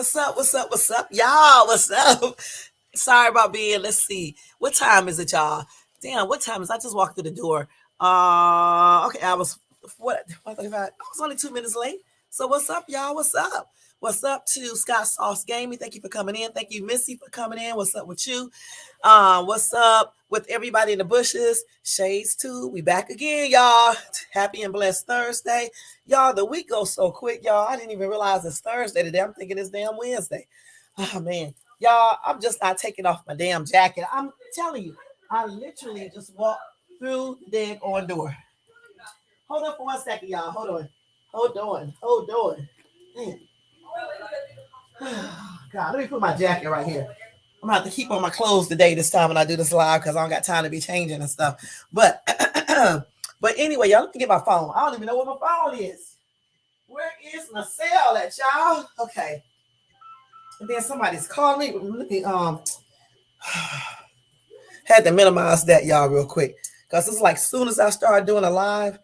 What's up? What's up? What's up, y'all? What's up? Sorry about being. Let's see. What time is it, y'all? Damn, what time is? I just walked through the door. Okay, I was what 35? I was only 2 minutes late. So what's up, y'all? What's up? What's up to Scott Sauce Gaming? Thank you for coming in. Thank you, Missy, for coming in. What's up with you? What's up with everybody in the bushes? Shades too. We back again, y'all. Happy and blessed Thursday. Y'all, the week goes so quick, y'all. I didn't even realize it's Thursday today. I'm thinking it's damn Wednesday. Oh man. Y'all, I'm just not taking off my damn jacket. I'm telling you, I literally just walked through the dead on door. Hold on for 1 second, y'all. Hold on. Hold on. Hold on. Man. God, let me put my jacket right here. I'm gonna have to keep on my clothes today this time when I do this live because I don't got time to be changing and stuff. But but anyway, y'all, let me get my phone. I don't even know where my phone is. Where is my cell at, y'all? Okay. And then somebody's calling me. Let me had to minimize that, y'all, real quick. Because it's like soon as I start doing a live,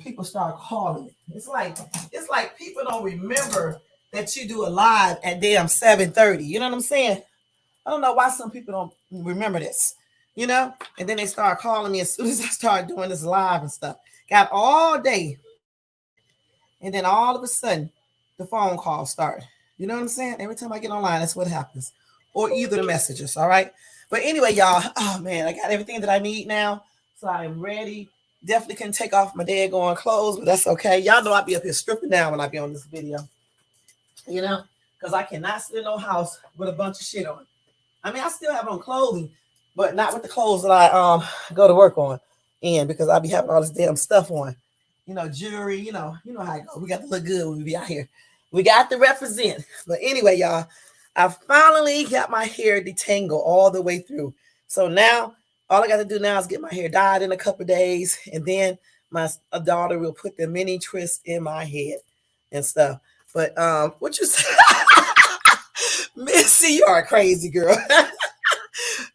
people start calling me. It's like people don't remember that you do a live at damn 7:30. You know what I'm saying? I don't know why some people don't remember this, And then they start calling me as soon as I start doing this live and stuff. Got all day. And then all of a sudden, the phone calls start. You know what I'm saying? Every time I get online, that's what happens. Or either the messages, all right? But anyway, y'all, oh man, I got everything that I need now. So I am ready. Definitely can take off my daggone clothes, but that's okay. Y'all know I be up here stripping down when I be on this video. Because I cannot sit in no house with a bunch of shit on. I mean, I still have on clothing, but not with the clothes that I go to work on. And because I be having all this damn stuff on. Jewelry, you know how it goes. We got to look good when we be out here. We got to represent. But anyway, y'all, I finally got my hair detangled all the way through. So now, all I got to do now is get my hair dyed in a couple of days. And then my daughter will put the mini twist in my head and stuff. But what you say? Missy, you are a crazy girl.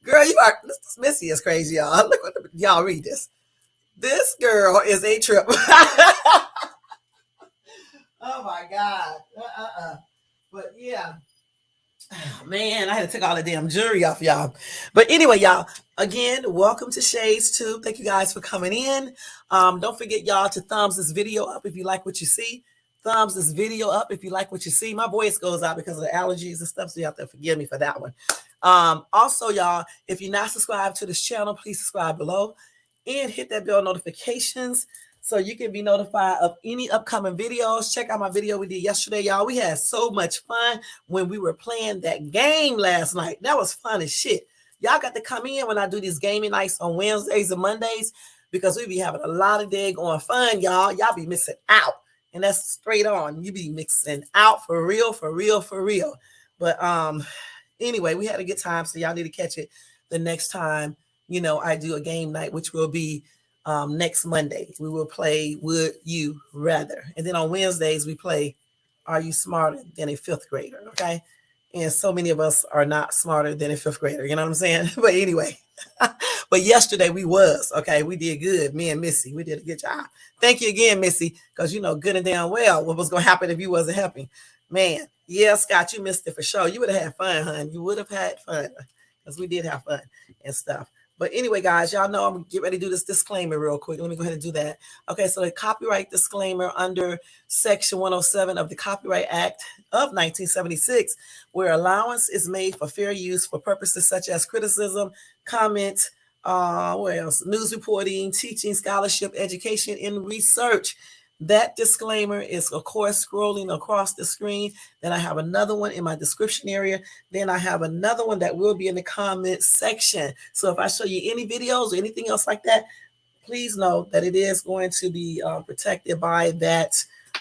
Girl, you are. This Missy is crazy, y'all. Look what y'all read this. This girl is a trip. Oh my God. But yeah. Oh, man, I had to take all the damn jewelry off, y'all. But anyway, y'all, again, welcome to Shades Tube. Thank you guys for coming in. Don't forget, y'all, to thumbs this video up if you like what you see. Thumbs this video up if you like what you see. My voice goes out because of the allergies and stuff, so you have to forgive me for that one. Also, y'all, if you're not subscribed to this channel, please subscribe below and hit that bell notifications so you can be notified of any upcoming videos. Check out my video we did yesterday, y'all. We had so much fun when we were playing that game last night. That was fun as shit. Y'all got to come in when I do these gaming nights on Wednesdays and Mondays because we be having a lot of daggone fun, y'all. Y'all be missing out. And that's straight on. You be mixing out for real, for real, for real. But anyway, we had a good time, so y'all need to catch it the next time, I do a game night, which will be next Monday. We will play Would You Rather. And then on Wednesdays, we play Are You Smarter Than a Fifth Grader? Okay. And so many of us are not smarter than a fifth grader. You know what I'm saying? But anyway, but yesterday we was, okay. We did good. Me and Missy, we did a good job. Thank you again, Missy, because good and damn well what was going to happen if you wasn't helping. Man, yeah, Scott, you missed it for sure. You would have had fun, hon. You would have had fun because we did have fun and stuff. But anyway, guys, y'all know I'm going to get ready to do this disclaimer real quick. Let me go ahead and do that. Okay, so the copyright disclaimer under Section 107 of the Copyright Act of 1976, where allowance is made for fair use for purposes such as criticism, comment, what else? News reporting, teaching, scholarship, education, and research. That disclaimer is, of course, scrolling across the screen. Then I have another one in my description area. Then I have another one that will be in the comment section. So if I show you any videos or anything else like that, please know that it is going to be protected by that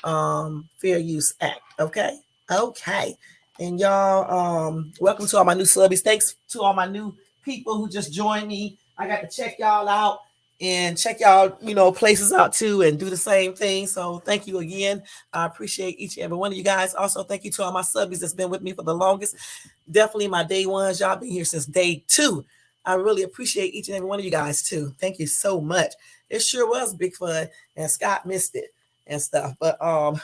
Fair Use Act. Okay? Okay. And y'all, welcome to all my new subbies. Thanks to all my new people who just joined me. I got to check y'all out. And check y'all, places out too and do the same thing. So thank you again. I appreciate each and every one of you guys. Also, thank you to all my subbies that's been with me for the longest. Definitely my day ones. Y'all been here since day 2. I really appreciate each and every one of you guys too. Thank you so much. It sure was big fun. And Scott missed it. and stuff. But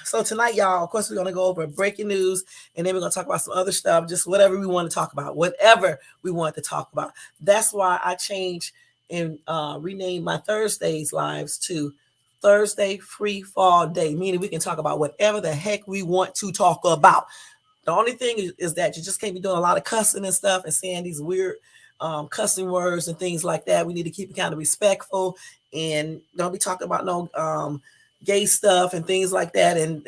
so tonight, y'all, of course, we're gonna go over breaking news, and then we're gonna talk about some other stuff, just whatever we want to talk about, whatever we want to talk about. That's why I changed and renamed my Thursdays lives to Thursday Free Fall Day, meaning we can talk about whatever the heck we want to talk about. The only thing is that you just can't be doing a lot of cussing and stuff and saying these weird cussing words and things like that. We need to keep it kind of respectful and don't be talking about no gay stuff and things like that and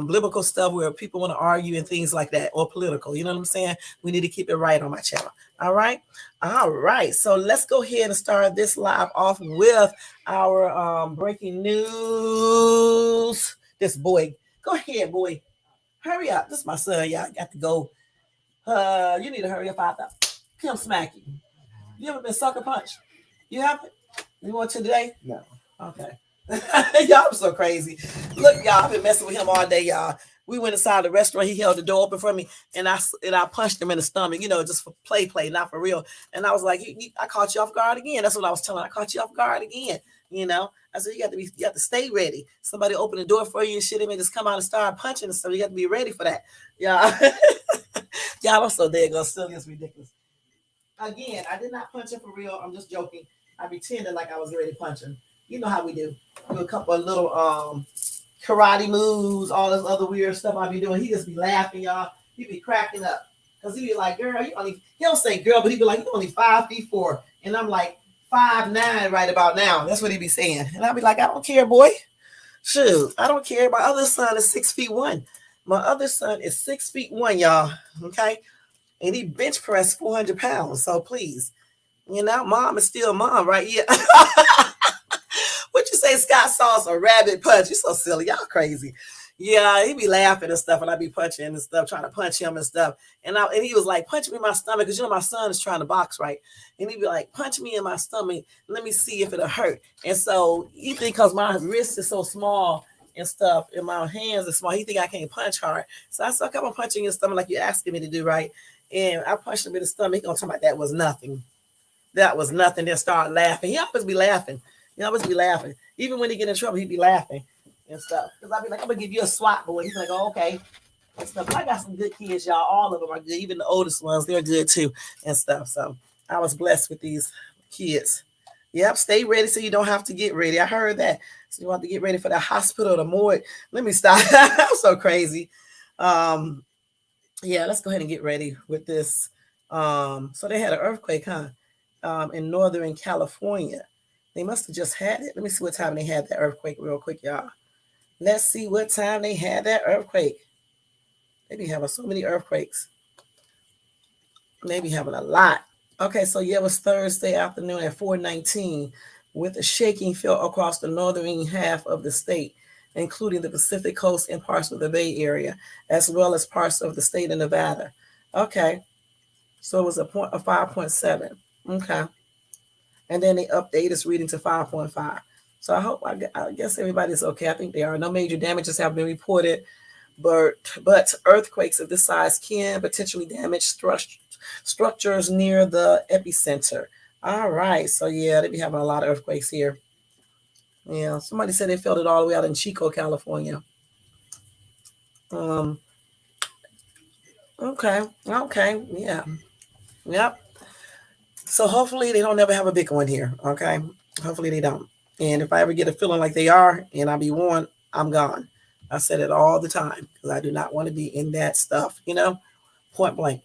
biblical stuff where people want to argue and things like that or political. You know what I'm saying? We need to keep it right on my channel. All right. All right. So let's go ahead and start this live off with our breaking news. This boy, go ahead, boy. Hurry up. This is my son. Y'all got to go. You need to hurry up out there. Him smack you. You ever been sucker punched? You haven't? You want to today? No. Okay. Y'all, I'm so crazy. Look, y'all, I've been messing with him all day, y'all. We went inside the restaurant. He held the door open for me, and I punched him in the stomach, just for play, not for real. And I was like, I caught you off guard again. That's what I was telling him. I caught you off guard again. I said, you have to stay ready. Somebody open the door for you and shit, and just come out and start punching and stuff. You have to be ready for that. Yeah. Y'all, I'm so daggone silly. It's ridiculous. Again, I did not punch him for real. I'm just joking. I pretended like I was ready to punch him. You know how we do. Do a couple of little karate moves, all this other weird stuff I be doing. He just be laughing, y'all. He be cracking up. Because he be like, girl, he don't say girl, but he be like, you only 5'4". And I'm like, 5'9" right about now. That's what he be saying. And I be like, I don't care, boy. Shoot, I don't care. My other son is 6'1". My other son is 6'1", y'all. Okay? And he bench pressed 400 pounds. So please, mom is still mom, right? Yeah. What you say, Scott Sauce, a rabbit punch? You so silly. Y'all crazy. Yeah, he be laughing and stuff, and I be punching and stuff, trying to punch him and stuff. And he was like, punch me in my stomach, because my son is trying to box, right? And he'd be like, punch me in my stomach. Let me see if it'll hurt. And so he think because my wrist is so small and stuff, and my hands are small, he think I can't punch hard. So I said, come on, punching your stomach like you're asking me to do, right? And I punched him in the stomach. He gonna talk about that was nothing. That was nothing. Then start laughing. He always be laughing. He always be laughing. Even when he get in trouble, he be laughing and stuff. Because I be like, I'm gonna give you a swat, boy. He's like, oh, okay. And stuff. But I got some good kids, y'all. All of them are good. Even the oldest ones, they're good too and stuff. So I was blessed with these kids. Yep, stay ready so you don't have to get ready. I heard that. So you have to get ready for the hospital, the morgue. Let me stop. I'm so crazy. Yeah, let's go ahead and get ready with this. So they had an earthquake, huh? In Northern California. They must have just had it. Let me see what time they had that earthquake real quick, y'all. Let's see what time they had that earthquake. They be having so many earthquakes. They be having a lot. Okay, so yeah, it was Thursday afternoon at 4:19 with a shaking felt across the northern half of the state, including the Pacific Coast and parts of the Bay Area, as well as parts of the state of Nevada. Okay, so it was a 5.7. Okay. And then they update its reading to 5.5. So I guess everybody's okay. I think they are. No major damages have been reported, but earthquakes of this size can potentially damage structures near the epicenter. All right. So yeah, they be having a lot of earthquakes here. Yeah. Somebody said they felt it all the way out in Chico, California. Okay. Okay. Yeah. Yep. So hopefully they don't ever have a big one here. Okay. Hopefully they don't. And if I ever get a feeling like they are and I be warned, I'm gone. I said it all the time because I do not want to be in that stuff, point blank.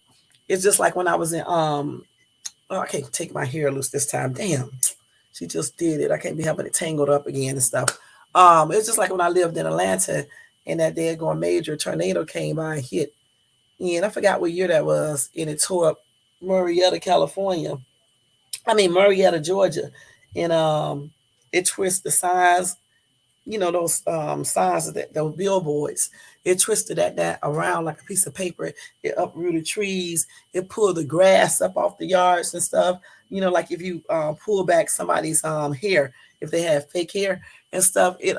It's just like when I was in, I can't take my hair loose this time. Damn. She just did it. I can't be having it tangled up again and stuff. It's just like when I lived in Atlanta and that daggone major tornado came by and hit. And I forgot what year that was. And it tore up Marietta, Georgia. And it twists the signs, those signs of those billboards. It twisted that around like a piece of paper. It uprooted trees. It pulled the grass up off the yards and stuff. Like if you pull back somebody's hair, if they have fake hair and stuff, it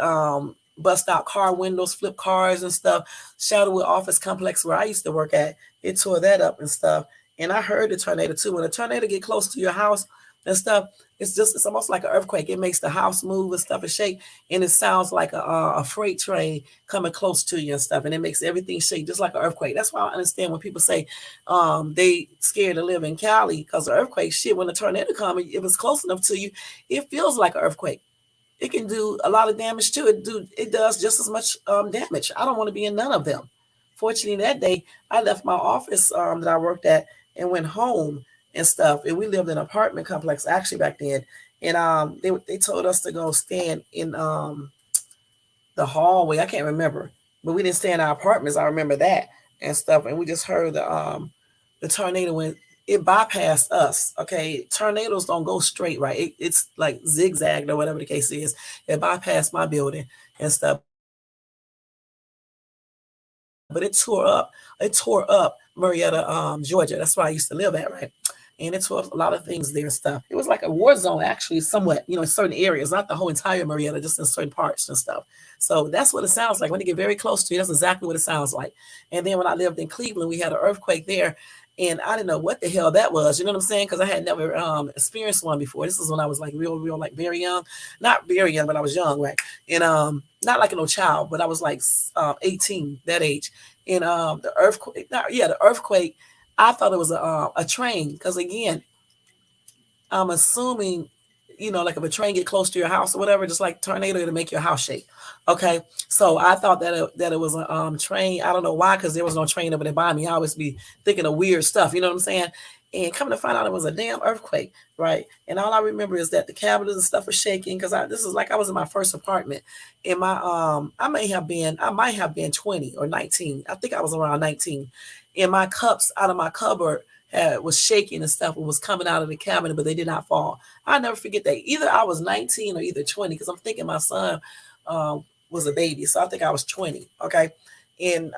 bust out car windows, flip cars and stuff. Shadowwood office complex where I used to work at, it tore that up and stuff. And I heard the tornado too. When a tornado get close to your house, and stuff. It's almost like an earthquake. It makes the house move and stuff and shake, and it sounds like a freight train coming close to you and stuff, and it makes everything shake just like an earthquake. That's why I understand when people say they scared to live in Cali because of earthquake. Shit, when the tornado comes, if it's close enough to you, it feels like an earthquake. It can do a lot of damage too. It does just as much damage. I don't want to be in none of them. Fortunately, that day I left my office that I worked at and went home and stuff. And we lived in an apartment complex actually back then. And they told us to go stand in the hallway. I can't remember, but we didn't stay in our apartments. I remember that and stuff. And we just heard the tornado when it bypassed us. Okay, tornadoes don't go straight, right? It's like zigzagged or whatever the case is. It bypassed my building and stuff, but it tore up. It tore up Marietta, Georgia. That's where I used to live at, right? And it tore up a lot of things there and stuff. It was like a war zone, actually, somewhat, in certain areas, not the whole entire Marietta, just in certain parts and stuff. So that's what it sounds like when they get very close to you. That's exactly what it sounds like. And then when I lived in Cleveland, we had an earthquake there, and I didn't know what the hell that was. You know what I'm saying? Because I had never experienced one before. This is when I was like real, like very young, not very young, but I was young, right? And not like no child, but I was like 18, that age. And the earthquake, the earthquake. I thought it was a train because again, I'm assuming, like if a train get close to your house or whatever, just like tornado to make your house shake. Okay, so I thought that it was a train. I don't know why, because there was no train over there by me. I always be thinking of weird stuff. You know what I'm saying? And coming to find out, it was a damn earthquake, right? And all I remember is that the cabinets and stuff were shaking because this is like I was in my first apartment, and I might have been 20 or 19. I think I was around 19, and my cups out of my cupboard was shaking and stuff and was coming out of the cabinet, but they did not fall. I never forget that. Either I was 19 or either 20, because I'm thinking my son was a baby, so I think I was 20. Okay, and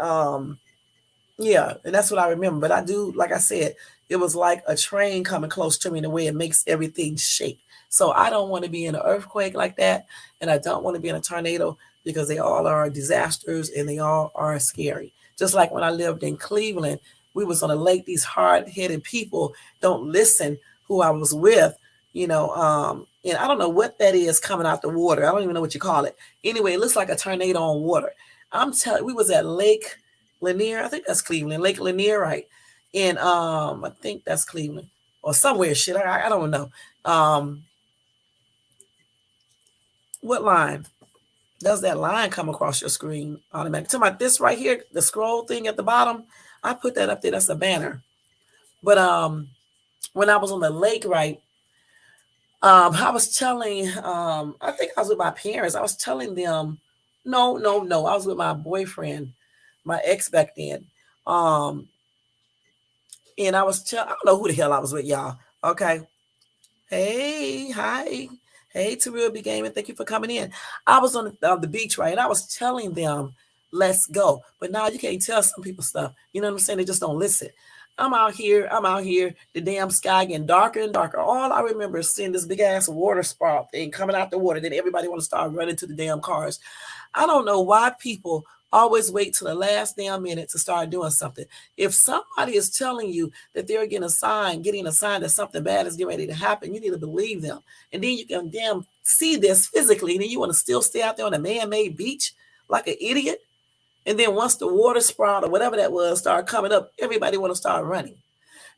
yeah, and that's what I remember. But I do, like I said, it was like a train coming close to me in a way it makes everything shake. So I don't want to be in an earthquake like that, and I don't want to be in a tornado because they all are disasters and they all are scary. Just like when I lived in Cleveland, we was on a lake. These hard-headed people don't listen who I was with, and I don't know what that is coming out the water. I don't even know what you call it. Anyway, it looks like a tornado on water. I'm telling, we was at Lake Lanier. I think that's Cleveland. Lake Lanier, right? And I think that's Cleveland or somewhere. Shit, I don't know. What line? Does that line come across your screen automatically? Talking about this right here, the scroll thing at the bottom. I put that up there. That's a banner. But when I was on the lake, right, I was telling, I think I was with my parents. I was telling them, no. I was with my boyfriend, my ex back then. Um, and I don't know who the hell I was with, y'all. Okay. Hey, hi. Hey, to Real Big Game, and thank you for coming in. I was on the beach, right? And I was telling them, let's go. But now you can't tell some people stuff. You know what I'm saying? They just don't listen. I'm out here. The damn sky getting darker and darker. All I remember is seeing this big ass water spout thing coming out the water. Then everybody want to start running to the damn cars. I don't know why people always wait till the last damn minute to start doing something. If somebody is telling you that they're getting a sign that something bad is getting ready to happen, you need to believe them. And then you can damn see this physically, and then you want to still stay out there on a man-made beach like an idiot. And then once the water sprout or whatever that was start coming up, everybody want to start running.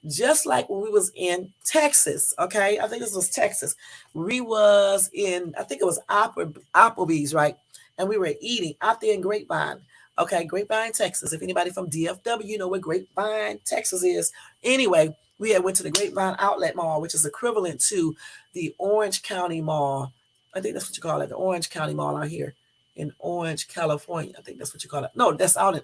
Just like when we was in Texas, okay? I think this was Texas. We was in, I think it was Applebee's, right? And we were eating out there in Grapevine. Okay, Grapevine, Texas. If anybody from DFW, you know where Grapevine, Texas is. Anyway, we had went to the Grapevine Outlet Mall, which is equivalent to the Orange County Mall. I think that's what you call it, the Orange County Mall out here in Orange, California. I think that's what you call it. No, that's out in,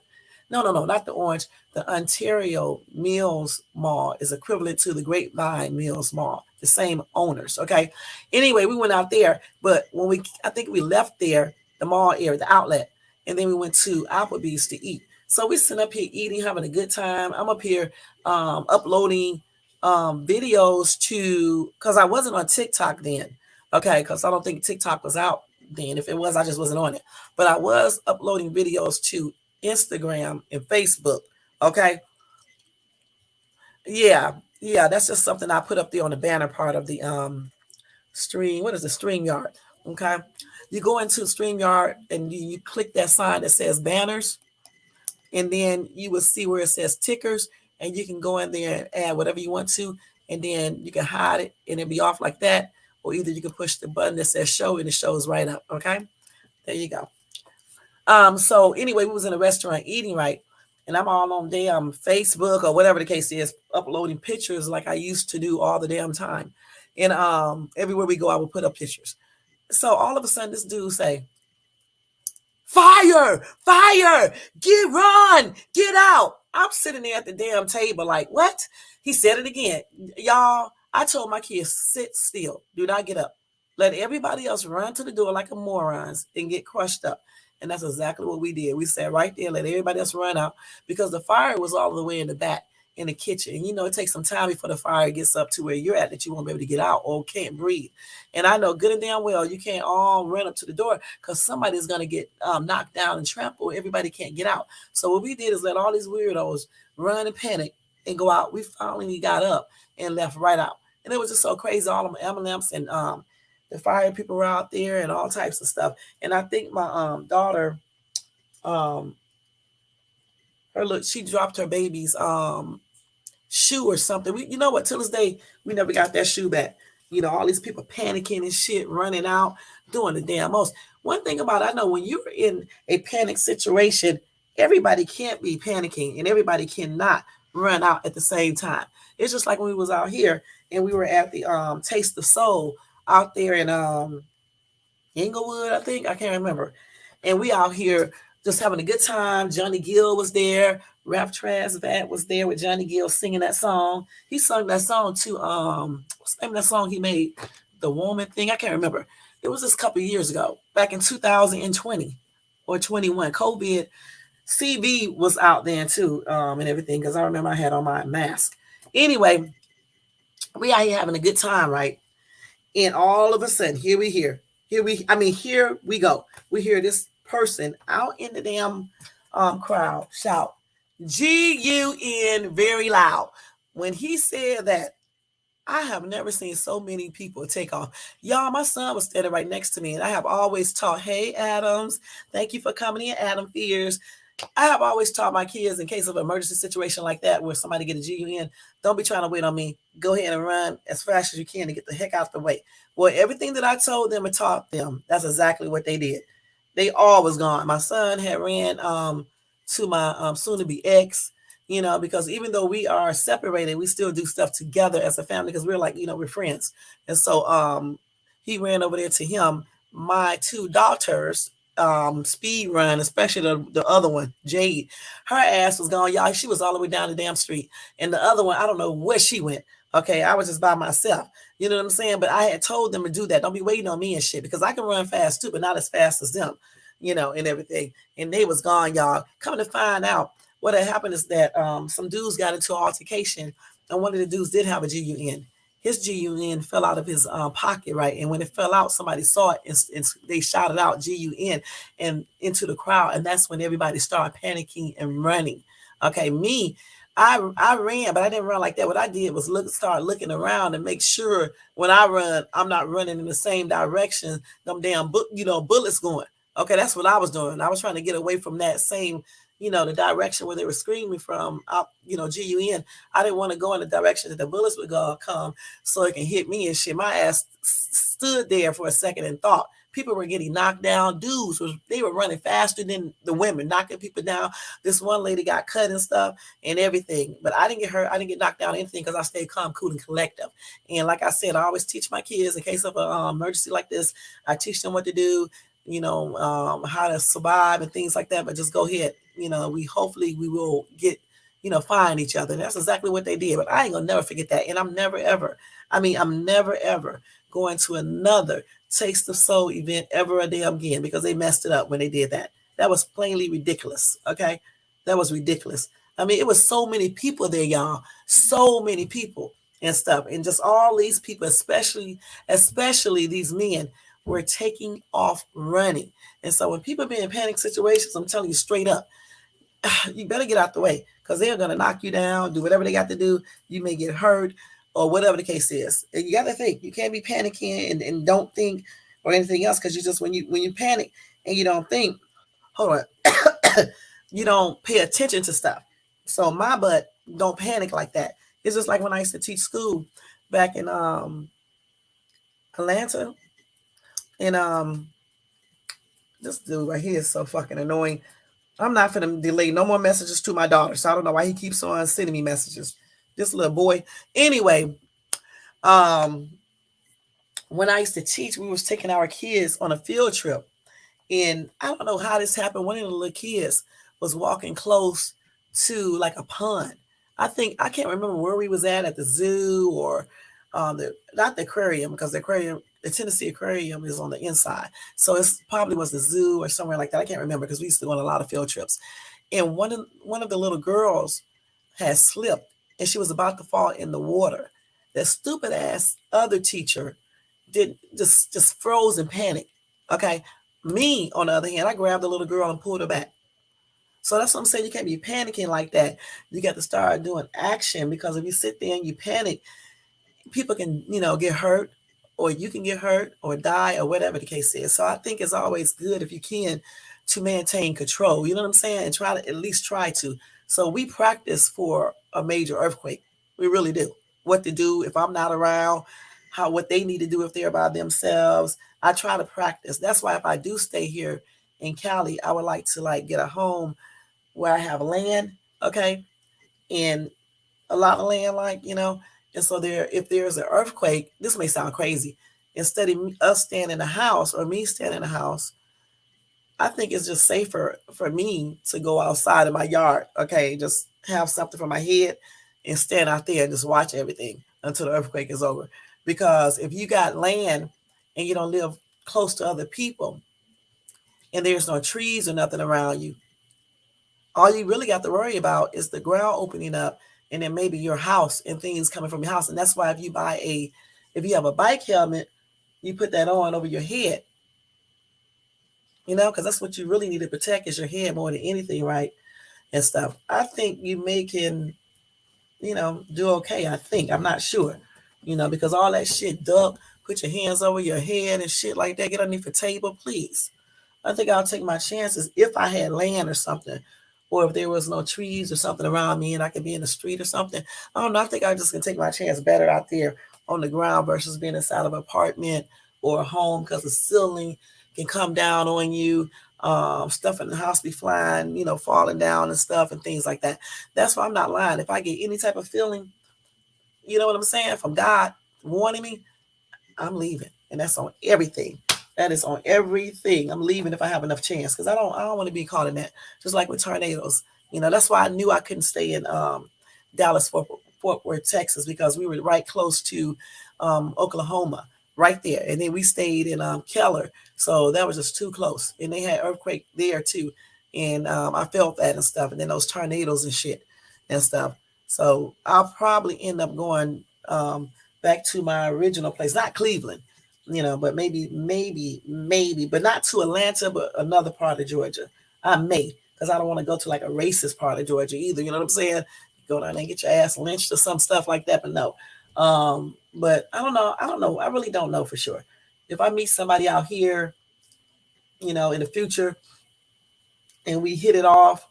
no, not the Orange. The Ontario Mills Mall is equivalent to the Grapevine Mills Mall, the same owners. Okay. Anyway, we went out there, but I think we left there, the mall area, the outlet, and then we went to Applebee's to eat. So we sitting up here eating, having a good time. I'm up here uploading videos because I wasn't on TikTok then. Okay, because I don't think TikTok was out then. If it was, I just wasn't on it. But I was uploading videos to Instagram and Facebook. Okay. Yeah. Yeah, that's just something I put up there on the banner part of the stream. What is the StreamYard? Okay. You go into StreamYard and you click that sign that says banners, and then you will see where it says tickers, and you can go in there and add whatever you want to, and then you can hide it and it'll be off like that. Or either you can push the button that says show and it shows right up. Okay. There you go. So anyway, we was in a restaurant eating, right? And I'm all on damn Facebook or whatever the case is, uploading pictures like I used to do all the damn time. And everywhere we go, I would put up pictures. So all of a sudden, this dude say, "Fire! Fire! Get out!" I'm sitting there at the damn table like, what? He said it again. Y'all, I told my kids, sit still. Do not get up. Let everybody else run to the door like a morons and get crushed up. And that's exactly what we did. We sat right there, let everybody else run out because the fire was all the way in the back in the kitchen. And you know, it takes some time before the fire gets up to where you're at that you won't be able to get out or can't breathe. And I know good and damn well you can't all run up to the door because somebody's going to get knocked down and trampled. Everybody can't get out. So what we did is let all these weirdos run and panic and go out. We finally got up and left right out. And it was just so crazy. All of them ambulances and the fire people were out there and all types of stuff. And I think my daughter, um, she dropped her baby's shoe or something. You know what? Till this day, we never got that shoe back. You know, all these people panicking and shit, running out, doing the damn most. One thing about it, I know when you're in a panic situation, everybody can't be panicking and everybody cannot run out at the same time. It's just like when we was out here and we were at the Taste of Soul out there in Inglewood, I think. I can't remember. And we out here just having a good time. Johnny Gill was there. Rap Transvat was there with Johnny Gill singing that song. He sung that song too. What's the name of that song he made? The Woman Thing. I can't remember. It was just a couple of years ago, back in 2020 or 21. COVID CB was out there too, and everything, because I remember I had on my mask. Anyway, we out here having a good time, right? And all of a sudden, here we go. We hear this person out in the damn crowd shout GUN very loud. When he said that, I have never seen so many people take off. Y'all, my son was standing right next to me, and I have always taught, hey, Adams, thank you for coming in, Adam Fears. I have always taught my kids in case of an emergency situation like that where somebody get a GUN, don't be trying to wait on me. Go ahead and run as fast as you can to get the heck out the way. Well, everything that I told them and taught them, that's exactly what they did. They all was gone. My son had ran to my soon-to-be ex, you know, because even though we are separated, we still do stuff together as a family because we're like, you know, we're friends. And so he ran over there to him. My two daughters speed run, especially the other one, Jade. Her ass was gone, y'all. She was all the way down the damn street. And the other one, I don't know where she went. Okay, I was just by myself. You know what I'm saying? But I had told them to do that. Don't be waiting on me and shit because I can run fast too, but not as fast as them, you know, and everything. And they was gone, y'all. Coming to find out, what had happened is that some dudes got into an altercation, and one of the dudes did have a GUN. His GUN fell out of his pocket, right? And when it fell out, somebody saw it and they shouted out GUN and into the crowd. And that's when everybody started panicking and running. Okay, I ran, but I didn't run like that. What I did was start looking around and make sure when I run, I'm not running in the same direction them damn bullets going. Okay, that's what I was doing. I was trying to get away from that same, you know, the direction where they were screaming from, you know, GUN. I didn't want to go in the direction that the bullets would come so it can hit me and shit. My ass stood there for a second and thought. People were getting knocked down. Dudes, they were running faster than the women, knocking people down. This one lady got cut and stuff and everything. But I didn't get hurt. I didn't get knocked down or anything because I stayed calm, cool, and collective. And like I said, I always teach my kids in case of an emergency like this, I teach them what to do, you know, how to survive and things like that. But just go ahead. You know, hopefully we will get, you know, find each other. And that's exactly what they did. But I ain't gonna never forget that. And I'm never ever going to another Taste of Soul event ever a damn again because they messed it up when they did that. That was plainly ridiculous. Okay. That was ridiculous. I mean, it was so many people there, y'all. So many people and stuff. And just all these people, especially these men, were taking off running. And so when people be in panic situations, I'm telling you straight up, you better get out the way because they're going to knock you down, do whatever they got to do. You may get hurt or whatever the case is. And you got to think. You can't be panicking and don't think or anything else, because you just, when you panic and you don't think, hold on, you don't pay attention to stuff. So my butt don't panic like that. It's just like when I used to teach school back in Atlanta, and this dude right here is so fucking annoying. I'm not finna delay no more messages to my daughter, so I don't know why he keeps on sending me messages. This little boy. Anyway, um, when I used to teach, we was taking our kids on a field trip, and I don't know how this happened. One of the little kids was walking close to like a pond. I think I can't remember where we was at the zoo or the not the aquarium, because the Tennessee Aquarium is on the inside. So it's probably was the zoo or somewhere like that. I can't remember because we used to go on a lot of field trips. And one of the little girls had slipped and she was about to fall in the water. That stupid ass other teacher did just froze in panic. Okay. Me, on the other hand, I grabbed the little girl and pulled her back. So that's what I'm saying. You can't be panicking like that. You got to start doing action, because if you sit there and you panic, people can, get hurt, or you can get hurt or die, or whatever the case is. So I think it's always good, if you can, to maintain control. You know what I'm saying? And try to at least try to. So we practice for a major earthquake. We really do. What to do if I'm not around, what they need to do if they're by themselves. I try to practice. That's why if I do stay here in Cali, I would like to get a home where I have land, okay, and a lot of land, and so if there's an earthquake, this may sound crazy. Instead of us staying in the house or me staying in the house, I think it's just safer for me to go outside in my yard, okay, just have something for my head and stand out there and just watch everything until the earthquake is over. Because if you got land and you don't live close to other people and there's no trees or nothing around you, all you really got to worry about is the ground opening up, and then maybe your house and things coming from your house. And that's why if you have a bike helmet, you put that on over your head, because that's what you really need to protect, is your head more than anything, right? And stuff. I think you can, do okay. I think. I'm not sure, because all that shit, duck, put your hands over your head and shit like that, get underneath the table, please. I think I'll take my chances if I had land or something, or if there was no trees or something around me and I could be in the street or something. I don't know. I think I just can take my chance better out there on the ground versus being inside of an apartment or a home, because the ceiling can come down on you. Stuff in the house be flying, falling down and stuff and things like that. That's why I'm not lying. If I get any type of feeling, you know what I'm saying, from God warning me, I'm leaving. And that's on everything. That is on everything. I'm leaving if I have enough chance, because I don't want to be caught in that. Just like with tornadoes, that's why I knew I couldn't stay in Dallas, Fort Worth, Texas, because we were right close to Oklahoma, right there, and then we stayed in Keller, so that was just too close, and they had earthquake there too, and I felt that and stuff, and then those tornadoes and shit and stuff. So I'll probably end up going back to my original place, not Cleveland, but maybe, but not to Atlanta, but another part of Georgia. I may, because I don't want to go to like a racist part of Georgia either. You know what I'm saying? Go down there and get your ass lynched or some stuff like that. But no, but I don't know. I really don't know for sure. If I meet somebody out here, in the future, and we hit it off,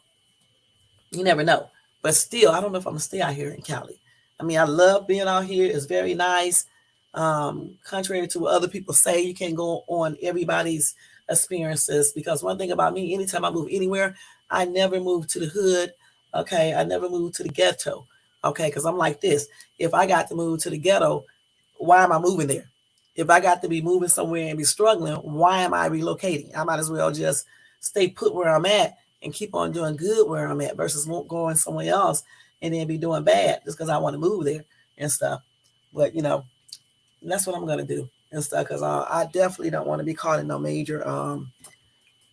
you never know. But still, I don't know if I'm gonna stay out here in Cali. I mean, I love being out here. It's very nice. Contrary to what other people say, you can't go on everybody's experiences, because one thing about me, anytime I move anywhere, I never move to the hood. Okay, I never move to the ghetto. Okay, because I'm like this. If I got to move to the ghetto, why am I moving there? If I got to be moving somewhere and be struggling, why am I relocating? I might as well just stay put where I'm at and keep on doing good where I'm at, versus going somewhere else and then be doing bad just because I want to move there and stuff. But that's what I'm gonna do and stuff, because I definitely don't want to be caught in no major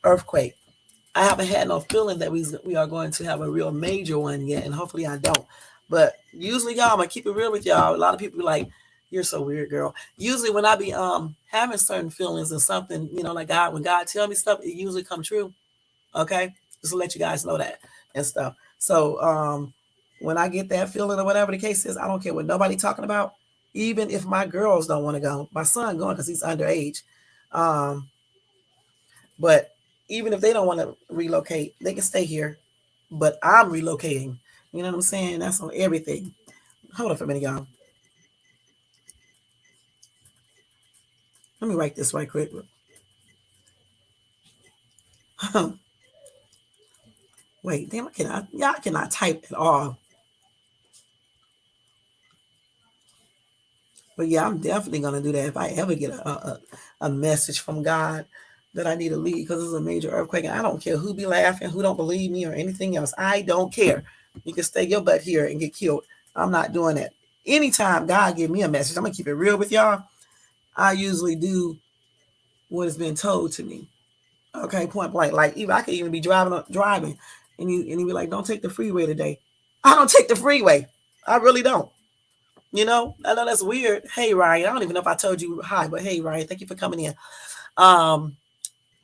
earthquake. I haven't had no feeling that we are going to have a real major one yet, and hopefully I don't. But usually, y'all, I'm gonna keep it real with y'all. A lot of people be like, "You're so weird, girl." Usually, when I be having certain feelings and something, like when God tell me stuff, it usually come true. Okay, just to let you guys know that and stuff. So when I get that feeling or whatever the case is, I don't care what nobody talking about. Even if my girls don't want to go, my son going because he's underage. Um, but even if they don't want to relocate, they can stay here. But I'm relocating. You know what I'm saying? That's on everything. Hold on for a minute, y'all. Let me write this right quick. Wait, damn, y'all cannot type at all. But yeah, I'm definitely gonna do that if I ever get a message from God that I need to leave because it's a major earthquake, and I don't care who be laughing, who don't believe me, or anything else. I don't care. You can stay your butt here and get killed. I'm not doing that. Anytime God give me a message, I'm gonna keep it real with y'all. I usually do what has been told to me. Okay, point blank. Like even I could even be driving, and you be like, "Don't take the freeway today." I don't take the freeway. I really don't. You know, I know that's weird. Hey Ryan, I don't even know if I told you hi, but hey Ryan, thank you for coming in. Um,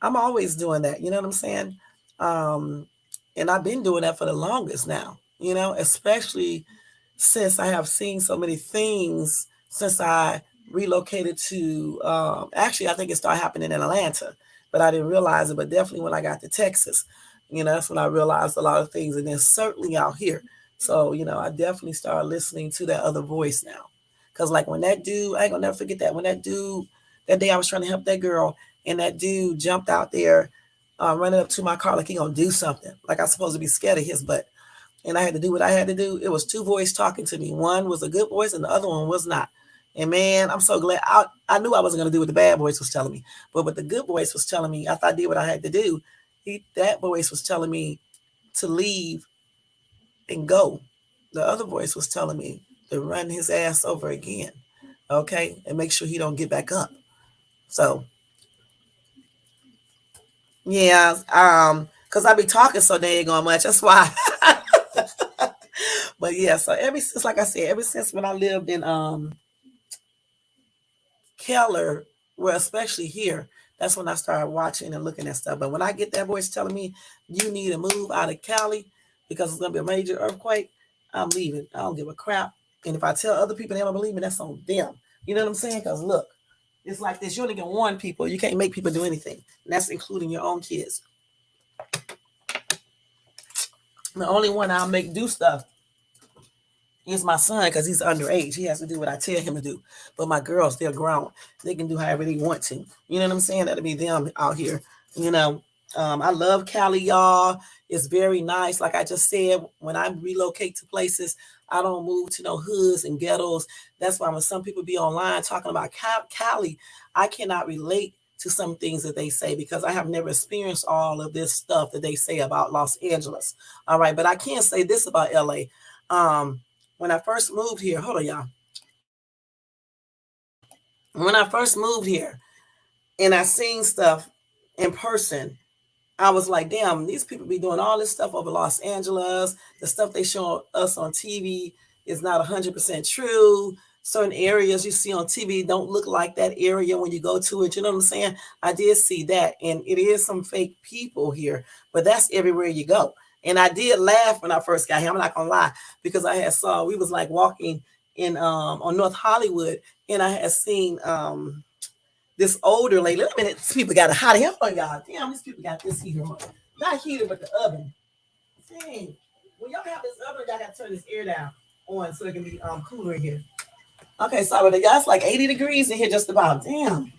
I'm always doing that. You know what I'm saying? Um, and I've been doing that for the longest now. You know, especially since I have seen so many things since I relocated to. Actually, I think it started happening in Atlanta, but I didn't realize it. But definitely when I got to Texas, you know, that's when I realized a lot of things, and then certainly out here. So you know, I definitely started listening to that other voice now, because like when that dude, I ain't gonna never forget that when that dude, that day I was trying to help that girl, and that dude jumped out there, running up to my car like he gonna do something, like I was supposed to be scared of his butt, and I had to do what I had to do. It was two voices talking to me. One was a good voice, and the other one was not. And man, I'm so glad. I knew I wasn't gonna do what the bad voice was telling me, but what the good voice was telling me, after I did what I had to do, that voice was telling me to leave and go. The other voice was telling me to run his ass over again, okay, and make sure he don't get back up. So yeah, because I be talking so dang on much. That's why. But yeah, so ever since, like I said, ever since when I lived in Keller, well, especially here, that's when I started watching and looking at stuff. But when I get that voice telling me you need to move out of Cali because it's gonna be a major earthquake, I'm leaving. I don't give a crap. And if I tell other people they don't believe me, that's on them. You know what I'm saying? Because look, it's like this. You only can warn people. You can't make people do anything. And that's including your own kids. The only one I'll make do stuff is my son because he's underage. He has to do what I tell him to do. But my girls, they're grown. They can do however they want to. You know what I'm saying? That'll be them out here. You know, I love Cali, y'all. It's very nice. Like I just said, when I relocate to places, I don't move to no hoods and ghettos. That's why when some people be online talking about Cali, I cannot relate to some things that they say because I have never experienced all of this stuff that they say about Los Angeles. All right, but I can say this about LA. When I first moved here, hold on, y'all. When I first moved here and I seen stuff in person, I was like, damn, these people be doing all this stuff over Los Angeles. The stuff they show us on TV is not 100% true. Certain areas you see on TV don't look like that area when you go to it. You know what I'm saying? I did see that. And it is some fake people here, but that's everywhere you go. And I did laugh when I first got here. I'm not gonna lie, because I had saw we was like walking in on North Hollywood, and I had seen this older lady. Wait a minute, these people got a hot hell on y'all. Damn, these people got this heater on. Not heater, but the oven. Dang. When y'all have this oven, y'all gotta turn this air down on so it can be cooler in here. Okay, sorry, y'all, it's like 80 degrees in here just about. Damn.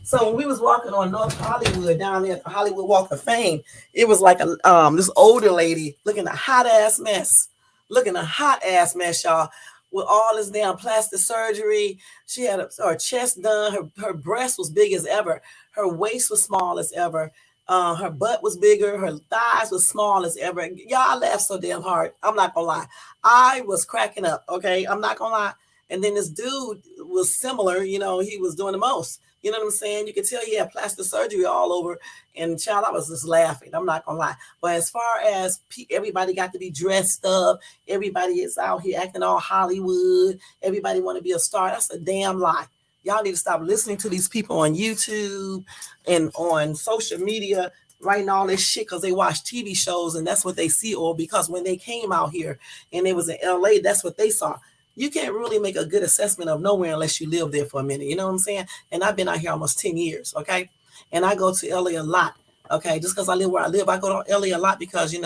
So when we was walking on North Hollywood down there at the Hollywood Walk of Fame, it was like a this older lady looking a hot ass mess. Looking a hot ass mess, y'all, with all this damn plastic surgery. She had her chest done, her breast was big as ever, her waist was small as ever, her butt was bigger, her thighs was small as ever. Y'all laughed so damn hard. I'm not gonna lie. I was cracking up, okay? I'm not gonna lie. And then this dude was similar, you know, he was doing the most. You know what I'm saying? You could tell he had plastic surgery all over. And child, I was just laughing. I'm not gonna lie. But as far as everybody got to be dressed up, everybody is out here acting all Hollywood. Everybody want to be a star. That's a damn lie. Y'all need to stop listening to these people on YouTube and on social media writing all this shit because they watch TV shows and that's what they see, or because when they came out here and it was in LA, that's what they saw. You can't really make a good assessment of nowhere unless you live there for a minute. You know what I'm saying? And I've been out here almost 10 years, okay? And I go to LA a lot, okay? Just because I live where I live, I go to LA a lot because,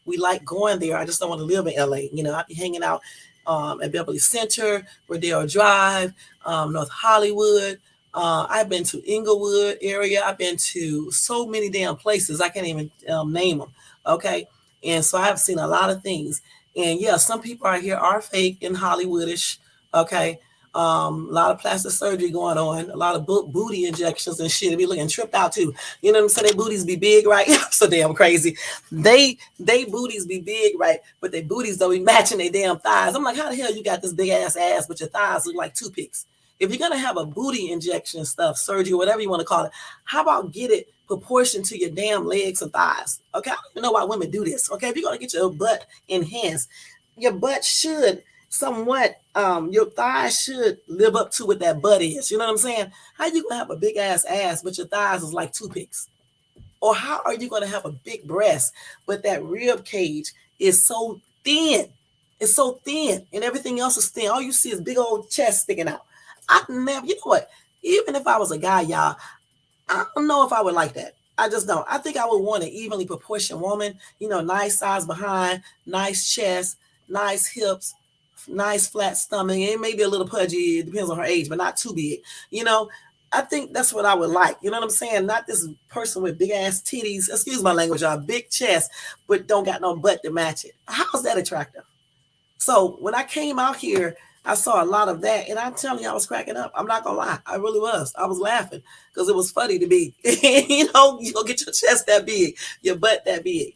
we like going there. I just don't want to live in LA. I be hanging out at Beverly Center, Rodeo Drive, North Hollywood. I've been to Inglewood area. I've been to so many damn places. I can't even name them. Okay. And so I've seen a lot of things. And yeah, some people out here are fake and Hollywoodish. Okay. A lot of plastic surgery going on, a lot of booty injections and shit. They be looking tripped out too. You know what I'm saying? They booties be big, right? So damn crazy. They booties be big, right? But their booties don't be matching their damn thighs. I'm like, how the hell you got this big ass, but your thighs look like toothpicks? If you're gonna have a booty injection stuff, surgery, whatever you want to call it, how about get it proportioned to your damn legs and thighs? Okay, I don't even know why women do this. Okay, if you're gonna get your butt enhanced, your butt should somewhat, your thighs should live up to what that butt is. You know what I'm saying? How you gonna have a big ass, but your thighs is like toothpicks? Or how are you gonna have a big breast, but that rib cage is so thin? It's so thin, and everything else is thin. All you see is big old chest sticking out. I never, you know what? Even if I was a guy, y'all, I don't know if I would like that. I just don't. I think I would want an evenly proportioned woman, nice size behind, nice chest, nice hips, nice flat stomach. It may be a little pudgy. It depends on her age, but not too big. I think that's what I would like. You know what I'm saying? Not this person with big ass titties, excuse my language, y'all, big chest, but don't got no butt to match it. How's that attractive? So when I came out here, I saw a lot of that, and I'm telling you, I was cracking up. I'm not gonna lie, I really was. I was laughing because it was funny to me. You gonna get your chest that big, your butt that big,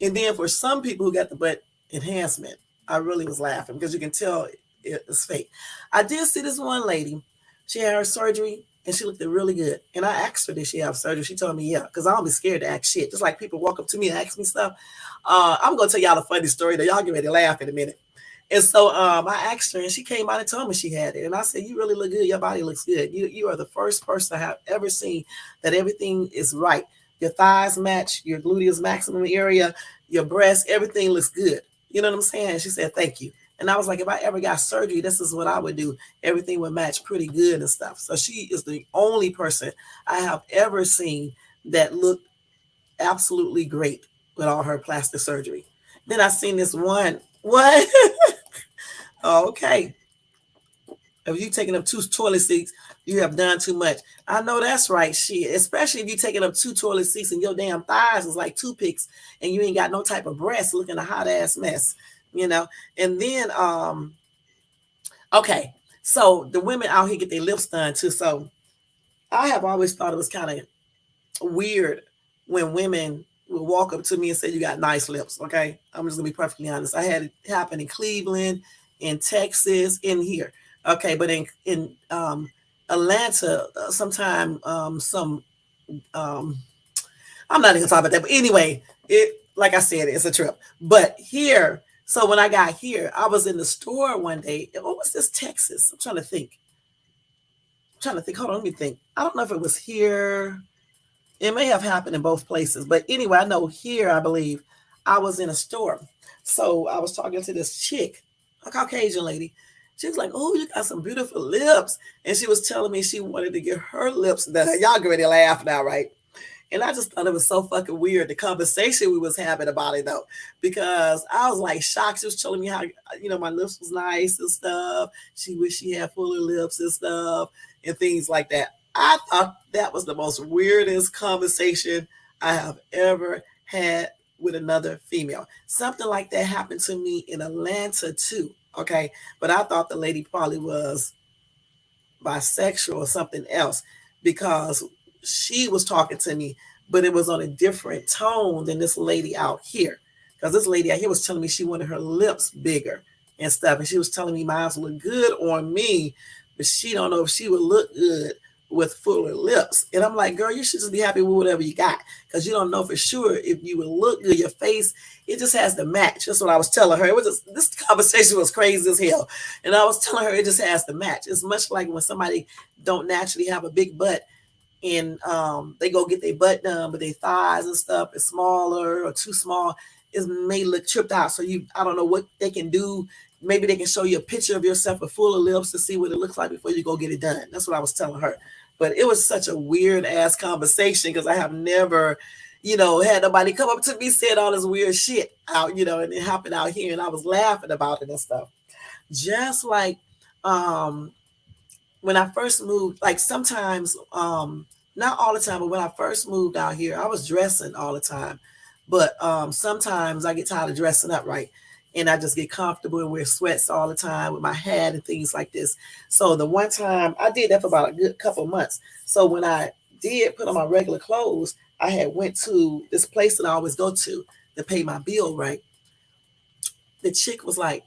and then for some people who got the butt enhancement, I really was laughing because you can tell it's fake. I did see this one lady. She had her surgery, and she looked really good. And I asked her, did she have surgery? She told me, yeah, because I don't be scared to ask shit. Just like people walk up to me and ask me stuff. I'm gonna tell y'all a funny story that y'all get ready to laugh in a minute. And so I asked her, and she came out and told me she had it. And I said, you really look good. Your body looks good. You are the first person I have ever seen that everything is right. Your thighs match, your gluteus maximum area, your breast, everything looks good. You know what I'm saying? And she said, thank you. And I was like, if I ever got surgery, this is what I would do. Everything would match pretty good and stuff. So she is the only person I have ever seen that looked absolutely great with all her plastic surgery. Then I seen this one. What? Okay. If you taking up 2 toilet seats, you have done too much. I know that's right, shit. Especially if you taking up 2 toilet seats and your damn thighs is like toothpicks and you ain't got no type of breast, looking a hot ass mess, And then, okay, so the women out here get their lips done too. So I have always thought it was kind of weird when women will walk up to me and say, you got nice lips. Okay, I'm just gonna be perfectly honest. I had it happen in Cleveland, in Texas, in here. Okay, but in Atlanta, sometime I'm not even talking about that. But anyway, like I said, it's a trip. But here, so when I got here, I was in the store one day. What was this, Texas? I'm trying to think. Hold on, let me think. I don't know if it was here. It may have happened in both places. But anyway, I know here, I believe, I was in a store. So I was talking to this chick, a Caucasian lady. She was like, oh, you got some beautiful lips. And she was telling me she wanted to get her lips done. Y'all get ready to laugh now, right? And I just thought it was so fucking weird, the conversation we was having about it, though, because I was like shocked. She was telling me how, my lips was nice and stuff. She wished she had fuller lips and stuff and things like that. I thought that was the most weirdest conversation I have ever had with another female. Something like that happened to me in Atlanta too. Okay. But I thought the lady probably was bisexual or something else because she was talking to me, but it was on a different tone than this lady out here. Because this lady out here was telling me she wanted her lips bigger and stuff. And she was telling me mine look good on me, but she don't know if she would look good with fuller lips. And I'm like, girl, you should just be happy with whatever you got. Because you don't know for sure if you would look good. Your face, it just has to match. That's what I was telling her. It was just, this conversation was crazy as hell. And I was telling her it just has to match. It's much like when somebody don't naturally have a big butt. and they go get their butt done, but their thighs and stuff is smaller or too small. It may look tripped out. So I don't know what they can do. Maybe they can show you a picture of yourself with full of lips to see what it looks like before you go get it done. That's what I was telling her. But it was such a weird ass conversation because I have never, had nobody come up to me said all this weird shit out, and it happened out here, and I was laughing about it and stuff. Just like when I first moved, like sometimes, not all the time, but when I first moved out here, I was dressing all the time. But sometimes I get tired of dressing up right. And I just get comfortable and wear sweats all the time with my hat and things like this. So the one time I did that for about a good couple of months. So when I did put on my regular clothes, I had went to this place that I always go to pay my bill, right? The chick was like,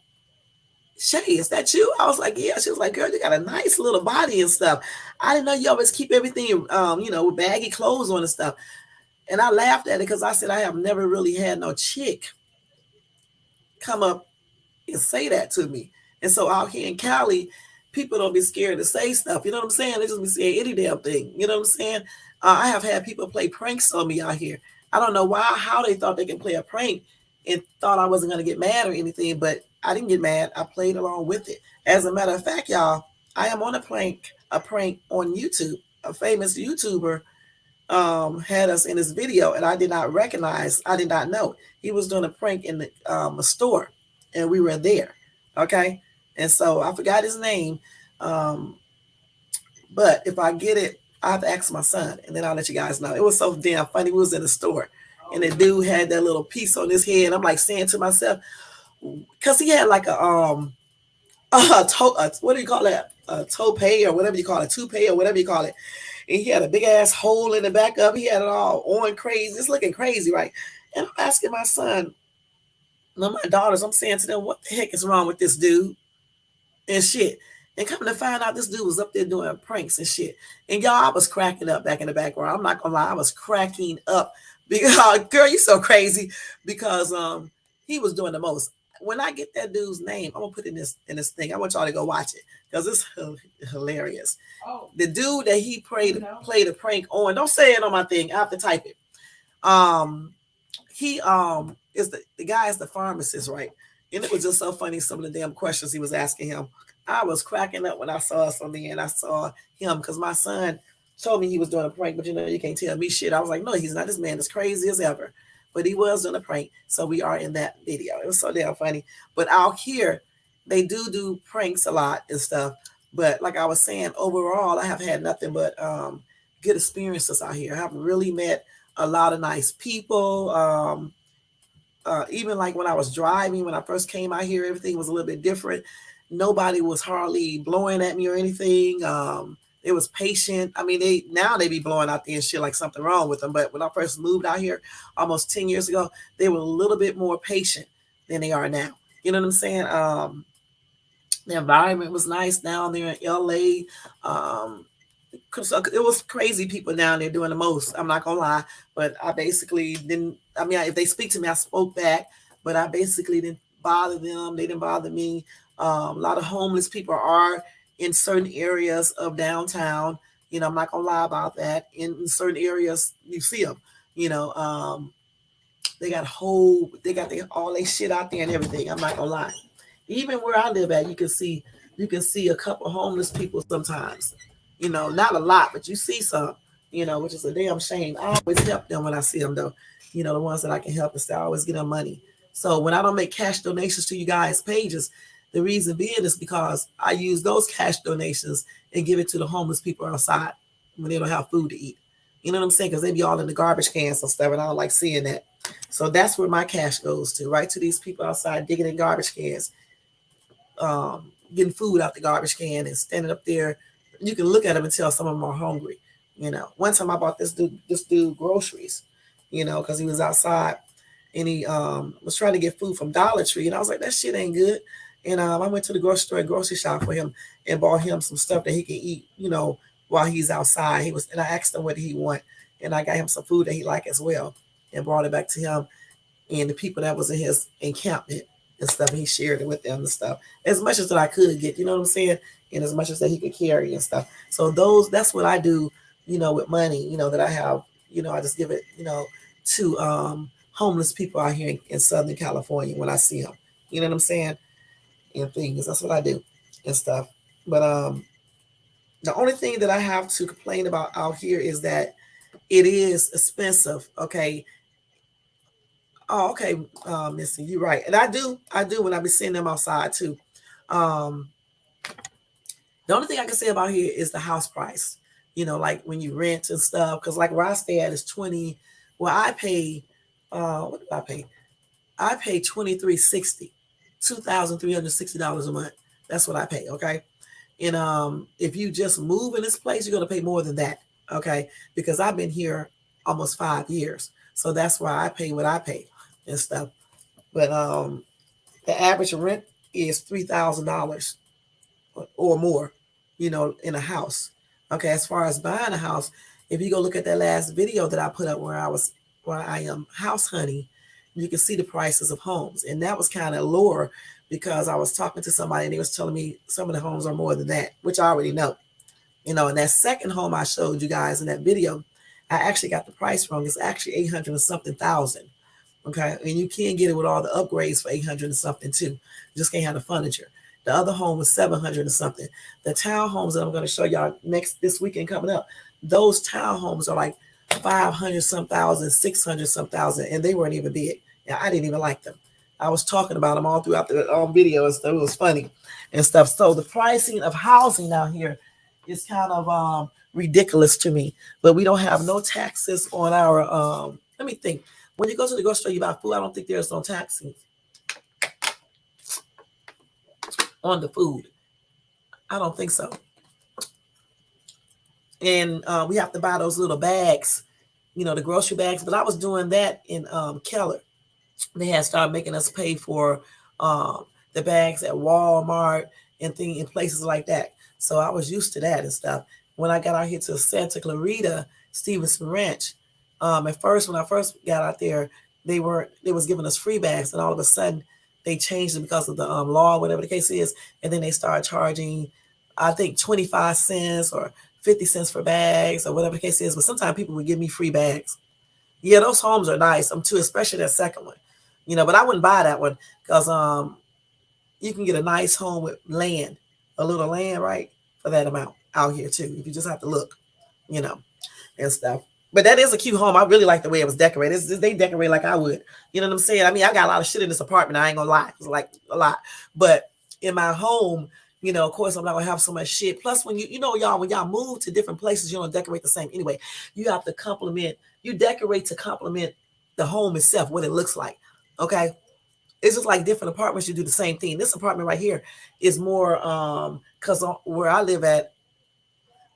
Shay, is that you? I was like, yeah. She was like, girl, you got a nice little body and stuff. I didn't know you always keep everything, with baggy clothes on and stuff. And I laughed at it because I said, I have never really had no chick come up and say that to me. And so out here in Cali, people don't be scared to say stuff. You know what I'm saying? They just be saying any damn thing. You know what I'm saying? I have had people play pranks on me out here. I don't know how they thought they can play a prank and thought I wasn't going to get mad or anything, but I didn't get mad. I played along with it. As a matter of fact, y'all, I am on a prank on YouTube. A famous YouTuber had us in this video, and I did not know he was doing a prank in a store, and we were there. Okay, and so I forgot his name, but if I get it, I have to ask my son, and then I'll let you guys know. It was so damn funny. We was in the store, and the dude had that little piece on his head. I'm like saying to myself, because he had like what do you call that? A toupee or whatever you call it, toupee or whatever you call it. And he had a big ass hole in the back of it. He had it all on crazy. It's looking crazy, right? And I'm asking my son, my daughters, I'm saying to them, what the heck is wrong with this dude? And shit. And coming to find out, this dude was up there doing pranks and shit. And y'all, I was cracking up back in the background. I'm not gonna lie, I was cracking up because, girl, you so crazy, because he was doing the most. When I get that dude's name, I'm gonna put in this thing. I want y'all to go watch it because it's hilarious. Oh. The dude that he played a prank on. Don't say it on my thing. I have to type it. He is the guy is the pharmacist, right? And it was just so funny, some of the damn questions he was asking him. I was cracking up when I saw something and I saw him because my son told me he was doing a prank, but you can't tell me shit. I was like, no, he's not. This man is crazy as ever. But he was doing a prank. So we are in that video. It was so damn funny. But out here, they do pranks a lot and stuff. But like I was saying, overall, I have had nothing but good experiences out here. I have really met a lot of nice people. Even like when I was driving, when I first came out here, everything was a little bit different. Nobody was hardly blowing at me or anything. It was patient. I mean, they be blowing out there and shit like something wrong with them. But when I first moved out here almost 10 years ago, they were a little bit more patient than they are now. You know what I'm saying? The environment was nice down there in LA. It was crazy people down there doing the most. I'm not gonna lie, but I basically didn't. I mean, if they speak to me, I spoke back, but I basically didn't bother them. They didn't bother me. A lot of homeless people are in certain areas of downtown. I'm not gonna lie about that. In certain areas, you see them. They got all their shit out there and everything. I'm not gonna lie. Even where I live at, you can see a couple homeless people sometimes. Not a lot, but you see some. Which is a damn shame. I always help them when I see them though. The ones that I can help instead, I always get them money. So when I don't make cash donations to you guys' pages, the reason being is because I use those cash donations and give it to the homeless people outside when they don't have food to eat. You know what I'm saying? Because they be all in the garbage cans and stuff, and I don't like seeing that. So that's where my cash goes to, right to these people outside digging in garbage cans, getting food out the garbage can and standing up there. You can look at them and tell some of them are hungry. One time I bought this dude groceries, because he was outside and he was trying to get food from Dollar Tree, and I was like, that shit ain't good. And I went to the grocery store and grocery shop for him and bought him some stuff that he can eat, while he's outside. And I asked him what he want, and I got him some food that he liked as well, and brought it back to him and the people that was in his encampment and stuff. And he shared it with them and stuff as much as that I could get, you know what I'm saying, and as much as that he could carry and stuff. So that's what I do with money, that I have, I just give it, to homeless people out here in Southern California when I see them. You know what I'm saying? And things. That's what I do and stuff. But the only thing that I have to complain about out here is that it is expensive. Okay. Oh, okay, Missy, you're right. And I do when I be seeing them outside too. Um, the only thing I can say about here is the house price. Like when you rent and stuff, because like where I stay at is 20. Well, I pay what do I pay? I pay 2360, $2,360 a month. That's what I pay. Okay. And if you just move in this place, you're gonna pay more than that. Okay, because I've been here almost 5 years. So that's why I pay what I pay and stuff. But the average rent is $3,000 or more, in a house. Okay, as far as buying a house, if you go look at that last video that I put up where I am house hunting, you can see the prices of homes, and that was kind of lower because I was talking to somebody and they was telling me some of the homes are more than that, which I already know. And that second home I showed you guys in that video, I actually got the price wrong. It's actually 800 and something thousand. Okay. And you can get it with all the upgrades for 800 and something too. You just can't have the furniture. The other home was 700 and something. The townhomes that I'm going to show y'all this weekend coming up, those townhomes are like 500 some thousand, 600 some thousand, and they weren't even big. Yeah, I didn't even like them. I was talking about them all throughout the video and stuff. It was funny and stuff. So the pricing of housing out here is kind of ridiculous to me. But we don't have no taxes on our let me think. When you go to the grocery store, you buy food. I don't think there's no taxes on the food. I don't think so. And we have to buy those little bags, the grocery bags. But I was doing that in Keller. They had started making us pay for the bags at Walmart and things in places like that. So I was used to that and stuff. When I got out here to Santa Clarita, Stevenson Ranch, at first, when I first got out there, they was giving us free bags, and all of a sudden they changed it because of the law, whatever the case is, and then they started charging, I think 25 cents or 50 cents for bags or whatever the case is. But sometimes people would give me free bags. Yeah, those homes are nice. Too, especially that second one. But I wouldn't buy that one because you can get a nice home with land, a little land, right, for that amount out here too. If you just have to look, and stuff. But that is a cute home. I really like the way it was decorated. They decorate like I would. You know what I'm saying? I mean, I got a lot of shit in this apartment. I ain't gonna lie. It's like a lot. But in my home, of course, I'm not gonna have so much shit. Plus, when y'all, when y'all move to different places, you don't decorate the same. Anyway, you have to you decorate to complement the home itself, what it looks like. Okay. It's just like different apartments, you do the same thing. This apartment right here is more because where I live at,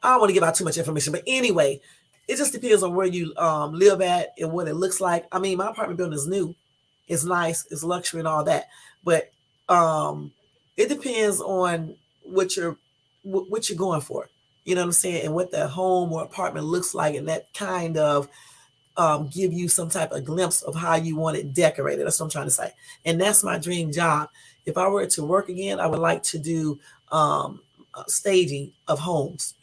I don't want to give out too much information, but anyway, it just depends on where you live at and what it looks like. I mean, my apartment building is new, it's nice, it's luxury and all that, but it depends on what you're going for. You know what I'm saying, and what the home or apartment looks like, and that kind of give you some type of glimpse of how you want it decorated. That's what I'm trying to say, and that's my dream job. If I were to work again, I would like to do staging of homes.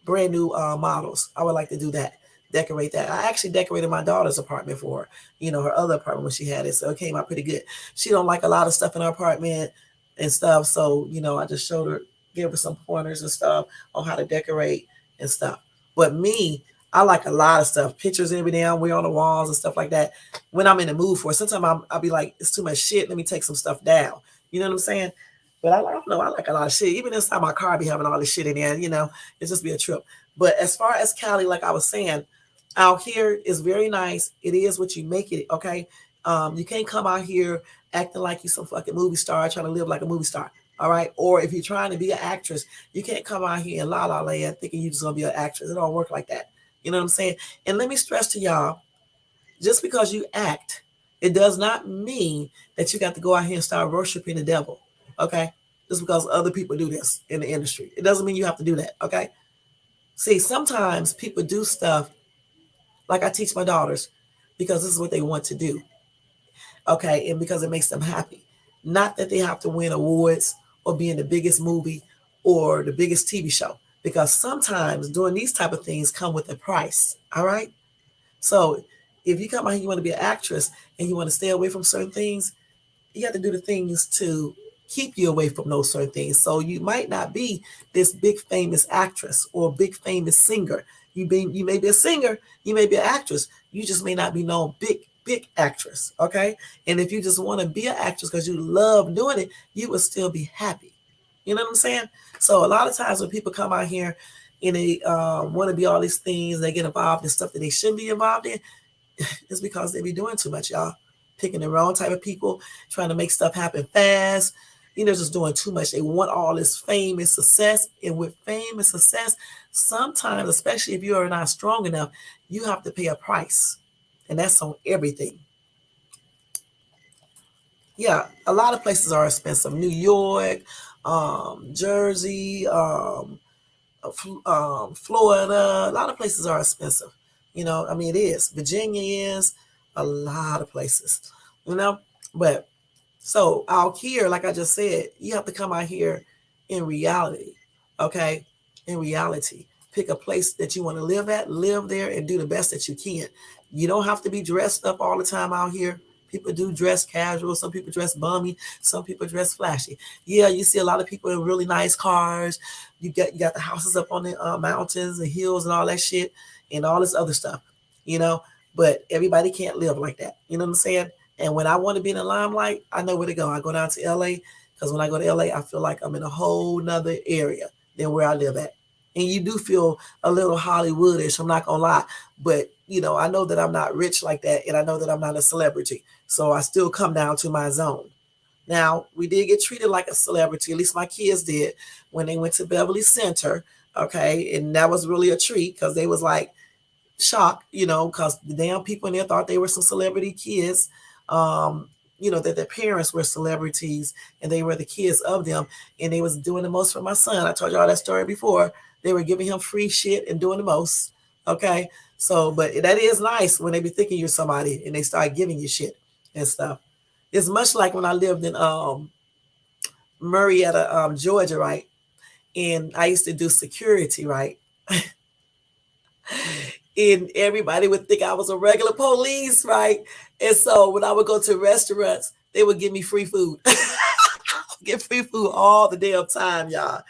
Brand new models. I would like to do that, decorate that. I actually decorated my daughter's apartment for her, her other apartment when she had it, so it came out pretty good. She don't like a lot of stuff in her apartment and stuff, so I just showed her, gave her some pointers and stuff on how to decorate and stuff. But me, I like a lot of stuff, pictures and everything I wear on the walls and stuff like that. When I'm in the mood for it, sometimes I'll be like, it's too much shit. Let me take some stuff down. You know what I'm saying? But I don't know. I like a lot of shit. Even inside my car, I be having all this shit in there. It's just be a trip. But as far as Cali, like I was saying, out here is very nice. It is what you make it. Okay. You can't come out here acting like you some fucking movie star, trying to live like a movie star. All right. Or if you're trying to be an actress, you can't come out here in La La Land thinking you're just gonna be an actress. It don't work like that. You know what I'm saying? And let me stress to y'all, just because you act, it does not mean that you got to go out here and start worshiping the devil. Okay? Just because other people do this in the industry. It doesn't mean you have to do that. Okay? See, sometimes people do stuff like I teach my daughters because this is what they want to do. Okay? And because it makes them happy. Not that they have to win awards or be in the biggest movie or the biggest TV show. because sometimes doing these type of things come with a price. All right. So if you come out here, you want to be an actress and you want to stay away from certain things, you have to do the things to keep you away from those certain things. So you might not be this big famous actress or big famous singer. You may be a singer, you may be an actress. You just may not be known big actress. Okay. And if you just want to be an actress because you love doing it, you will still be happy. You know what I'm saying? So a lot of times when people come out here and they want to be all these things, they get involved in stuff that they shouldn't be involved in, it's because they be doing too much, y'all. Picking the wrong type of people, trying to make stuff happen fast. Just doing too much. They want all this fame and success. And with fame and success, sometimes, especially if you are not strong enough, you have to pay a price. And that's on everything. Yeah, a lot of places are expensive. New York, Jersey, Florida, a lot of places are expensive. I mean, it is. Virginia is a lot of places, but so out here, like I just said, you have to come out here in reality. Okay. In reality, pick a place that you want to live at, live there and do the best that you can. You don't have to be dressed up all the time out here. People do dress casual. Some people dress bummy. Some people dress flashy. Yeah, you see a lot of people in really nice cars. You got the houses up on the mountains and hills and all that shit and all this other stuff, you know. But everybody can't live like that. You know what I'm saying? And when I want to be in the limelight, I know where to go. I go down to LA because when I go to LA, I feel like I'm in a whole nother area than where I live at. And you do feel a little Hollywoodish, I'm not gonna lie. But I know that I'm not rich like that, and I know that I'm not a celebrity. So I still come down to my zone. Now, we did get treated like a celebrity, at least my kids did, when they went to Beverly Center. Okay. And that was really a treat because they was like shocked, because the damn people in there thought they were some celebrity kids. That their parents were celebrities and they were the kids of them, and they was doing the most for my son. I told y'all that story before. They were giving him free shit and doing the most. Okay. So, but that is nice when they be thinking you're somebody and they start giving you shit and stuff. It's much like when I lived in Marietta, Georgia, right? And I used to do security, right? And everybody would think I was a regular police, right? And so when I would go to restaurants, they would give me free food. Get free food all the damn time, y'all.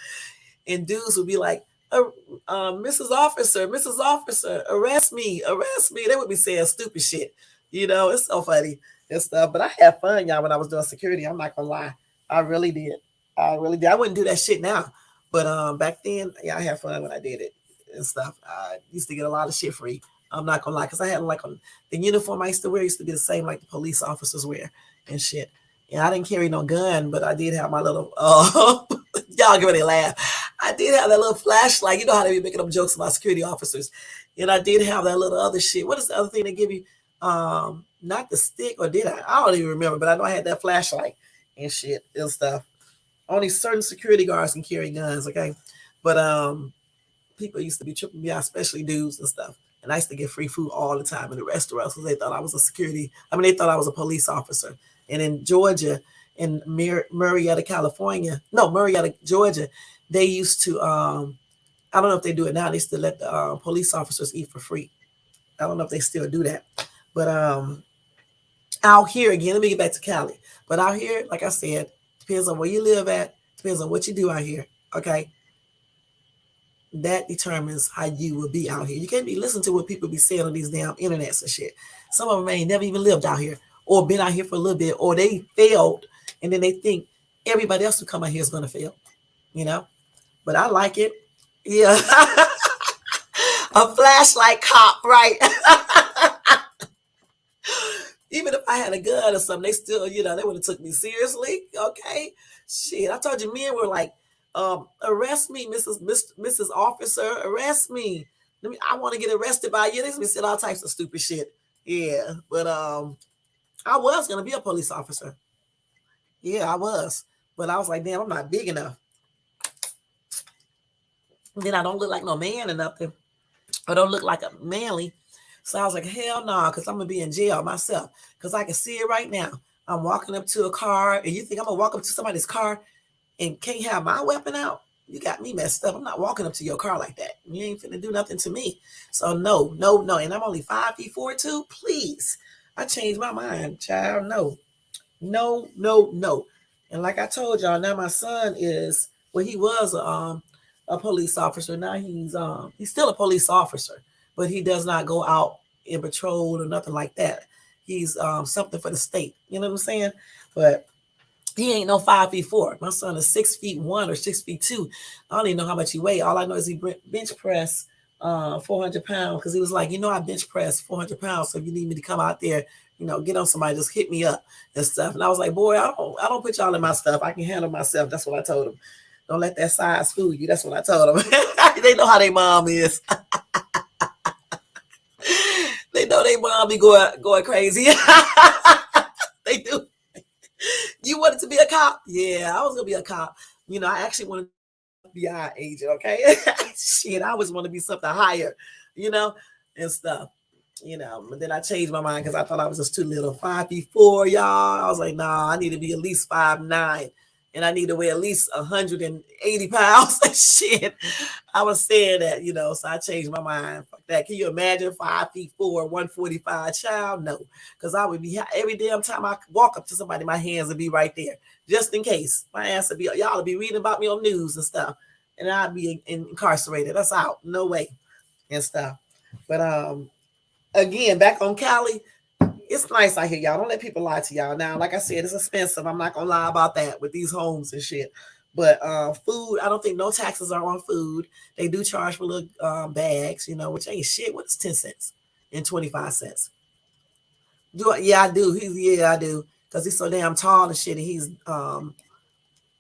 And dudes would be like, Mrs. Officer, arrest me, arrest me. They would be saying stupid shit. It's so funny and stuff. But I had fun, y'all, when I was doing security. I'm not gonna lie. I really did. I really did. I wouldn't do that shit now. But back then, yeah, I had fun when I did it and stuff. I used to get a lot of shit free. I'm not gonna lie, because I had like the uniform I used to wear used to be the same like the police officers wear and shit. And I didn't carry no gun, but I did have my little y'all give me a laugh. I did have that little flashlight. You know how they be making them jokes about security officers. And I did have that little other shit. What is the other thing they give you? Not the stick, or did I? I don't even remember, but I know I had that flashlight and shit and stuff. Only certain security guards can carry guns, okay? But people used to be tripping me out, especially dudes and stuff. And I used to get free food all the time in the restaurants because they thought I was a security. They thought I was a police officer. And in Georgia, in Marietta, California, no, Marietta, Georgia, they used to, I don't know if they do it now. They used to let the police officers eat for free. I don't know if they still do that. But out here, again, let me get back to Cali. But out here, like I said, depends on where you live at, depends on what you do out here, okay? That determines how you will be out here. You can't be listening to what people be saying on these damn internets and shit. Some of them ain't never even lived out here or been out here for a little bit, or they failed, and then they think everybody else who come out here is going to fail, But I like it. Yeah. A flashlight cop, right? Even if I had a gun or something, they still, they would have took me seriously. Okay. Shit. I told you, men were like, arrest me, Mrs. Officer, arrest me. I want to get arrested by you. They used to be saying all types of stupid shit. Yeah. But I was gonna be a police officer. Yeah, I was. But I was like, damn, I'm not big enough. And then I don't look like no man or nothing. I don't look like a manly. So I was like, hell no, because I'm going to be in jail myself. Because I can see it right now. I'm walking up to a car, and you think I'm going to walk up to somebody's car and can't have my weapon out? You got me messed up. I'm not walking up to your car like that. You ain't finna do nothing to me. So no, no, no. And I'm only 5'4" too. Please. I changed my mind, child. No. No, no, no. And like I told y'all, now my son is well, he was a police officer. Now he's still a police officer, but he does not go out in patrol or nothing like that. He's something for the state. You know what I'm saying? But he ain't no 5'4". My son is 6'1" or 6'2". I don't even know how much he weigh. All I know is he bench press 400 pounds because he was like, I bench press 400 pounds. So if you need me to come out there, get on somebody, just hit me up and stuff. And I was like, boy, I don't put y'all in my stuff. I can handle myself. That's what I told him. Don't let that size fool you. That's what I told them. They know how their mom is. They know their mom be going crazy. They do. You wanted to be a cop? Yeah, I was gonna be a cop. I actually wanted to be an FBI agent. Okay, shit, I always want to be something higher, and stuff. But then I changed my mind because I thought I was just too little. 5'4", y'all. I was like, nah, I need to be at least 5'9", and I need to weigh at least 180 pounds. Shit, I was saying that, so I changed my mind. Fuck that. Can you imagine 5'4", 145 child? No, because I would be every damn time I walk up to somebody, my hands would be right there, just in case. My ass would be, y'all would be reading about me on news and stuff, and I'd be incarcerated. That's out. No way and stuff. But again, back on Cali, it's nice out here, y'all. Don't let people lie to y'all. Now, like I said, it's expensive. I'm not gonna lie about that with these homes and shit. But food, I don't think no taxes are on food. They do charge for little bags, which ain't shit. What's 10 cents and 25 cents? Yeah, I do. I do. Because he's so damn tall and shit, and he's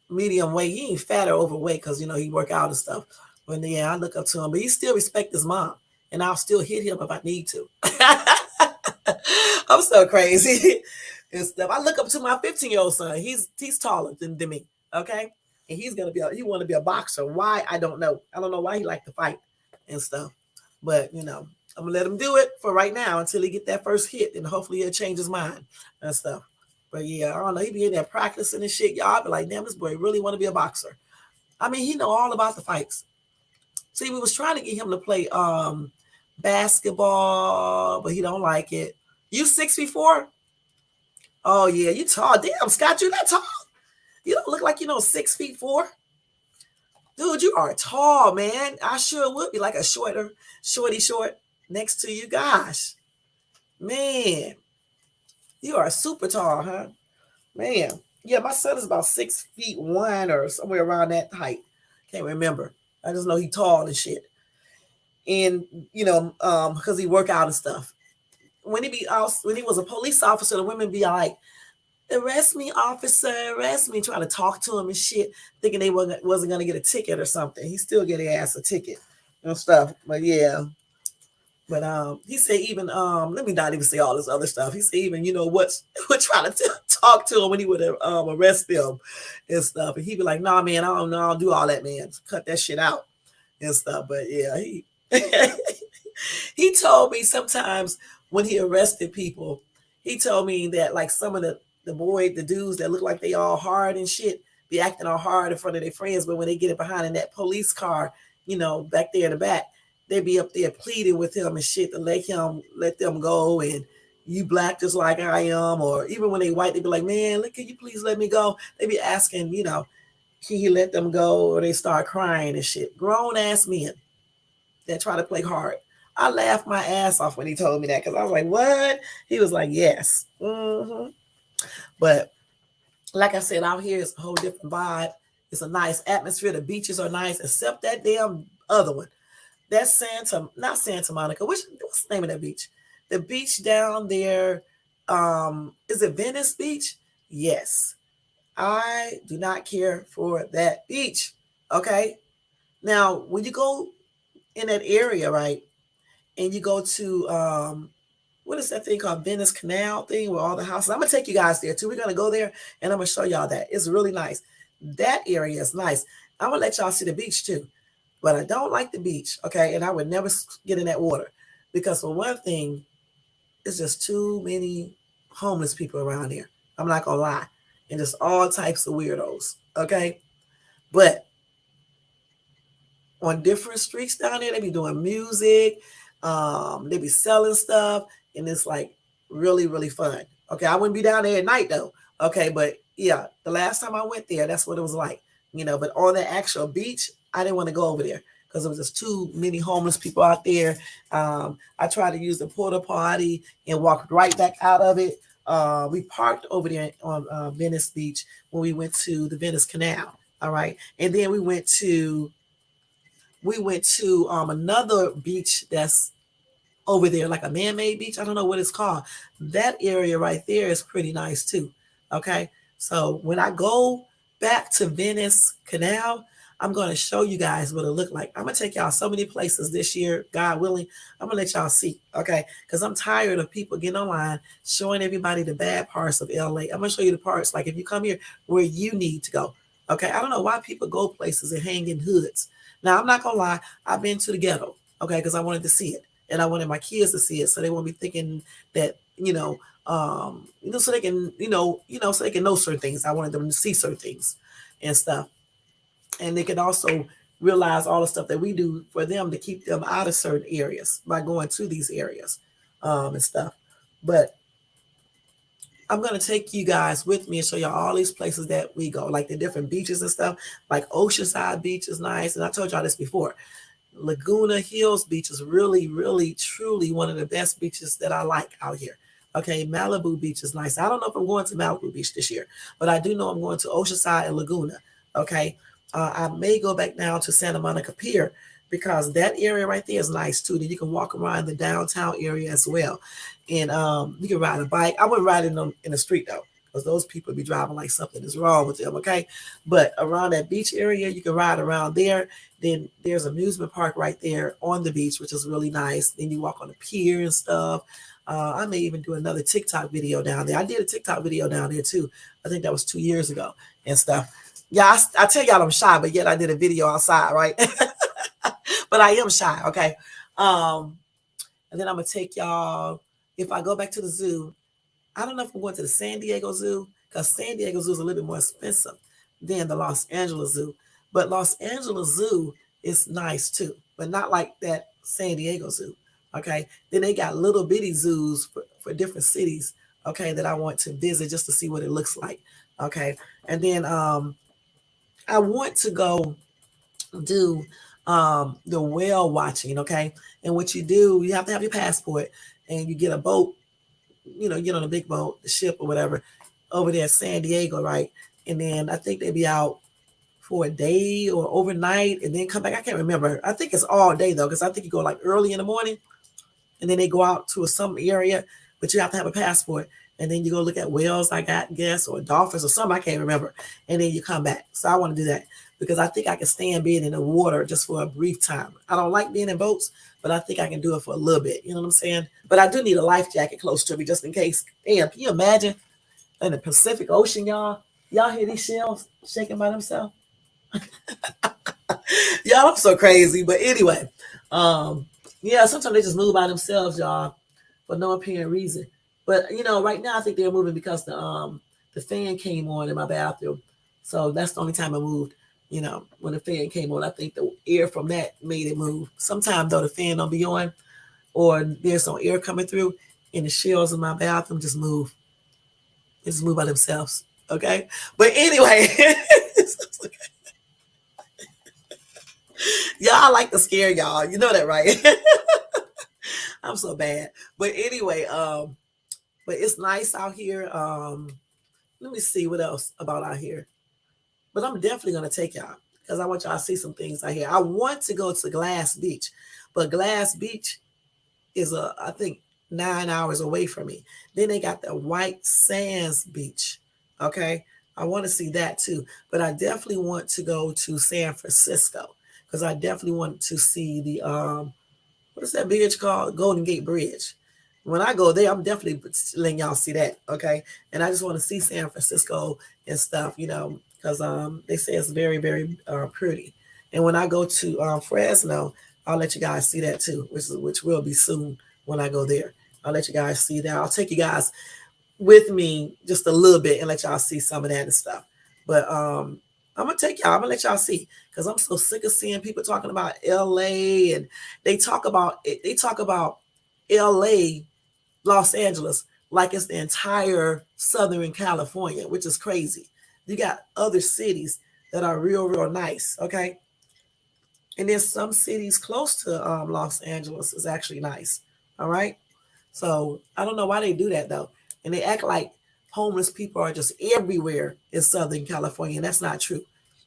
medium weight. He ain't fat or overweight because he work out and stuff. But yeah, I look up to him, but he still respect his mom, and I'll still hit him if I need to. I'm so crazy and stuff. I look up to my 15-year-old son. He's taller than me. Okay, and he want to be a boxer. Why? I don't know. I don't know why he like to fight and stuff. But I'm gonna let him do it for right now until he get that first hit, and hopefully he'll change his mind and stuff. But yeah, I don't know. He be in there practicing and shit. Y'all be like, damn, this boy really want to be a boxer. I mean, he know all about the fights. See, we was trying to get him to play basketball, but he don't like it. You 6'4"? Oh yeah, you tall. Damn, Scott, you that tall? You don't look like 6'4". Dude, you are tall, man. I sure would be like a shorty short next to you. Gosh, man, you are super tall, huh? Man, yeah, my son is about 6'1" or somewhere around that height. Can't remember. I just know he tall and shit. And because he work out and stuff. When he was a police officer, the women be like, arrest me, officer, arrest me, trying to talk to him and shit, thinking they wasn't gonna get a ticket or something. He still get their ass a ticket and stuff. But yeah. But he said even let me not even say all this other stuff. He said even what would try to talk to him when he would arrest them and stuff. And he'd be like, nah, man, I don't do all that, man. Cut that shit out and stuff. But yeah, he he told me sometimes when he arrested people, he told me that like some of the dudes that look like they all hard and shit, be acting all hard in front of their friends, but when they get it behind in that police car, back there in the back, they be up there pleading with him and shit to let them go, and you black just like I am, or even when they white, they be like, man, can you please let me go? They be asking, can he let them go, or they start crying and shit. Grown ass men that try to play hard. I laughed my ass off when he told me that because I was like, what? He was like, yes. Mm-hmm. But like I said, out here is a whole different vibe. It's a nice atmosphere. The beaches are nice, except that damn other one. That's not Santa Monica. What's the name of that beach? The beach down there, is it Venice Beach? Yes. I do not care for that beach. Okay. Now, when you go in that area, right, and you go to what is that thing called, Venice Canal thing where all the houses? I'm gonna take you guys there too. We're gonna go there and I'm gonna show y'all that. It's really nice. That area is nice. I'm gonna let y'all see the beach too. But I don't like the beach, okay? And I would never get in that water because for one thing, it's just too many homeless people around here. I'm not gonna lie. And just all types of weirdos, okay? But on different streets down there. They be doing music, they be selling stuff, and it's like really, really fun. Okay, I wouldn't be down there at night though. Okay, but yeah, the last time I went there, that's what it was like. But on the actual beach, I didn't want to go over there because there was just too many homeless people out there. I tried to use the porta potty and walked right back out of it. We parked over there on Venice Beach when we went to the Venice Canal. All right, and then we went to another beach that's over there, like a man-made beach. I don't know what it's called. That area right there is pretty nice too. Okay, so when I go back to Venice Canal, I'm going to show you guys what it looked like. I'm going to take y'all so many places this year, God willing. I'm going to let y'all see, okay? Because I'm tired of people getting online showing everybody the bad parts of LA. I'm going to show you the parts, like if you come here, where you need to go, okay? I don't know why people go places and hang in hoods. Now, I'm not going to lie. I've been to the ghetto, okay, because I wanted to see it. And I wanted my kids to see it, so they won't be thinking that, so they can, so they can know certain things. I wanted them to see certain things and stuff. And they can also realize all the stuff that we do for them to keep them out of certain areas by going to these areas and stuff. But I'm going to take you guys with me and show y'all all these places that we go, like the different beaches and stuff. Like Oceanside Beach is nice. And I told y'all this before. Laguna Hills Beach is really, really, truly one of the best beaches that I like out here. Okay, Malibu Beach is nice. I don't know if I'm going to Malibu Beach this year, but I do know I'm going to Oceanside and Laguna. Okay, I may go back down to Santa Monica Pier because that area right there is nice too. Then you can walk around the downtown area as well, and you can ride a bike. I wouldn't ride in the street though, because those people be driving like something is wrong with them. Okay, but around that beach area, you can ride around there. Then there's an amusement park right there on the beach, which is really nice. Then you walk on the pier and stuff. I may even do another TikTok video down there. I did a TikTok video down there too. I think that was 2 years ago and stuff. Yeah, I tell y'all I'm shy, but yet I did a video outside, right? But I am shy, okay? And then I'm going to take y'all, if I go back to the zoo, I don't know if I'm going to the San Diego Zoo, because San Diego Zoo is a little bit more expensive than the Los Angeles Zoo. But Los Angeles Zoo is nice too, but not like that San Diego Zoo. Okay. Then they got little bitty zoos for different cities. Okay. That I want to visit just to see what it looks like. Okay. And then I want to go do the whale watching. Okay. And what you do, you have to have your passport and you get a boat, get on a big boat, the ship or whatever, over there at San Diego, right? And then I think they be out for a day or overnight and then come back. I can't remember. I think it's all day though, because I think you go like early in the morning and then they go out to some area, but you have to have a passport. And then you go look at whales, I guess, or dolphins or something. I can't remember. And then you come back. So I want to do that because I think I can stand being in the water just for a brief time. I don't like being in boats, but I think I can do it for a little bit. You know what I'm saying? But I do need a life jacket close to me just in case. Damn, can you imagine in the Pacific Ocean, y'all? Y'all hear these shells shaking by themselves? Y'all, I'm so crazy. But anyway, yeah, sometimes they just move by themselves, y'all, for no apparent reason. But right now I think they're moving because the fan came on in my bathroom. So that's the only time I moved. When the fan came on, I think the air from that made it move. Sometimes though the fan don't be on or there's no air coming through and the shells in my bathroom just move. They just move by themselves. Okay. But anyway, y'all like to scare y'all. You know that, right? I'm so bad. But anyway, but it's nice out here. Let me see what else about out here. But I'm definitely gonna take y'all because I want y'all to see some things out here. I want to go to Glass Beach, but Glass Beach is I think 9 hours away from me. Then they got the White Sands Beach. Okay. I want to see that too. But I definitely want to go to San Francisco because I definitely want to see the what is that bridge called? Golden Gate Bridge. When I go there, I'm definitely letting y'all see that. Okay. And I just want to see San Francisco and stuff, because they say it's very, very pretty. And when I go to Fresno, I'll let you guys see that too, which will be soon when I go there. I'll let you guys see that. I'll take you guys with me just a little bit and let y'all see some of that and stuff. But I'm gonna take y'all. I'm gonna let y'all see because I'm so sick of seeing people talking about LA and they talk about LA, Los Angeles, like it's the entire Southern California, which is crazy. You got other cities that are real, real nice. Okay. And there's some cities close to Los Angeles is actually nice. All right. So I don't know why they do that though. And they act like homeless people are just everywhere in Southern California. And that's not true.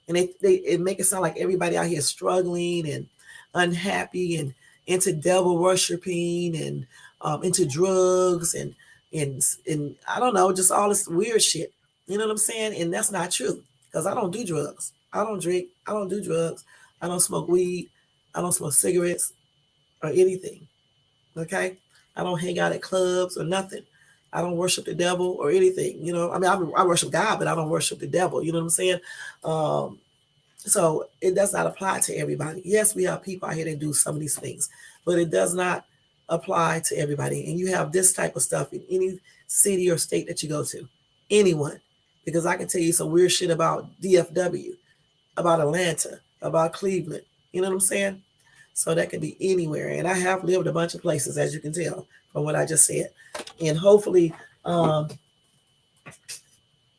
And it make it sound like everybody out here is struggling and unhappy and into devil worshiping and into drugs and I don't know, just all this weird shit. You know what I'm saying? And that's not true because I don't do drugs. I don't drink. I don't do drugs. I don't smoke weed. I don't smoke cigarettes or anything. Okay. I don't hang out at clubs or nothing. I don't worship the devil or anything. You know, I mean, I worship God, but I don't worship the devil. You know what I'm saying? Um, so it does not apply to everybody. Yes, we have people out here that do some of these things, but it does not apply to everybody. And you have this type of stuff in any city or state that you go to, anyone, because I can tell you some weird shit about DFW, about Atlanta, about Cleveland. You know what I'm saying? So that could be anywhere. And I have lived a bunch of places, as you can tell from what I just said. And hopefully, um,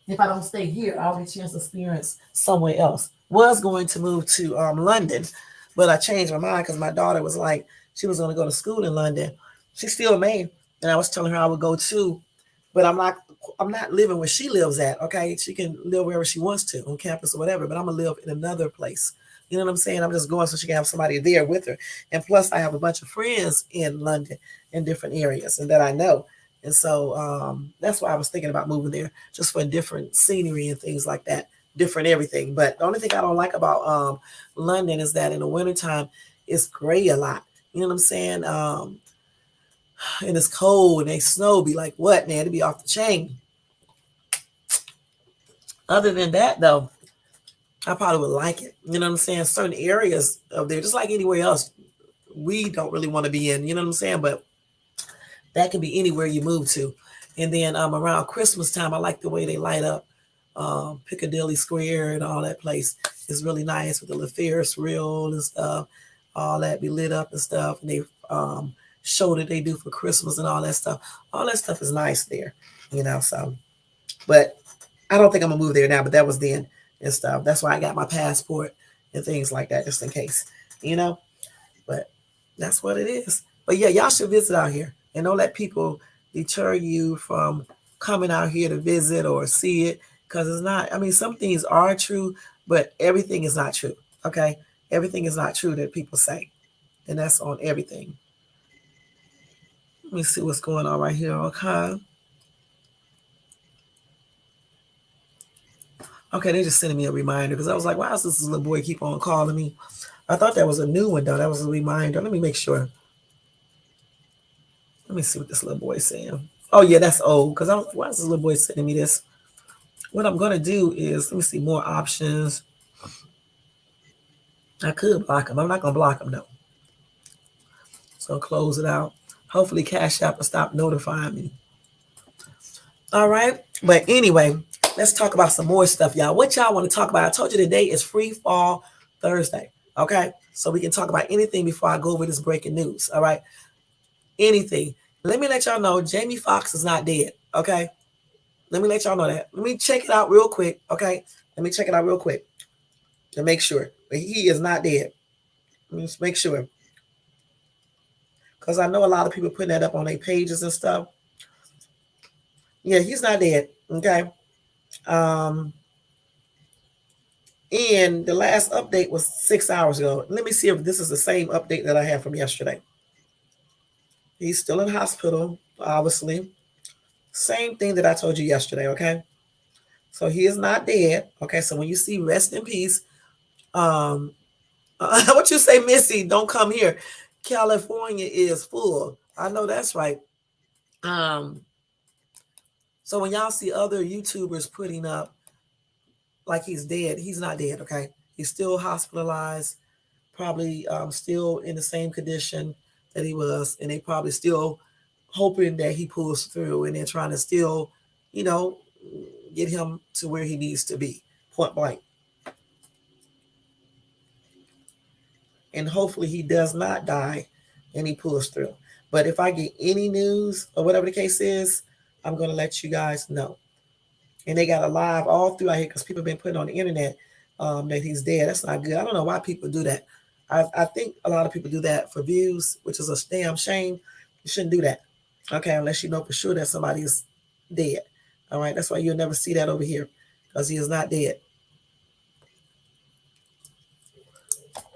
if I don't stay here, I'll get a chance to experience somewhere else. Was going to move to London, but I changed my mind because my daughter was like, she was going to go to school in London. She still may. And I was telling her I would go too, but I'm not living where she lives at. Okay. She can live wherever she wants to on campus or whatever, but I'm gonna live in another place. You know what I'm saying? I'm just going so she can have somebody there with her. And plus I have a bunch of friends in London in different areas and that I know. And so that's why I was thinking about moving there just for different scenery and things like that, different everything. But the only thing I don't like about London is that in the wintertime, it's gray a lot. You know what I'm saying? And it's cold and they snow. Be like, what, man? It'd be off the chain. Other than that, though, I probably would like it. You know what I'm saying? Certain areas of there, just like anywhere else, we don't really want to be in. You know what I'm saying? But that can be anywhere you move to. And then around Christmas time, I like the way they light up Piccadilly Square and all that place. It's really nice with the little Ferris wheel and stuff. All that be lit up and stuff. And they show that they do for Christmas and all that stuff. All that stuff is nice there, you know. So, but I don't think I'm gonna move there now. But that was then and stuff. That's why I got my passport and things like that, just in case, you know. But that's what it is. But yeah, y'all should visit out here and don't let people deter you from coming out here to visit or see it because it's not. I mean, some things are true, but everything is not true. Okay, everything is not true that people say, and that's on everything. Let me see what's going on right here. Okay. Okay, they just sending me a reminder because I was like, why does this little boy keep on calling me? I thought that was a new one though. That was a reminder. Let me make sure. Let me see what this little boy is saying. Oh yeah, that's old. Because I was why is this little boy sending me this? What I'm gonna do is let me see more options. I could block him. I'm not gonna block him though. So close it out. Hopefully Cash App will stop notifying me. All right. But anyway, let's talk about some more stuff, y'all. What y'all want to talk about? I told you today is Free Fall Thursday. Okay. So we can talk about anything before I go over this breaking news. All right. Anything. Let me let y'all know Jamie Foxx is not dead. Okay. Let me let y'all know that. Let me check it out real quick. Okay. Let me check it out real quick to make sure. But he is not dead. Let me just make sure. Because I know a lot of people putting that up on their pages and stuff. Yeah, he's not dead. Okay. Um, and the last update was 6 hours ago. Let me see if this is the same update that I had from yesterday. He's still in hospital, obviously. Same thing that I told you yesterday, okay? So he is not dead. Okay, so when you see rest in peace, um, what you say, Missy, don't come here. California is full. I know that's right. Um, so when y'all see other YouTubers putting up like he's dead, he's not dead, okay? He's still hospitalized, probably still in the same condition that he was, and they probably still hoping that he pulls through, and they're trying to still, you know, get him to where he needs to be, point blank. and hopefully he does not die and he pulls through. But if I get any news or whatever the case is, I'm going to let you guys know. And they got a live all through out here because people have been putting on the internet that he's dead. That's not good. I don't know why people do that. I think a lot of people do that for views, which is a damn shame. You shouldn't do that. Okay, unless you know for sure that somebody is dead. All right, that's why you'll never see that over here because he is not dead.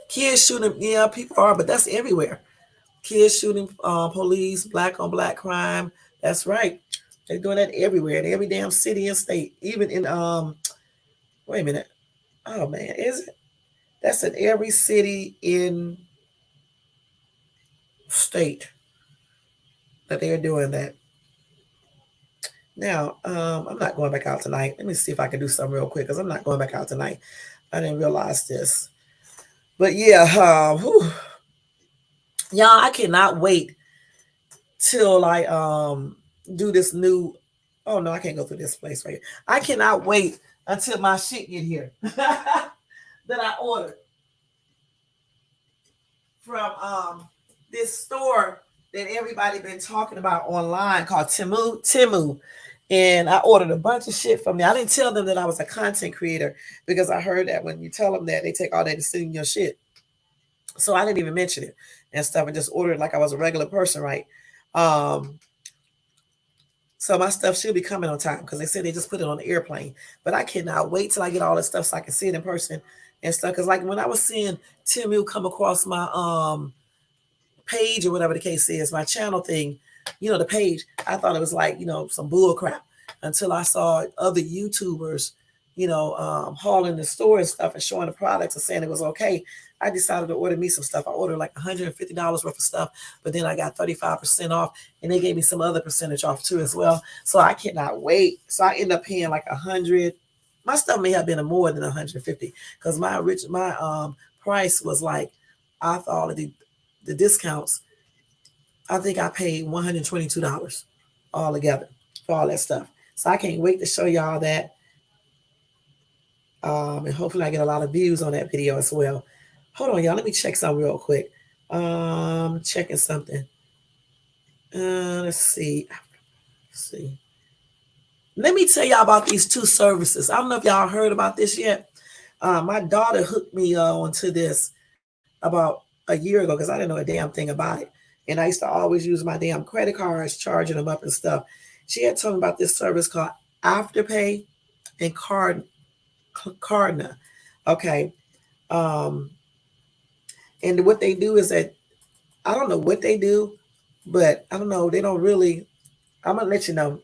Kids shooting, yeah, people are, but that's everywhere. Kids shooting police, black on black crime. That's right. They're doing that everywhere in every damn city and state. Even in wait a minute. Oh man, is it? That's in every city in state that they're doing that. Now, I'm not going back out tonight. Let me see if I can do something real quick because I'm not going back out tonight. I didn't realize this. But yeah, y'all, I cannot wait till I do this new. Oh no, I can't go through this place right here. I cannot wait until my shit get here that I ordered from this store that everybody been talking about online called Timu. And I ordered a bunch of shit from there. I didn't tell them that I was a content creator because I heard that when you tell them that, they take all day to send your shit. So I didn't even mention it and stuff and just ordered like I was a regular person, right? Um, so my stuff should be coming on time because they said they just put it on the airplane. But I cannot wait till I get all this stuff so I can see it in person and stuff. Because like when I was seeing Timu come across my page or whatever the case is, my channel thing, the page, I thought it was like, some bull crap until I saw other YouTubers, hauling the store and stuff and showing the products and saying it was okay. I decided to order me some stuff. I ordered like $150 worth of stuff, but then I got 35% off and they gave me some other percentage off too as well. So I cannot wait. So I end up paying like 100. My stuff may have been more than 150 because my price was like, after all of the discounts, I think I paid $122 all together for all that stuff. So I can't wait to show y'all that. And hopefully I get a lot of views on that video as well. Hold on, y'all. Let me check something real quick. Checking something. Let's see. Let me tell y'all about these two services. I don't know if y'all heard about this yet. My daughter hooked me onto this about a year ago because I didn't know a damn thing about it. And I used to always use my damn credit cards, charging them up and stuff. She had told me about this service called Afterpay and Cardna. Okay. And what they do is that I don't know what they do, but I don't know. They don't really. I'm gonna let you know.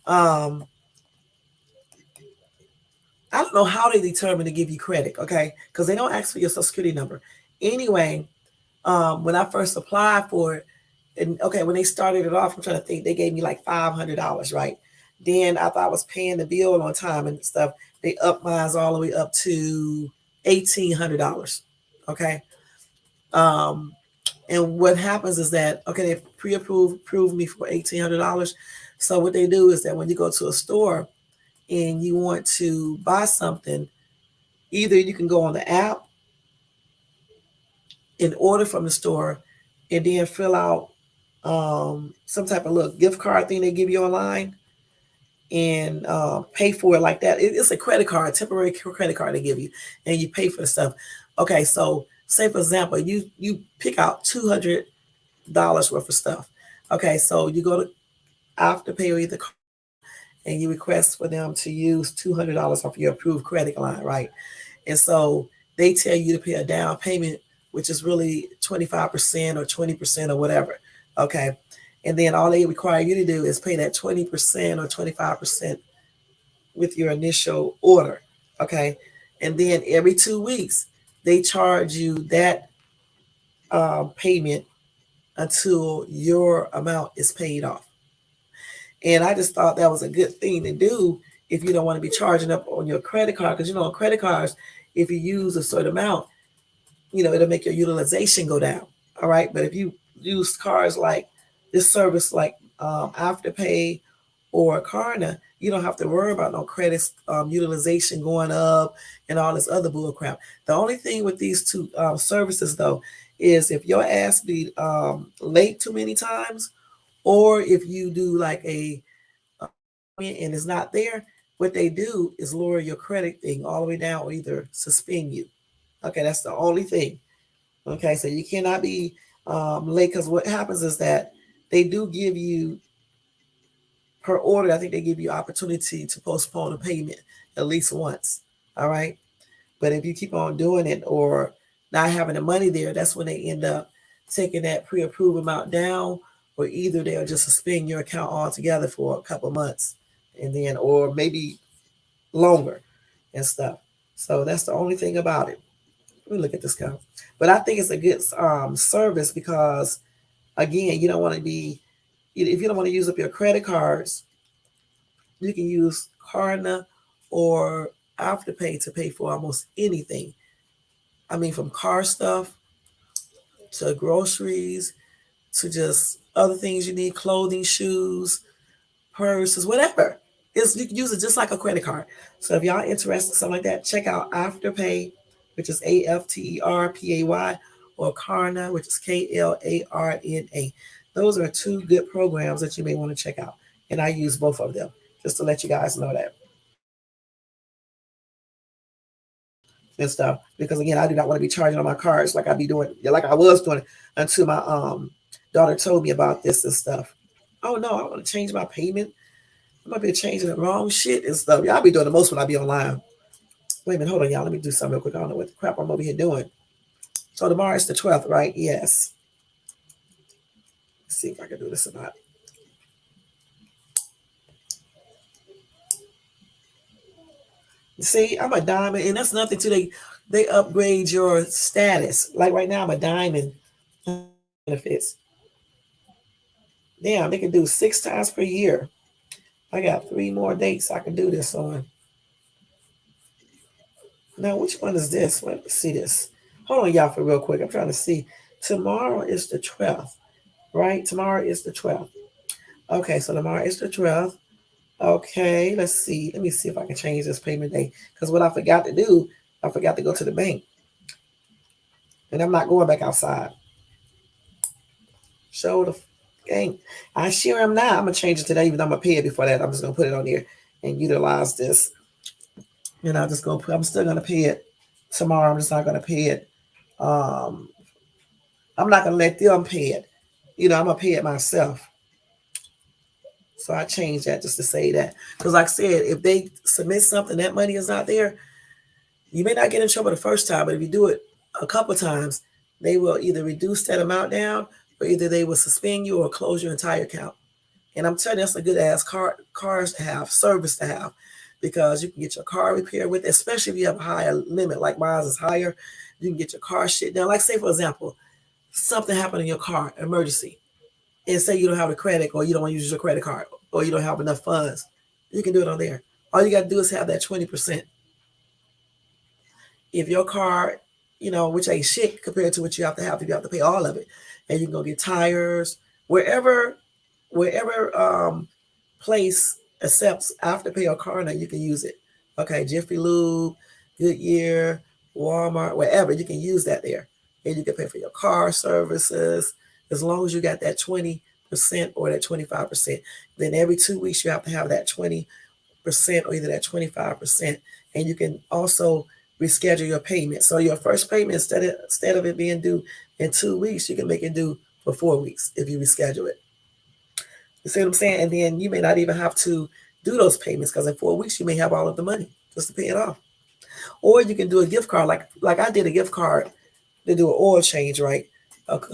I don't know how they determine to give you credit, okay? Because they don't ask for your social security number. Anyway, when I first applied for it, and okay, when they started it off, I'm trying to think, they gave me like $500, right? Then after I was paying the bill on time and stuff, they upped mine all the way up to $1,800. Okay. And what happens is that, okay, they approved me for $1,800. So what they do is that when you go to a store and you want to buy something, either you can go on the app and order from the store and then fill out some type of little gift card thing they give you online and pay for it like that. It's a credit card, temporary credit card they give you, and you pay for the stuff. Okay, so say for example, you pick out $200 worth of stuff. Okay, so you go to Afterpay or either and you request for them to use $200 off your approved credit line, right? And so they tell you to pay a down payment, which is really 25% or 20% or whatever. Okay. And then all they require you to do is pay that 20% or 25% with your initial order. Okay. And then every 2 weeks, they charge you that payment until your amount is paid off. And I just thought that was a good thing to do if you don't want to be charging up on your credit card. Because, on credit cards, if you use a certain amount, it'll make your utilization go down. All right. But if you use cards like this service, like Afterpay or Karna, you don't have to worry about no credit utilization going up and all this other bull crap. The only thing with these two services though is if your ass be late too many times, or if you do like a and it's not there, what they do is lower your credit thing all the way down or either suspend you. Okay, that's the only thing. Okay, so you cannot be late because what happens is that they do give you per order. I think they give you opportunity to postpone a payment at least once. All right, but if you keep on doing it or not having the money there, that's when they end up taking that pre-approved amount down, or either they'll just suspend your account altogether for a couple months, and then or maybe longer and stuff. So that's the only thing about it. Let me look at this count. But I think it's a good service because again, you don't want to be if you don't want to use up your credit cards, you can use Klarna or Afterpay to pay for almost anything. I mean, from car stuff to groceries to just other things you need, clothing, shoes, purses, whatever. You can use it just like a credit card. So if y'all interested in something like that, check out Afterpay, which is AFTERPAY, or Klarna, which is KLARNA. Those are two good programs that you may want to check out. And I use both of them just to let you guys know that and stuff. Because again, I do not want to be charging on my cards like I be doing, like I was doing until my daughter told me about this and stuff. Oh no, I want to change my payment. I might be changing the wrong shit and stuff. Y'all be doing the most when I be online. Wait a minute, hold on, y'all. Let me do something real quick. I don't know what the crap I'm over here doing. So tomorrow is the 12th, right? Yes. Let's see if I can do this or not. See, I'm a diamond, and that's nothing to they upgrade your status. Like right now, I'm a diamond benefits. Damn, they can do 6 times per year. I got 3 more dates I can do this on. Now, which one is this? Let me see this. Hold on, y'all, for real quick. I'm trying to see. Tomorrow is the 12th, right? Tomorrow is the 12th. Okay, so tomorrow is the 12th. Okay, let's see. Let me see if I can change this payment date. Because what I forgot to do, I forgot to go to the bank. And I'm not going back outside. Show the gang. I sure am not. I'm going to change it today, even though I'm going to pay it before that. I'm just going to put it on here and utilize this. And I'm just going to put, I'm still going to pay it tomorrow. I'm just not going to pay it. Um, I'm not going to let them pay it. You know, I'm going to pay it myself. So I changed that just to say that. Because like I said, if they submit something, that money is not there, you may not get in trouble the first time, but if you do it a couple times, they will either reduce that amount down or either they will suspend you or close your entire account. And I'm telling you, that's a good ass cars to have, service to have, because you can get your car repaired with it, especially if you have a higher limit, like mine is higher. You can get your car shit down. Like say, for example, something happened in your car, emergency, and say you don't have the credit or you don't want to use your credit card or you don't have enough funds, you can do it on there. All you got to do is have that 20%. If your car, you know, which ain't shit compared to what you have to have, if you have to pay all of it, and you can go get tires wherever place accepts Afterpay or Klarna, you can use it. Okay, Jiffy Lube, Goodyear, Walmart, wherever, you can use that there. And you can pay for your car services as long as you got that 20% or that 25%. Then every 2 weeks you have to have that 20% or either that 25%. And you can also reschedule your payment. So your first payment, instead of it being due in 2 weeks, you can make it due for 4 weeks if you reschedule it. You see what I'm saying? And then you may not even have to do those payments because in 4 weeks you may have all of the money just to pay it off. Or you can do a gift card, like I did a gift card to do an oil change, right?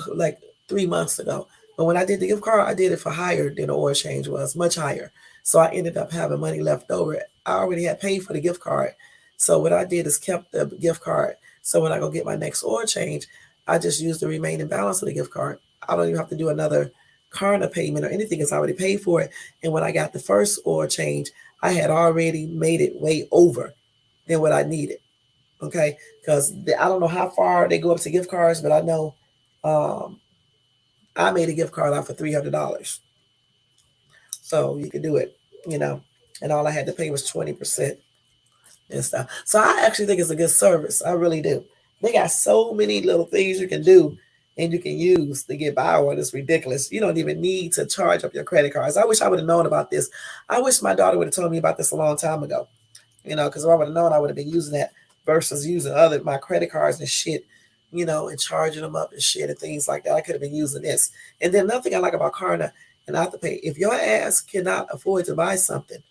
Like 3 months ago. But when I did the gift card, I did it for higher than the oil change was, much higher. So I ended up having money left over. I already had paid for the gift card. So what I did is kept the gift card. So when I go get my next oil change, I just use the remaining balance of the gift card. I don't even have to do another Klarna payment or anything. It's already paid for it. And when I got the first oil change, I had already made it way over than what I needed. Okay, because I don't know how far they go up to gift cards, but I know I made a gift card out for $300, so you can do it. you know, and all I had to pay was 20% and stuff. So I actually think it's a good service. I really do. They got so many little things you can do and you can use to get by on. It's ridiculous. You don't even need to charge up your credit cards. I wish I would have known about this. I wish my daughter would have told me about this a long time ago. Because if I would have known, I would have been using that versus using other my credit cards and shit, and charging them up and shit and things like that. I could have been using this. And then another thing I like about Klarna and Afterpay, if your ass cannot afford to buy something,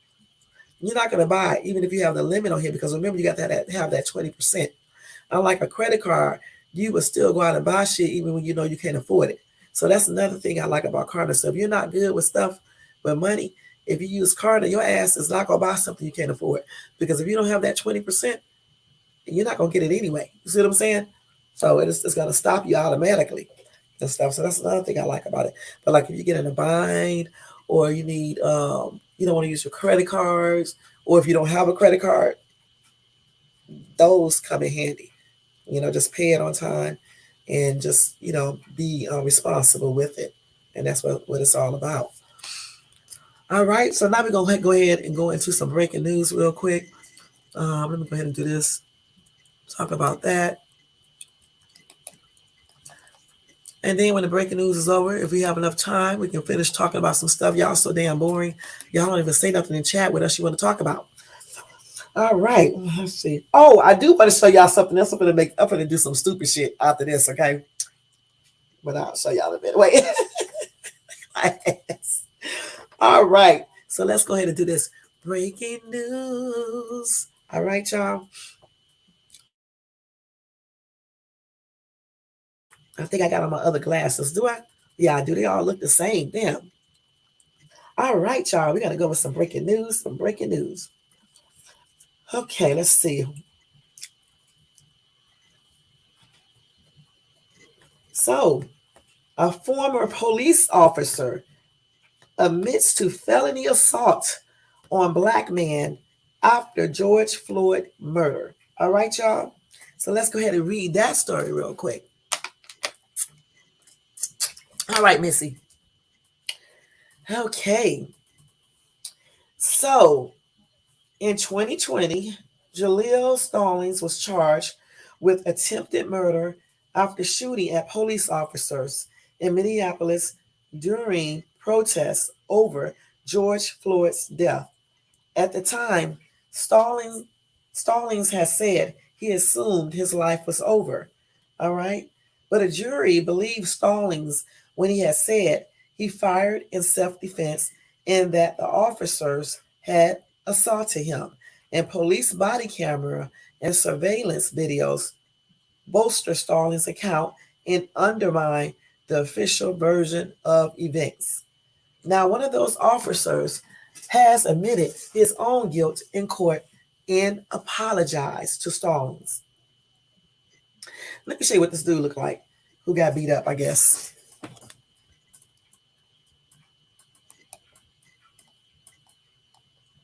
you're not going to buy it, even if you have the limit on here, because remember, you got to have that 20%. Unlike a credit card, you would still go out and buy shit even when you know you can't afford it. So that's another thing I like about Klarna. So if you're not good with stuff, with money, if you use Klarna, your ass is not going to buy something you can't afford. Because if you don't have that 20%, you're not going to get it anyway. You see what I'm saying? So it's going to stop you automatically and stuff. So that's another thing I like about it. But like if you get in a bind or you need, you don't want to use your credit cards, or if you don't have a credit card, those come in handy. Just pay it on time and just, be responsible with it. And that's what it's all about. All right. So now we're going to go ahead and go into some breaking news real quick. Let me go ahead and do this. Talk about that. And then when the breaking news is over, if we have enough time, we can finish talking about some stuff. Y'all so damn boring. Y'all don't even say nothing in chat with us you want to talk about. All right. Let's see. Oh, I do want to show y'all something else. I'm gonna do some stupid shit after this, okay? But I'll show y'all in a minute. Wait. All right. So let's go ahead and do this. Breaking news. All right, y'all. I think I got on my other glasses. Do I? Yeah, I do. They all look the same. Damn. All right, y'all. We got to go with some breaking news. Okay, let's see. So, a former police officer admits to felony assault on Black man after George Floyd murder. All right, y'all. So let's go ahead and read that story real quick. All right, Missy. Okay. So in 2020, Jaleel Stallings was charged with attempted murder after shooting at police officers in Minneapolis during protests over George Floyd's death. At the time, Stallings has said he assumed his life was over. All right. But a jury believed Stallings when he had said he fired in self defense and that the officers had assaulted him. And police body camera and surveillance videos bolster Stallings' account and undermine the official version of events. Now, one of those officers has admitted his own guilt in court and apologized to Stallings. Let me show you what this dude looked like who got beat up, I guess.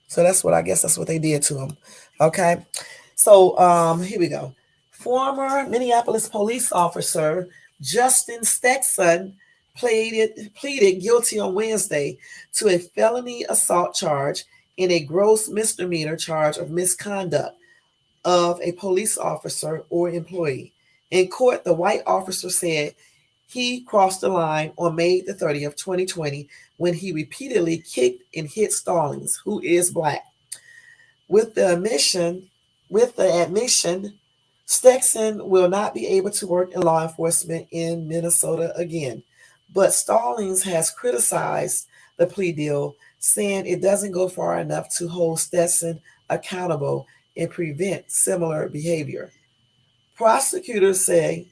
So that's what they did to him. Okay. So here we go. Former Minneapolis police officer Justin Stetson pleaded guilty on Wednesday to a felony assault charge and a gross misdemeanor charge of misconduct of a police officer or employee. In court, the white officer said he crossed the line on May the 30th, 2020, when he repeatedly kicked and hit Stallings, who is Black. With the admission, Stetson will not be able to work in law enforcement in Minnesota again. But Stallings has criticized the plea deal, saying it doesn't go far enough to hold Stetson accountable and prevent similar behavior. Prosecutors say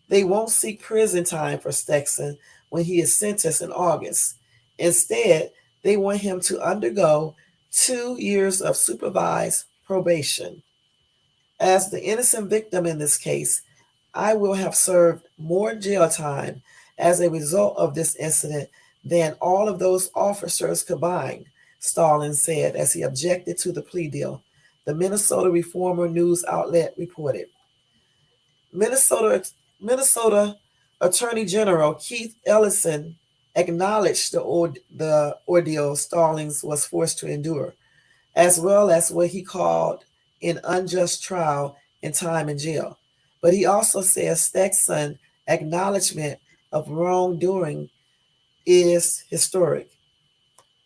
they won't seek prison time for Stetson when he is sentenced in August. Instead, they want him to undergo 2 years of supervised probation. As the innocent victim in this case, I will have served more jail time as a result of this incident than all of those officers combined, Stallings said as he objected to the plea deal, the Minnesota Reformer news outlet reported. Minnesota Attorney General Keith Ellison acknowledged the ordeal Stallings was forced to endure, as well as what he called an unjust trial and time in jail. But he also says Stetson's acknowledgement of wrongdoing is historic.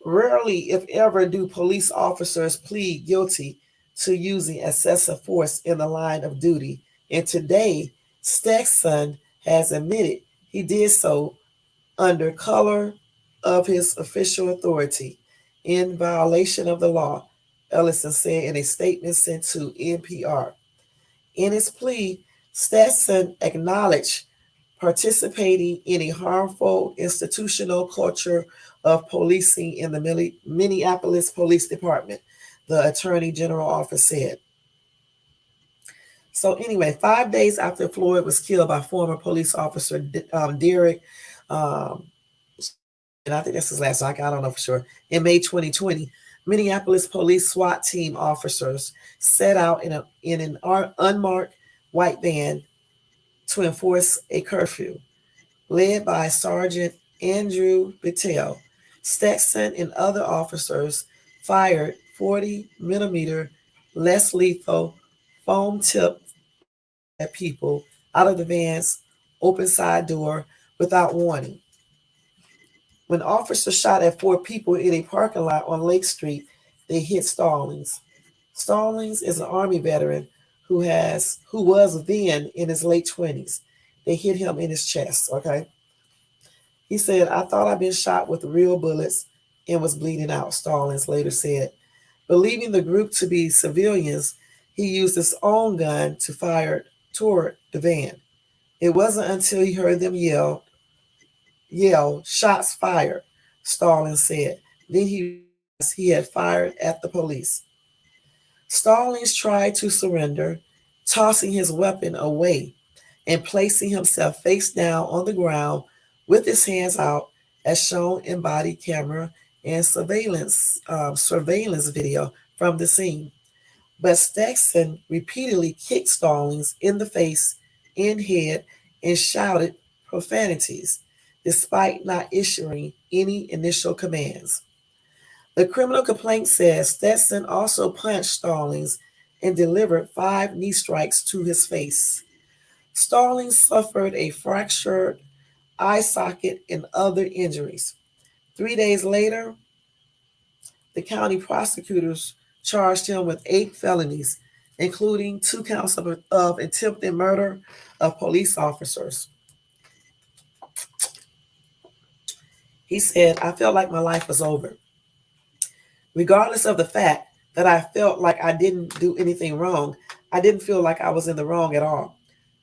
Rarely, if ever, do police officers plead guilty to using excessive force in the line of duty. And today, Stetson has admitted he did so under color of his official authority in violation of the law, Ellison said in a statement sent to NPR. In his plea, Stetson acknowledged participating in a harmful institutional culture of policing in the Minneapolis Police Department, the Attorney General office said. So, anyway, 5 days after Floyd was killed by former police officer Derek, um, and I think that's his last name, I don't know for sure, in May 2020, Minneapolis police SWAT team officers set out in an unmarked white van to enforce a curfew. Led by Sergeant Andrew Bittell, Stetson and other officers fired 40 millimeter less lethal foam tipped rounds at people out of the van's open side door without warning. When officers shot at four people in a parking lot on Lake Street, they hit Stallings. Stallings is an Army veteran who was then in his late 20s. They hit him in his chest, okay? He said, I thought I'd been shot with real bullets and was bleeding out, Stallings later said. Believing the group to be civilians, he used his own gun to fire toward the van. It wasn't until he heard them yell, shots fired, Stallings said. Then he realized he had fired at the police. Stallings tried to surrender, tossing his weapon away and placing himself face down on the ground with his hands out, as shown in body camera and surveillance video from the scene. But Stetson repeatedly kicked Stallings in the face and head and shouted profanities, despite not issuing any initial commands. The criminal complaint says Stetson also punched Stallings and delivered 5 knee strikes to his face. Stallings suffered a fractured eye socket and other injuries. 3 days later, the county prosecutors charged him with 8 felonies, including 2 counts of attempted murder of police officers. He said, I felt like my life was over. Regardless of the fact that I felt like I didn't do anything wrong, I didn't feel like I was in the wrong at all.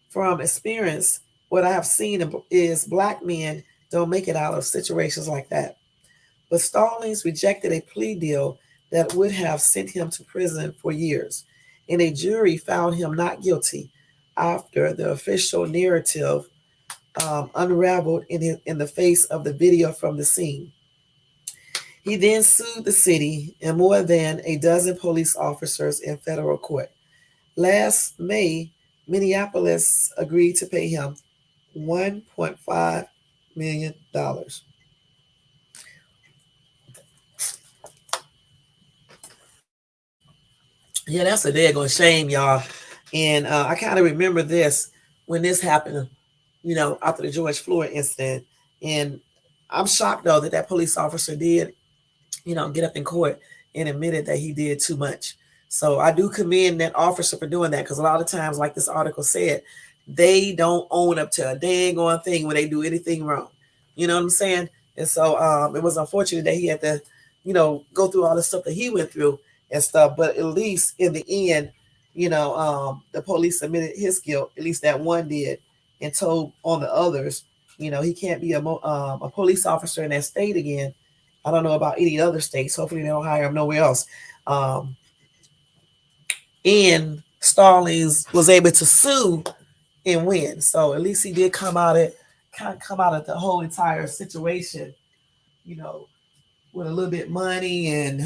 From experience, what I have seen is black men don't make it out of situations like that. But Stallings rejected a plea deal that would have sent him to prison for years, and a jury found him not guilty after the official narrative unraveled in the face of the video from the scene. He then sued the city and more than a dozen police officers in federal court. Last May, Minneapolis agreed to pay him $1.5 million. Yeah, that's a daggone shame, y'all. And I kind of remember this when this happened, after the George Floyd incident. And I'm shocked, though, that that police officer did, get up in court and admitted that he did too much. So I do commend that officer for doing that, because a lot of times, like this article said, they don't own up to a dang on thing when they do anything wrong. You know what I'm saying? And so it was unfortunate that he had to, go through all the stuff that he went through and stuff. But at least in the end, the police admitted his guilt. At least that one did, and told on the others, he can't be a police officer in that state again. I don't know about any other states. Hopefully they don't hire him nowhere else. And Stallings was able to sue and win. So at least he did come out of the whole entire situation, with a little bit of money, and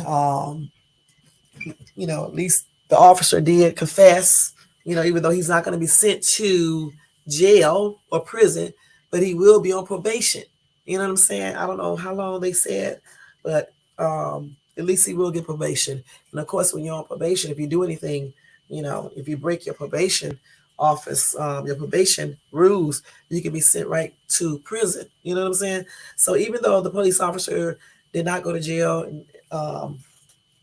at least the officer did confess, even though he's not going to be sent to jail or prison, but he will be on probation. You know what I'm saying? I don't know how long they said, but at least he will get probation. And of course, when you're on probation, if you do anything, if you break your probation office, your probation rules, you can be sent right to prison. You know what I'm saying? So even though the police officer did not go to jail, um,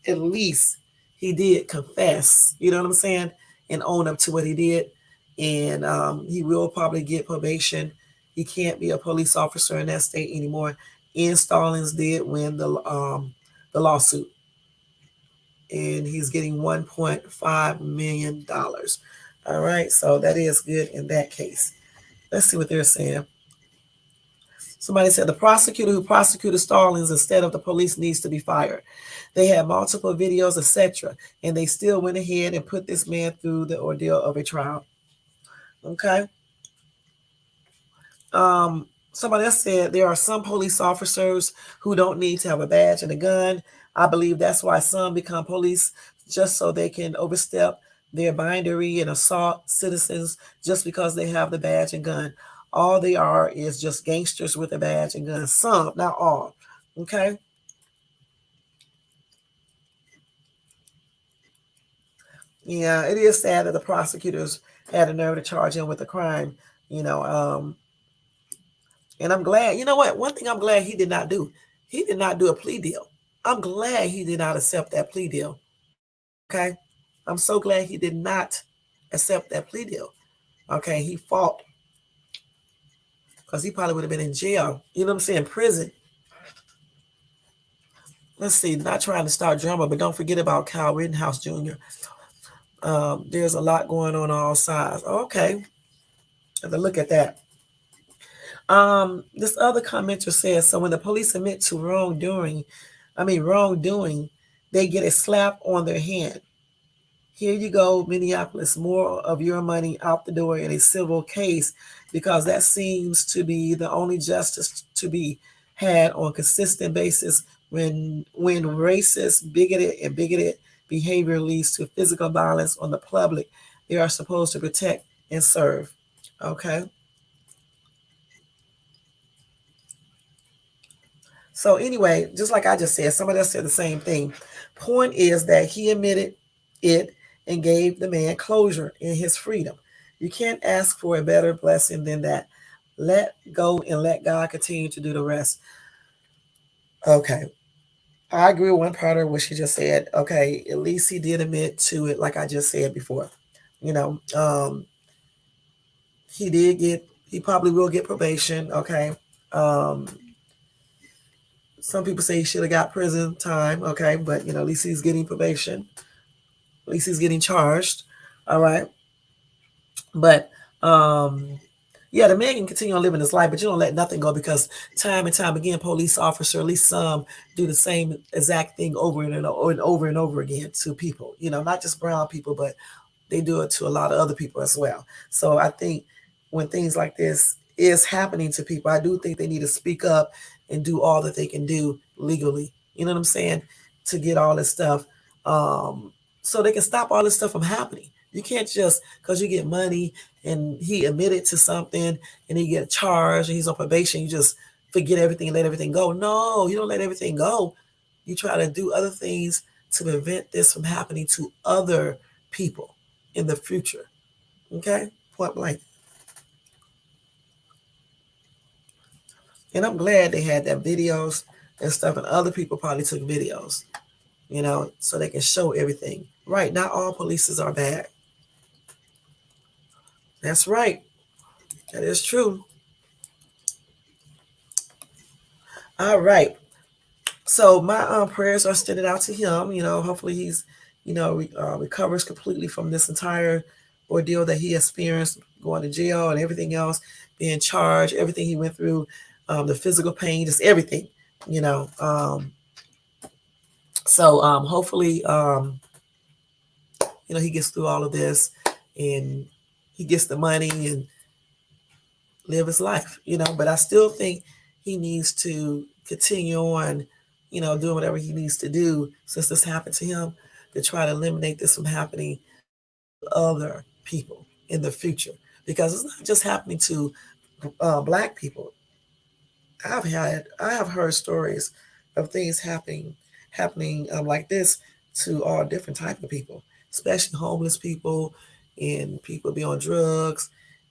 at least he did confess. You know what I'm saying? And own up to what he did. And he will probably get probation. He can't be a police officer in that state anymore. Ian Stallings did win the lawsuit, and he's getting $1.5 million. All right, so that is good in that case. Let's see what they're saying. Somebody said the prosecutor who prosecuted Stallings instead of the police needs to be fired. They had multiple videos, etc., and they still went ahead and put this man through the ordeal of a trial. Okay. Somebody else said there are some police officers who don't need to have a badge and a gun. I believe that's why some become police, just so they can overstep their boundary and assault citizens just because they have the badge and gun. All they are is just gangsters with a badge and gun. Some, not all. Okay. Yeah, it is sad that the prosecutors had the nerve to charge him with a crime, you know. And I'm glad, you know what? One thing I'm glad he did not do, he did not do a plea deal. I'm glad he did not accept that plea deal. Okay. I'm so glad he did not accept that plea deal. Okay. He fought because he probably would have been in jail. You know what I'm saying? Prison. Let's see. Not trying to start drama, but don't forget about Kyle Rittenhouse Jr. There's a lot going on all sides. Okay. Have to look at that. This other commenter says, so when the police admit to wrongdoing, they get a slap on their hand. Here you go, Minneapolis, more of your money out the door in a civil case, because that seems to be the only justice to be had on a consistent basis when racist, bigoted behavior leads to physical violence on the public. They are supposed to protect and serve. Okay. So anyway, just like I just said, somebody else said the same thing. Point is that he admitted it and gave the man closure in his freedom. You can't ask for a better blessing than that. Let go and let God continue to do the rest. Okay. I agree with one part of what she just said. Okay, at least he did admit to it, like I just said before. You know, he probably will get probation. Okay. Um, some people say he should have got prison time. Okay, but at least he's getting probation. At least he's getting charged. All right. But yeah, the man can continue on living his life, but you don't let nothing go, because time and time again, police officer, at least some, do the same exact thing over and over and over again to people. Not just brown people, but they do it to a lot of other people as well. So I think when things like this is happening to people, I do think they need to speak up and do all that they can do legally. You know what I'm saying? To get all this stuff, so they can stop all this stuff from happening. You can't just because you get money and he admitted to something and he get charged and he's on probation, you just forget everything and let everything go. No, you don't let everything go. You try to do other things to prevent this from happening to other people in the future. Okay? Point blank. And I'm glad they had that videos and stuff, and other people probably took videos, so they can show everything. Right. Not all polices are bad. That's right. That is true. All right. So my prayers are extended out to him. Hopefully he's, recovers completely from this entire ordeal that he experienced, going to jail and everything else, being charged, everything he went through, the physical pain, just everything, you know. So hopefully, he gets through all of this and he gets the money and live his life, But I still think he needs to continue on, doing whatever he needs to do since this happened to him, to try to eliminate this from happening to other people in the future. Because it's not just happening to Black people. I have heard stories of things happening like this to all different type of people, especially homeless people and people be on drugs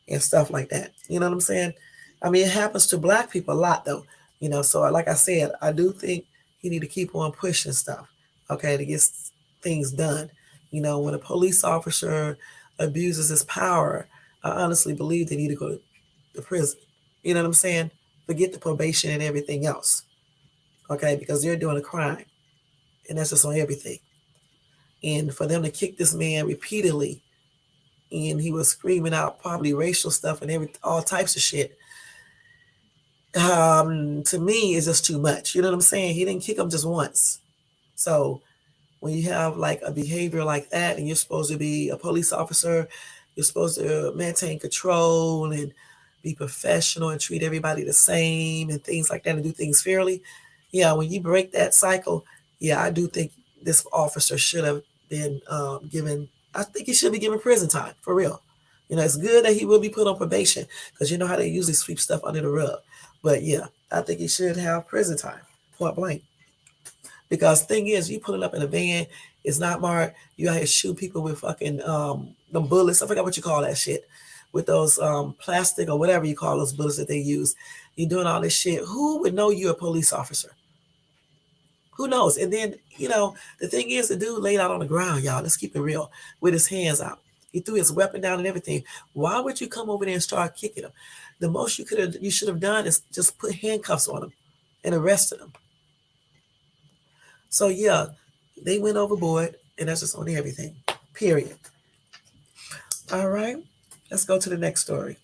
and stuff like that. You know what I'm saying? I mean, it happens to black people a lot though. So like I said, I do think you need to keep on pushing stuff, okay, to get things done. When a police officer abuses his power, I honestly believe they need to go to prison. You know what I'm saying? Forget the probation and everything else, okay? Because they're doing a crime, and that's just on everything. And for them to kick this man repeatedly, and he was screaming out probably racial stuff and all types of shit. To me, it's just too much. You know what I'm saying? He didn't kick him just once. So when you have like a behavior like that, and you're supposed to be a police officer, you're supposed to maintain control and be professional and treat everybody the same and things like that and do things fairly. Yeah, when you break that cycle, yeah, I do think this officer should have been given, I think he should be given prison time, for real. It's good that he will be put on probation because you know how they usually sweep stuff under the rug. But yeah, I think he should have prison time, point blank. Because thing is, you pulling up in a van, it's not marked. You out here shooting people with fucking them bullets. I forgot what you call that shit. With those plastic or whatever you call those bullets that they use. You're doing all this shit. Who would know you're a police officer? Who knows? And then, the thing is, the dude laid out on the ground, y'all. Let's keep it real. With his hands out. He threw his weapon down and everything. Why would you come over there and start kicking him? The most you should have done is just put handcuffs on him and arrested him. So yeah, they went overboard, and that's just on everything. Period. All right, let's go to the next story.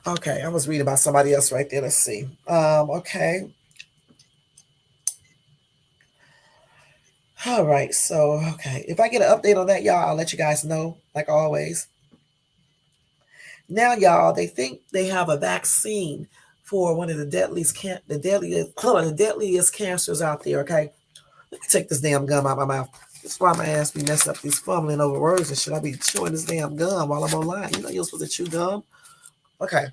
Okay, I was reading about somebody else right there. Let's see. Okay. All right. So, okay. If I get an update on that, y'all, I'll let you guys know, like always. Now, y'all, they think they have a vaccine for one of the deadliest cancers out there. Okay. Let me take this damn gum out of my mouth. That's why my ass be messing up these fumbling over words and shit. I be chewing this damn gum while I'm online. You know you're supposed to chew gum. Okay.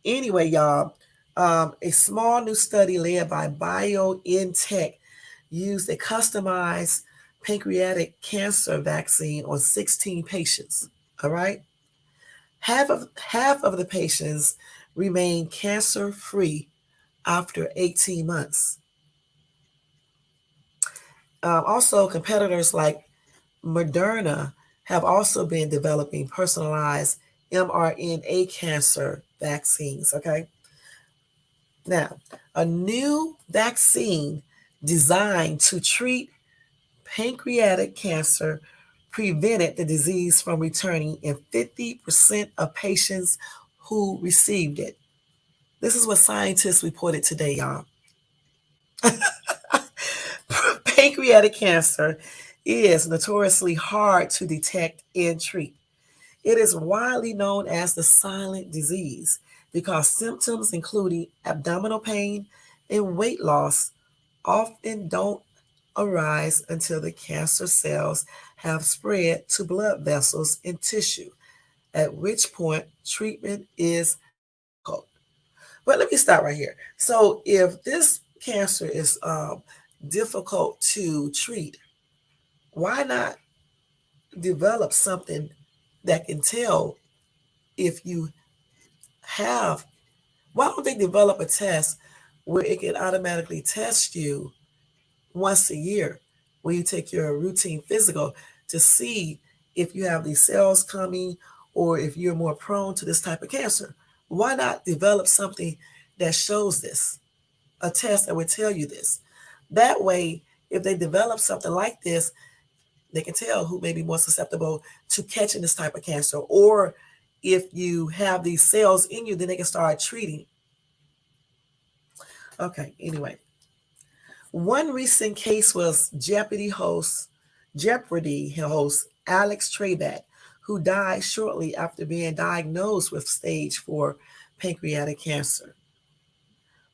Anyway, y'all, a small new study led by BioNTech used a customized pancreatic cancer vaccine on 16 patients. All right. Half of the patients remain cancer free after 18 months. Also, competitors like Moderna have also been developing personalized mRNA cancer vaccines. Okay. Now, a new vaccine designed to treat pancreatic cancer prevented the disease from returning in 50% of patients who received it. This is what scientists reported today, y'all. Pancreatic cancer is notoriously hard to detect and treat. It is widely known as the silent disease because symptoms including abdominal pain and weight loss often don't arise until the cancer cells have spread to blood vessels and tissue, at which point treatment is difficult. But let me stop right here. So, if this cancer is difficult to treat, why not develop something that can tell if you have? Why don't they develop a test where it can automatically test you once a year when you take your routine physical to see if you have these cells coming or if you're more prone to this type of cancer? Why not develop something that shows this, a test that would tell you this? That way, if they develop something like this, they can tell who may be more susceptible to catching this type of cancer. Or if you have these cells in you, then they can start treating. Okay, anyway. One recent case was Jeopardy host Alex Trebek, who died shortly after being diagnosed with stage 4 pancreatic cancer.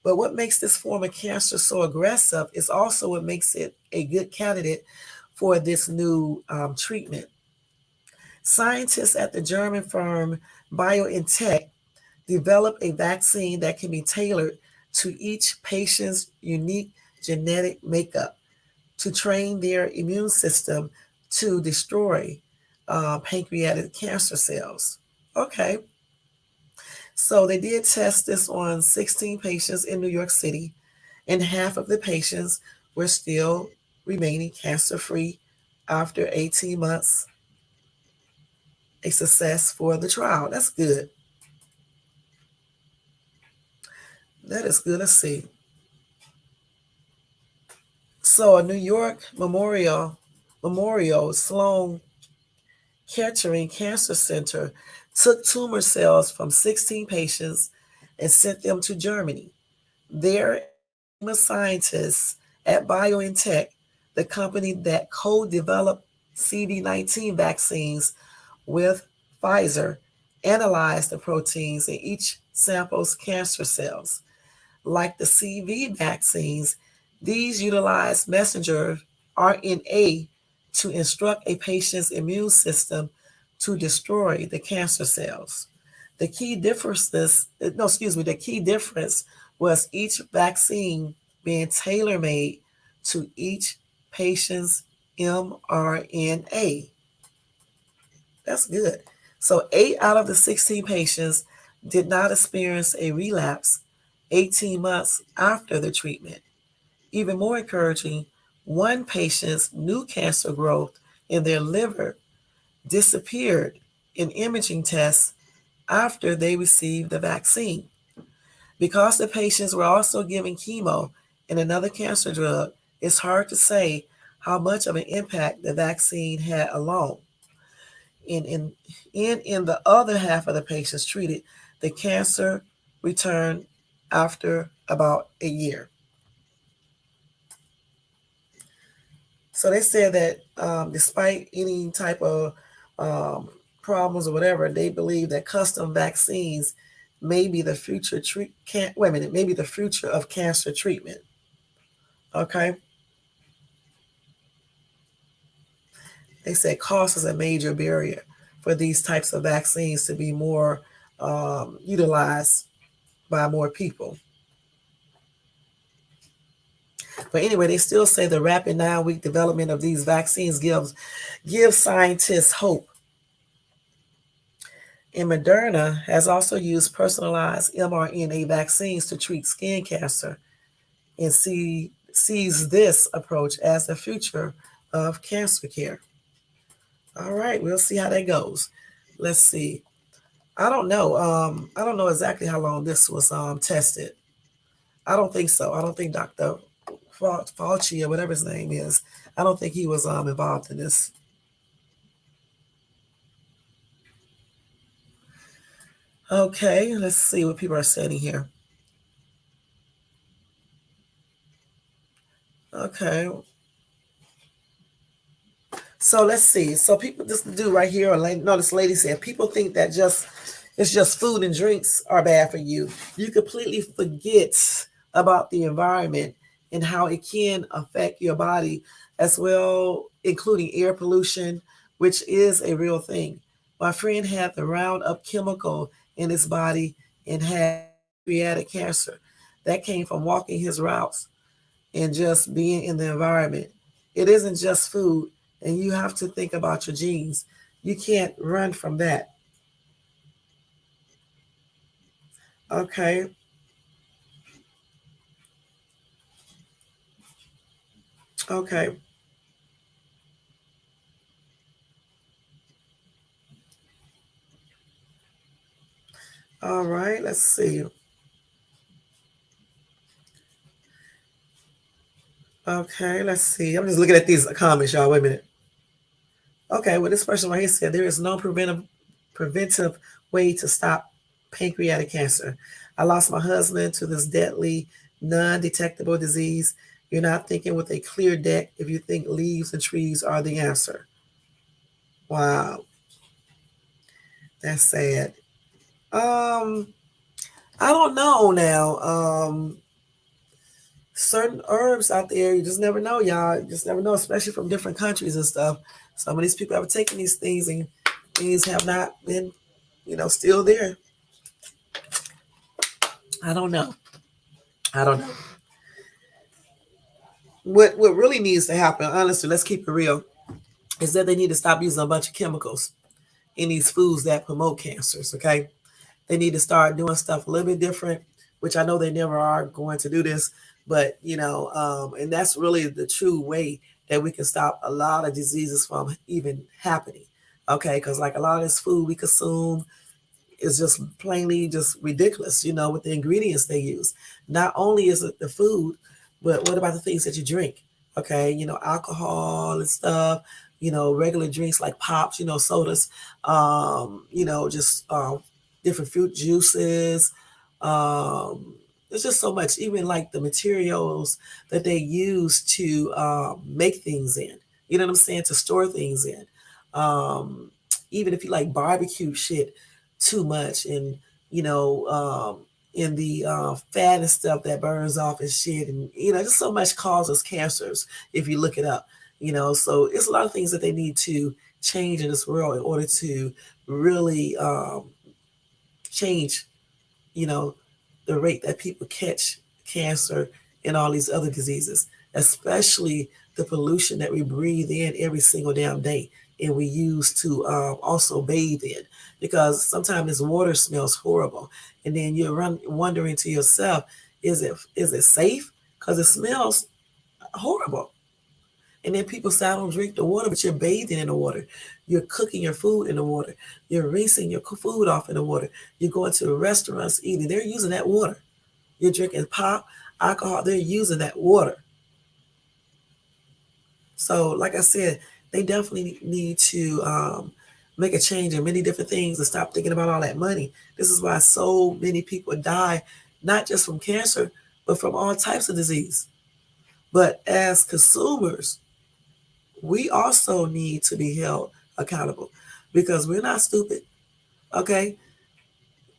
But what makes this form of cancer so aggressive is also what makes it a good candidate for this new treatment. Scientists at the German firm BioNTech developed a vaccine that can be tailored to each patient's unique genetic makeup to train their immune system to destroy pancreatic cancer cells. Okay, so they did test this on 16 patients in New York City, and half of the patients were still remaining cancer free after 18 months, a success for the trial. That's good. That is good to see. So, a New York Memorial Sloan Kettering Cancer Center took tumor cells from 16 patients and sent them to Germany. There, a team of scientists at BioNTech, the company that co-developed CD19 vaccines with Pfizer, analyzed the proteins in each sample's cancer cells. Like the CV vaccines, these utilize messenger RNA to instruct a patient's immune system to destroy the cancer cells. The key difference was each vaccine being tailor-made to each patient's mRNA. That's good. So 8 out of the 16 patients did not experience a relapse 18 months after the treatment. Even more encouraging, one patient's new cancer growth in their liver disappeared in imaging tests after they received the vaccine. Because the patients were also given chemo and another cancer drug, it's hard to say how much of an impact the vaccine had alone. In, in the other half of the patients treated, the cancer returned after about a year. So they said that despite any type of um, problems or whatever, they believe that custom vaccines may be the future wait a minute, maybe the future of cancer treatment. Okay, they said cost is a major barrier for these types of vaccines to be more utilized by more people. But anyway, they still say the rapid 9-week development of these vaccines gives scientists hope. And Moderna has also used personalized mRNA vaccines to treat skin cancer and sees this approach as the future of cancer care. All right, we'll see how that goes. Let's see. I don't know. I don't know exactly how long this was tested. I don't think so. I don't think Dr. Fauci or whatever his name is. I don't think he was involved in this. Okay, let's see what people are saying here. Okay, so let's see. So people, this dude right here, no, this lady said, people think that it's just food and drinks are bad for you. You completely forget about the environment and how it can affect your body as well, including air pollution, which is a real thing. My friend had the Roundup chemical in his body and had pancreatic cancer. That came from walking his routes and just being in the environment. It isn't just food, and you have to think about your genes. You can't run from that. Okay, okay, all right, let's see. Okay, let's see. I'm just looking at these comments, y'all. Wait a minute. Okay, well, this person right here said there is no preventive way to stop pancreatic cancer. I lost my husband to this deadly, non-detectable disease. You're not thinking with a clear deck if you think leaves and trees are the answer. Wow, that's sad. Um, I don't know now. Certain herbs out there, you just never know, y'all. You just never know, especially from different countries and stuff. Some of these people have taken these things and things have not been, still there. I don't know. I don't know. What really needs to happen, honestly, let's keep it real, is that they need to stop using a bunch of chemicals in these foods that promote cancers, okay? They need to start doing stuff a little bit different, which I know they never are going to do this, but and that's really the true way that we can stop a lot of diseases from even happening. Okay, because like a lot of this food we consume is just plainly just ridiculous, with the ingredients they use. Not only is it the food, but what about the things that you drink? Okay, alcohol and stuff, regular drinks like pops, sodas, just different fruit juices. There's just so much, even like the materials that they use to make things in, what I'm saying, to store things in. Even if you like barbecue shit too much, and in the fat and stuff that burns off and shit, and just so much causes cancers if you look it up. So it's a lot of things that they need to change in this world in order to really change, you know, the rate that people catch cancer and all these other diseases, especially the pollution that we breathe in every single damn day and we use to also bathe in. Because sometimes this water smells horrible, and then you're wondering to yourself, is it safe? Because it smells horrible. And then people say, I don't drink the water, but you're bathing in the water. You're cooking your food in the water. You're rinsing your food off in the water. You're going to restaurants eating. They're using that water. You're drinking pop, alcohol. They're using that water. So, like I said, they definitely need to make a change in many different things and stop thinking about all that money. This is why so many people die, not just from cancer, but from all types of disease. But as consumers, we also need to be held accountable because we're not stupid. Okay,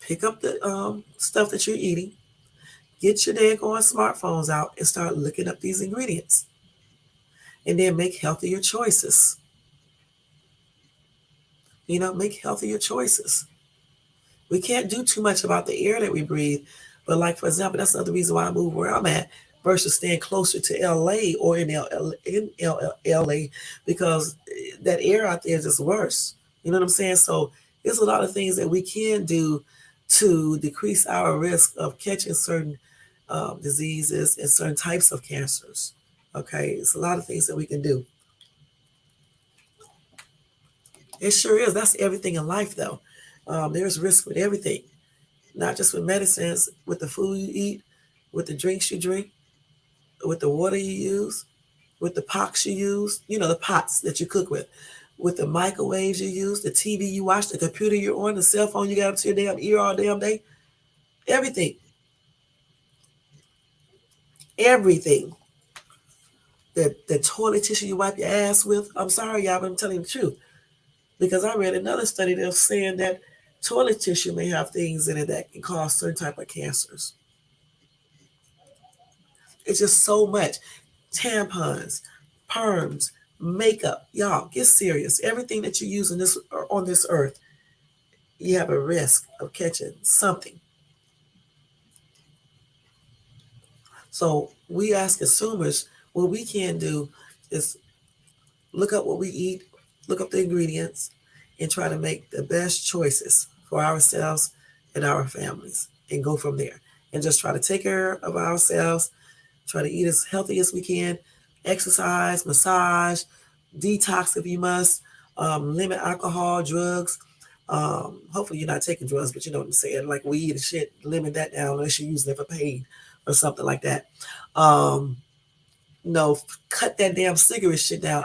pick up the stuff that you're eating, get your daggone smartphones out, and start looking up these ingredients, and then make healthier choices. Make healthier choices. We can't do too much about the air that we breathe, but like for example, that's another reason why I move where I'm at versus staying closer to LA or in LA, because that air out there is just worse. You know what I'm saying? So there's a lot of things that we can do to decrease our risk of catching certain diseases and certain types of cancers. Okay, it's a lot of things that we can do. It sure is. That's everything in life, though. There's risk with everything, not just with medicines, with the food you eat, with the drinks you drink, with the water you use, with the pots you use, the pots that you cook with the microwaves you use, the TV you watch, the computer you're on, the cell phone you got up to your damn ear all damn day. Everything. Everything. The toilet tissue you wipe your ass with. I'm sorry, y'all, but I'm telling you the truth. Because I read another study that was saying that toilet tissue may have things in it that can cause certain type of cancers. It's just so much. Tampons, perms, makeup. Y'all, get serious. Everything that you use on this earth, you have a risk of catching something. So we as consumers, what we can do is look up what we eat, look up the ingredients, and try to make the best choices for ourselves and our families and go from there. And just try to take care of ourselves, try to eat as healthy as we can, exercise, massage, detox if you must, limit alcohol, drugs. Hopefully you're not taking drugs, but you know what I'm saying, like weed and shit, limit that down unless you're using it for pain or something like that. Um, no, cut that damn cigarette shit down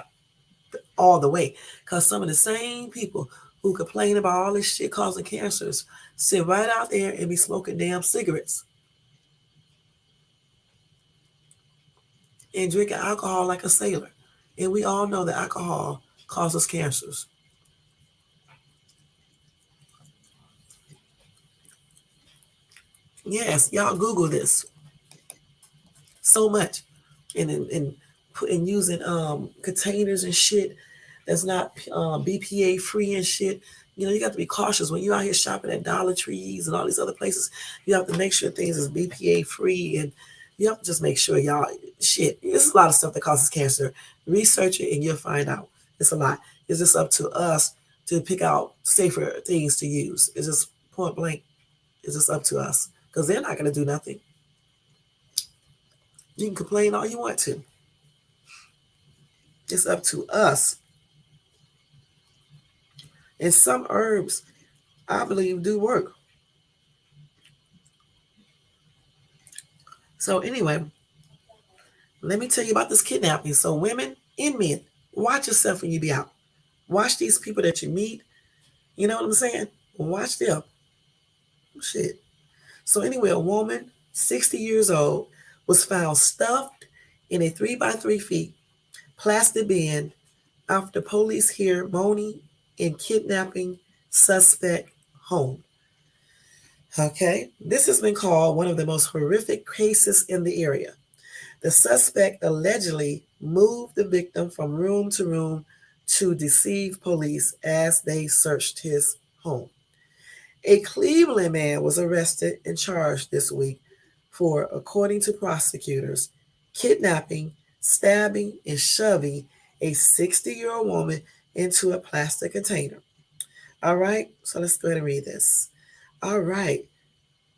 all the way. Because some of the same people who complain about all this shit causing cancers sit right out there and be smoking damn cigarettes and drinking alcohol like a sailor. And we all know that alcohol causes cancers. Yes, y'all Google this so much. And using containers and shit that's not BPA free and shit. You got to be cautious when you're out here shopping at Dollar Trees and all these other places. You have to make sure things is BPA free, and you have to just make sure, y'all. Shit, there's a lot of stuff that causes cancer. Research it, and you'll find out. It's a lot. It's just up to us to pick out safer things to use. It's just point blank. It's just up to us because they're not going to do nothing. You can complain all you want to. It's up to us. And some herbs, I believe, do work. So anyway, let me tell you about this kidnapping. So women and men, watch yourself when you be out. Watch these people that you meet. You know what I'm saying? Watch them. Shit. So anyway, a woman, 60 years old, was found stuffed in a 3 by 3 feet plastic bin after police hear moaning and kidnapping suspect home. Okay, this has been called one of the most horrific cases in the area. The suspect allegedly moved the victim from room to room to deceive police as they searched his home. A Cleveland man was arrested and charged this week for, according to prosecutors, kidnapping, stabbing, and shoving a 60-year-old woman into a plastic container. All right, so let's go ahead and read this. All right,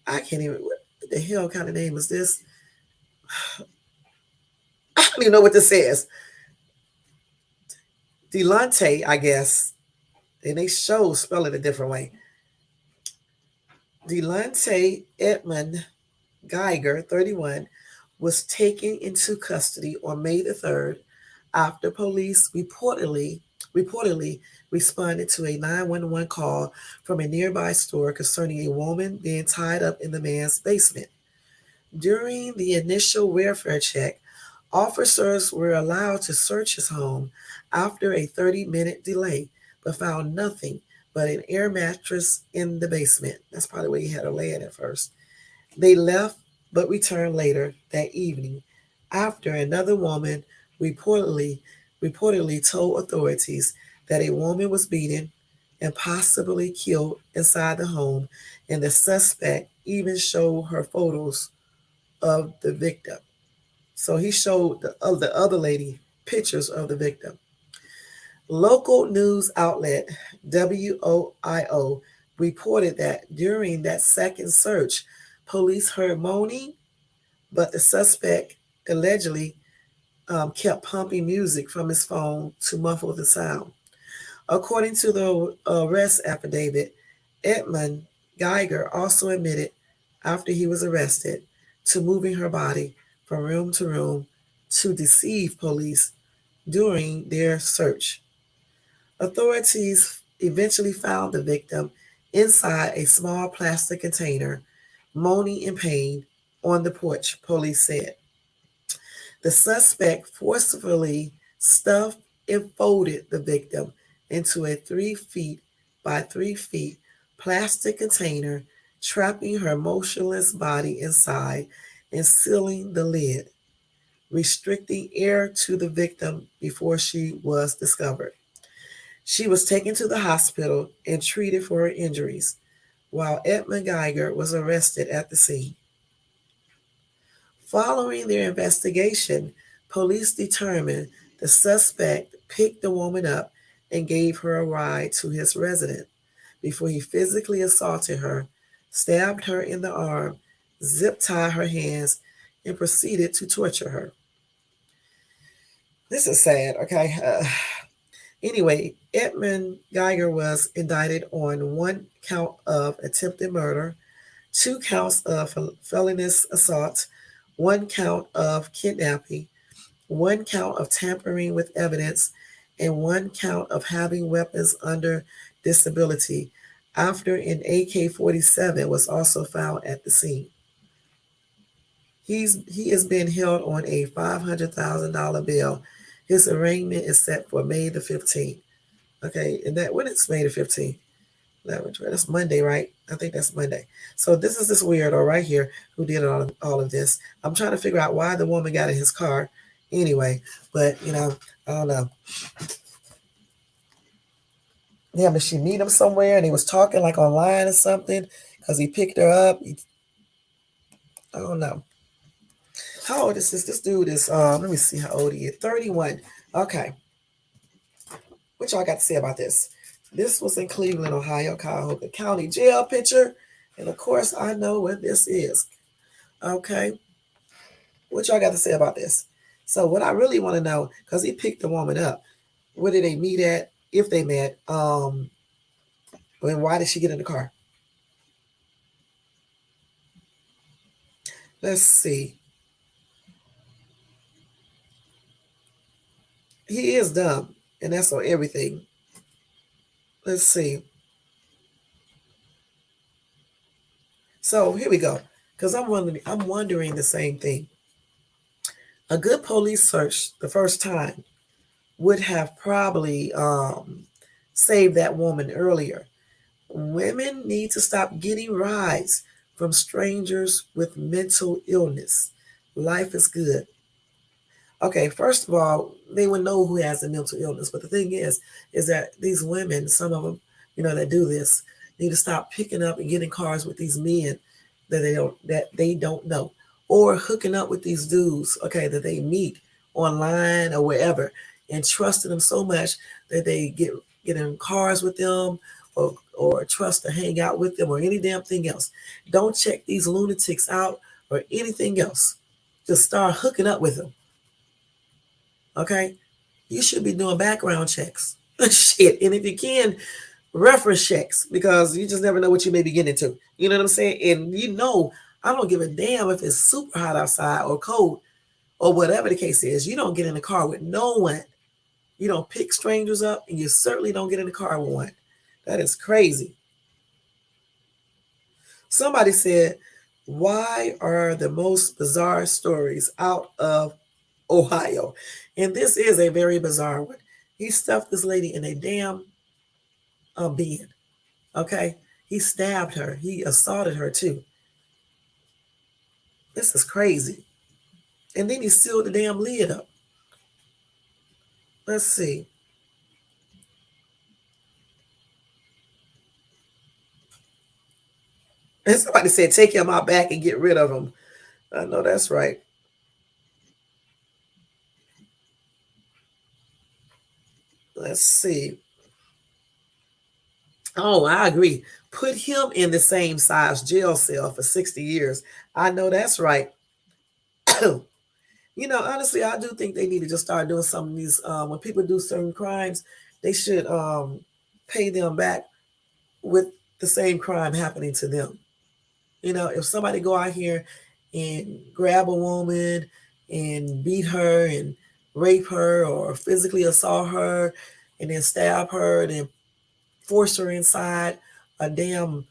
I can't even, what the hell kind of name is this? I don't even know what this says. Delante, I guess. And they spell it a different way. Delante Edmund Geiger, 31, was taken into custody on May the 3rd after police reportedly responded to a 911 call from a nearby store concerning a woman being tied up in the man's basement. During the initial welfare check, officers were allowed to search his home after a 30-minute delay, but found nothing but an air mattress in the basement. That's probably where he had her laying at first. They left but returned later that evening after another woman reportedly told authorities that a woman was beaten and possibly killed inside the home, and the suspect even showed her photos of the victim. So he showed the other lady pictures of the victim. Local news outlet WOIO reported that during that second search, police heard moaning, but the suspect allegedly kept pumping music from his phone to muffle the sound. According to the arrest affidavit, Edmund Geiger also admitted, after he was arrested, to moving her body from room to room to deceive police during their search. Authorities eventually found the victim inside a small plastic container, moaning in pain on the porch, police said. The suspect forcefully stuffed and folded the victim into a 3 feet by 3 feet plastic container, trapping her motionless body inside and sealing the lid, restricting air to the victim before she was discovered. She was taken to the hospital and treated for her injuries, while Edmund Geiger was arrested at the scene. Following their investigation, police determined the suspect picked the woman up and gave her a ride to his residence before he physically assaulted her, stabbed her in the arm, zip tied her hands, and proceeded to torture her. This is sad, okay? Anyway, Edmund Geiger was indicted on 1 count of attempted murder, 2 counts of felonious assault, 1 count of kidnapping, 1 count of tampering with evidence, and 1 count of having weapons under disability after an AK-47 was also found at the scene. He is being held on a $500,000 bail. His arraignment is set for May the 15th. Okay, and that when it's May the 15th? That's Monday, right? I think that's Monday. So this is this weirdo right here who did all of this. I'm trying to figure out why the woman got in his car anyway, but I don't know. Damn, did she meet him somewhere and he was talking like online or something? Because he picked her up. I don't know. How old is this? This dude is let me see how old he is. 31. Okay. What y'all got to say about this? This was in Cleveland, Ohio, Cuyahoga County Jail picture. And of course, I know what this is. Okay. What y'all got to say about this? So what I really want to know, because he picked the woman up, where did they meet at? If they met, and why did she get in the car? Let's see. He is dumb, and that's on everything. Let's see. So here we go. Because I'm wondering the same thing. A good police search the first time would have probably saved that woman earlier. Women need to stop getting rides from strangers with mental illness. Life is good. Okay, first of all, they would know who has a mental illness. But the thing is that these women, some of them, that do this, need to stop picking up and getting cars with these men that they don't know, or hooking up with these dudes, okay, that they meet online or wherever, and trusting them so much that they get in cars with them, or trust to hang out with them, or any damn thing else. Don't check these lunatics out or anything else. Just start hooking up with them. Okay, you should be doing background checks. Shit, and if you can, reference checks, because you just never know what you may be getting into. You know what I'm saying? And I don't give a damn if it's super hot outside or cold or whatever the case is. You don't get in the car with no one. You don't pick strangers up, and you certainly don't get in the car with one. That is crazy. Somebody said, "Why are the most bizarre stories out of Ohio?" And this is a very bizarre one. He stuffed this lady in a damn bin. Okay, he stabbed her. He assaulted her too. This is crazy. And then he sealed the damn lid up. Let's see. And somebody said, "Take him out back and get rid of him." I know that's right. Let's see. Oh, I agree. Put him in the same size jail cell for 60 years. I know that's right. Honestly, I do think they need to just start doing some of these. When people do certain crimes, they should pay them back with the same crime happening to them. If somebody go out here and grab a woman and beat her and rape her or physically assault her and then stab her and then force her inside a damn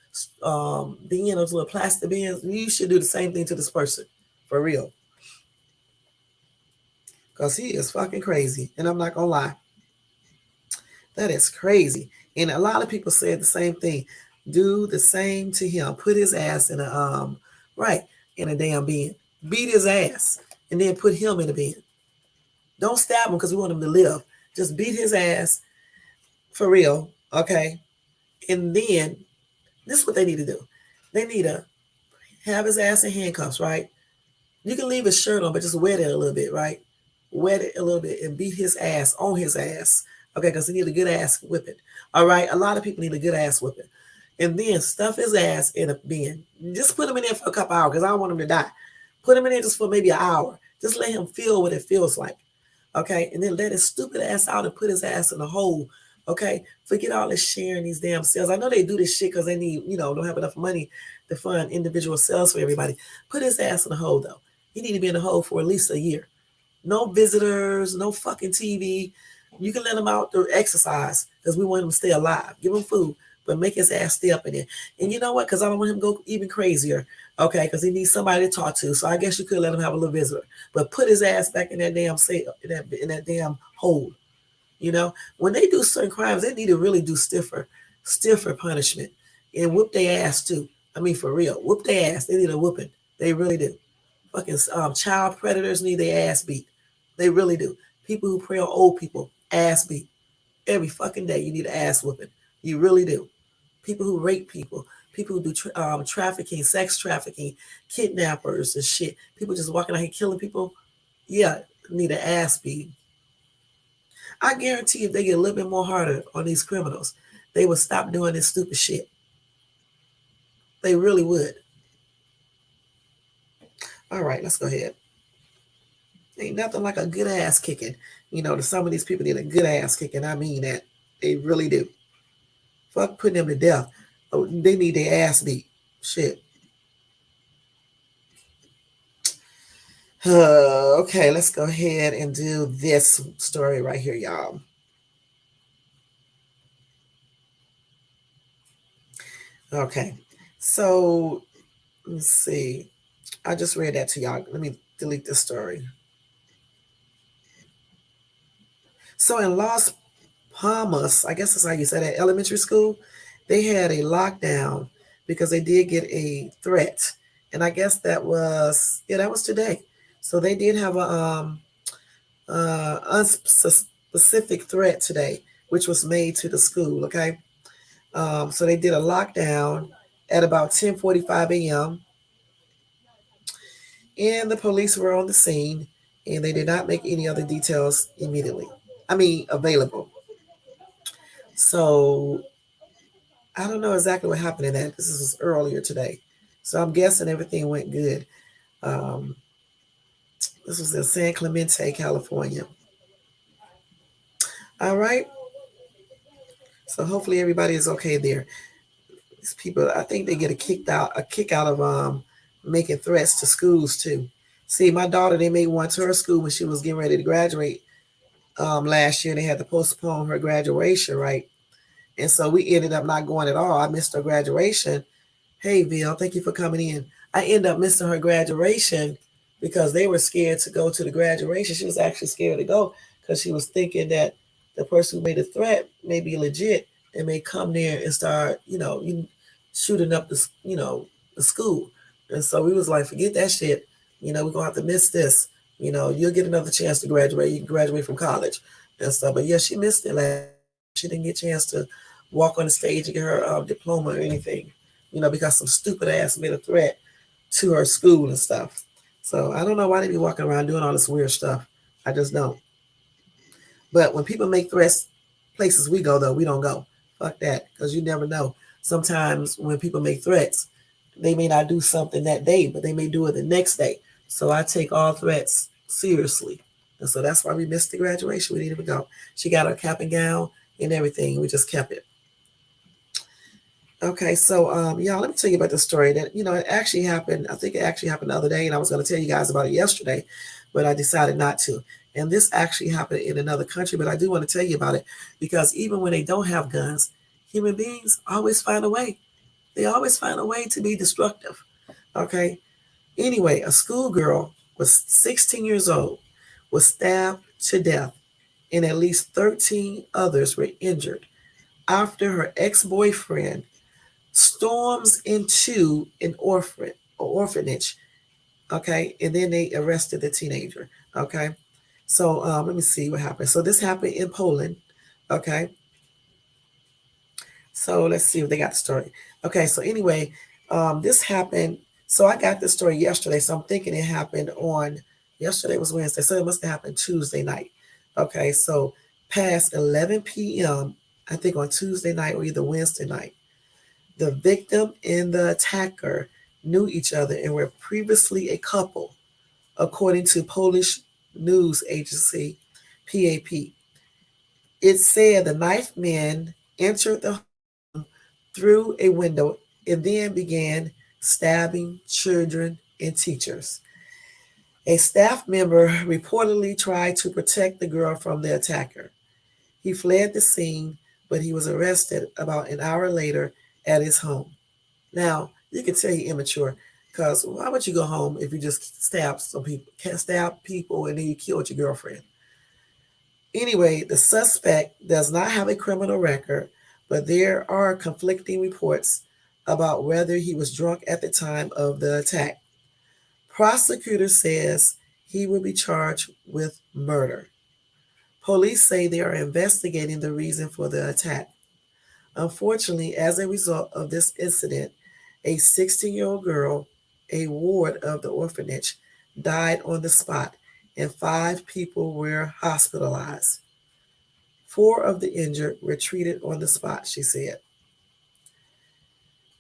bin, those little plastic bins, you should do the same thing to this person, for real. Because he is fucking crazy. And I'm not going to lie. That is crazy. And a lot of people said the same thing. Do the same to him. Put his ass in right, in a damn bin. Beat his ass. And then put him in a bin. Don't stab him because we want him to live. Just beat his ass for real. Okay. And then this is what they need to do. They need to have his ass in handcuffs, right? You can leave his shirt on, but just wet it a little bit, right? Wet it a little bit and beat his ass on his ass. Okay, because he need a good ass whipping. All right, a lot of people need a good ass whipping. And then stuff his ass in a bin. Just put him in there for a couple hours because I don't want him to die. Put him in there just for maybe an hour. Just let him feel what it feels like. Okay, and then let his stupid ass out and put his ass in a hole. Okay, forget all this sharing these damn cells. I know they do this shit because they need, don't have enough money to fund individual cells for everybody. Put his ass in a hole though. He need to be in a hole for at least a year. No visitors, no fucking TV. You can let him out to exercise because we want him to stay alive. Give him food, but make his ass stay up in there. And you know what? Because I don't want him to go even crazier. Okay, because he needs somebody to talk to. So I guess you could let him have a little visitor, but put his ass back in that damn in that damn hole. When they do certain crimes, they need to really do stiffer punishment and whoop their ass too. I mean, for real, whoop their ass. They need a whooping. They really do. Fucking child predators need their ass beat. They really do. People who prey on old people, ass beat. Every fucking day, you need an ass whooping. You really do. People who rape people, people who do trafficking, sex trafficking, kidnappers and shit. People just walking out here killing people. Yeah, need an ass beating. I guarantee if they get a little bit more harder on these criminals, they would stop doing this stupid shit. They really would. All right, let's go ahead. Ain't nothing like a good ass kicking. Some of these people need a good ass kicking. I mean that. They really do. Fuck putting them to death. Oh, they need their ass beat. Shit. Okay, let's go ahead and do this story right here, y'all. Okay, so let's see. I just read that to y'all. Let me delete this story. So in Las Palmas, I guess that's how you say that, elementary school, they had a lockdown because they did get a threat. And I guess that was today. So they did have a unspecific threat today, which was made to the school. Okay, so they did a lockdown at about 10:45 a.m. and the police were on the scene, and they did not make any other details immediately. I mean, available. So I don't know exactly what happened in that. This was earlier today, so I'm guessing everything went good. Um, this was in San Clemente, California. All right. So hopefully everybody is okay there. These people, I think they get a kick out of making threats to schools too. See, my daughter, they made one to her school when she was getting ready to graduate last year. They had to postpone her graduation, right? And so we ended up not going at all. I missed her graduation. Hey, Bill, thank you for coming in. I ended up missing her graduation because they were scared to go to the graduation. She was actually scared to go because she was thinking that the person who made the threat may be legit and may come there and start, shooting up the school. And so we was like, forget that shit. We're gonna have to miss this. You'll get another chance to graduate. You can graduate from college and stuff. But yeah, she missed it last year. She didn't get a chance to walk on the stage and get her diploma or anything. Because some stupid ass made a threat to her school and stuff. So I don't know why they be walking around doing all this weird stuff. I just don't. But when people make threats, places we go though, we don't go. Fuck that, because you never know. Sometimes when people make threats, they may not do something that day, but they may do it the next day. So I take all threats seriously. And so that's why we missed the graduation. We didn't even go. She got her cap and gown and everything. We just kept it. Okay, so y'all, let me tell you about the story that it actually happened. I think it actually happened the other day, and I was going to tell you guys about it yesterday, but I decided not to. And this actually happened in another country, but I do want to tell you about it because even when they don't have guns, human beings always find a way. They always find a way to be destructive. Okay. Anyway, a schoolgirl was 16 years old, was stabbed to death, and at least 13 others were injured after her ex-boyfriend storms into an orphanage. Okay, and then they arrested the teenager. Okay, so let me see what happened. So this happened in Poland. Okay, so let's see if they got the story. Okay, so anyway, this happened. So I got this story yesterday. So I'm thinking it happened on yesterday was Wednesday, so it must have happened Tuesday night. Okay, so past 11 p.m. I think on Tuesday night or either Wednesday night. The victim and the attacker knew each other and were previously a couple, according to Polish news agency PAP. It said the knifed men entered the home through a window and then began stabbing children and teachers. A staff member reportedly tried to protect the girl from the attacker. He fled the scene, but he was arrested about an hour later at his home. Now, you can tell you're immature because why would you go home if you just stab people and then you killed your girlfriend? Anyway, the suspect does not have a criminal record, but there are conflicting reports about whether he was drunk at the time of the attack. Prosecutor says he will be charged with murder. Police say they are investigating the reason for the attack. Unfortunately, as a result of this incident, a 16-year-old girl, a ward of the orphanage, died on the spot, and 5 people were hospitalized. 4 of the injured were treated on the spot, she said.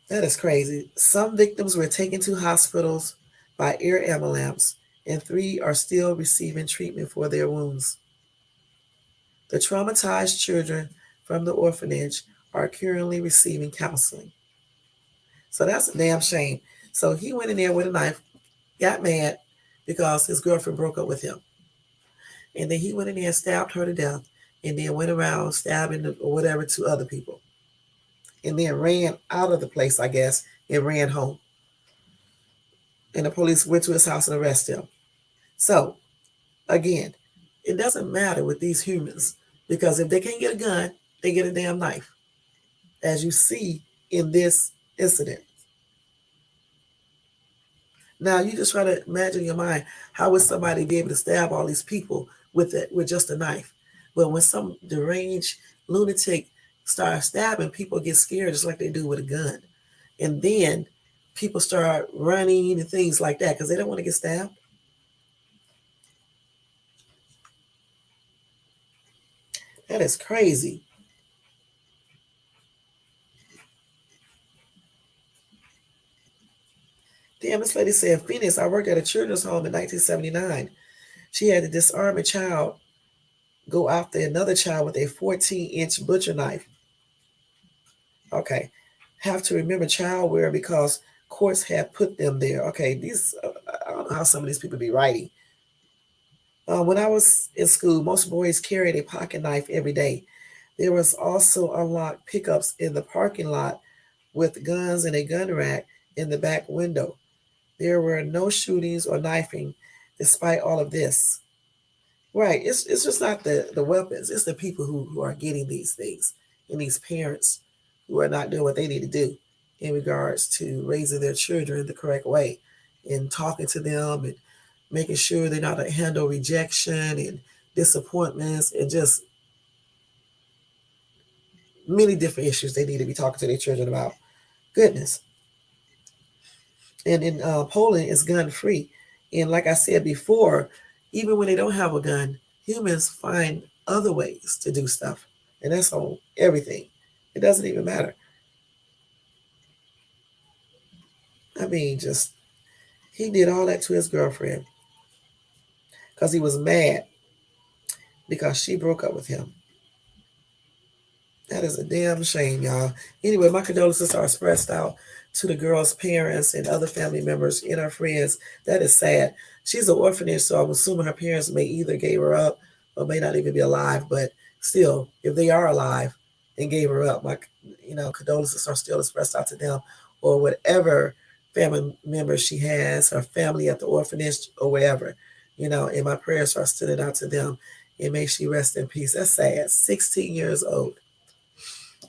That is crazy. Some victims were taken to hospitals by air ambulance, and 3 are still receiving treatment for their wounds. The traumatized children from the orphanage are currently receiving counseling. So that's a damn shame. So he went in there with a knife, got mad because his girlfriend broke up with him. And then he went in there and stabbed her to death, and then went around stabbing or whatever to other people. And then ran out of the place, I guess, and ran home. And the police went to his house and arrested him. So, again, it doesn't matter with these humans, because if they can't get a gun, they get a damn knife, as you see in this incident. Now you just try to imagine in your mind, how would somebody be able to stab all these people with just a knife? But when some deranged lunatic starts stabbing, people get scared just like they do with a gun. And then people start running and things like that because they don't want to get stabbed. That is crazy. Damn, this lady said, Phoenix, I worked at a children's home in 1979. She had to disarm a child, go after another child with a 14-inch butcher knife. Okay. Have to remember child wear because courts have put them there. Okay. I don't know how some of these people be writing. When I was in school, most boys carried a pocket knife every day. There was also unlocked pickups in the parking lot with guns and a gun rack in the back window. There were no shootings or knifing despite all of this. Right. It's just not the weapons. It's the people who are getting these things, and these parents who are not doing what they need to do in regards to raising their children the correct way and talking to them and making sure they know how to handle rejection and disappointments and just many different issues they need to be talking to their children about. Goodness. And in Poland, it's gun free. And like I said before, even when they don't have a gun, humans find other ways to do stuff. And that's on everything. It doesn't even matter. I mean, just he did all that to his girlfriend because he was mad because she broke up with him. That is a damn shame, y'all. Anyway, my condolences are expressed out to the girl's parents and other family members and her friends. That is sad. She's an orphanage, so I'm assuming her parents may either gave her up or may not even be alive. But still, if they are alive and gave her up, my condolences are still expressed out to them or whatever family members she has, her family at the orphanage or wherever. And my prayers are sending out to them. And may she rest in peace. That's sad. 16 years old.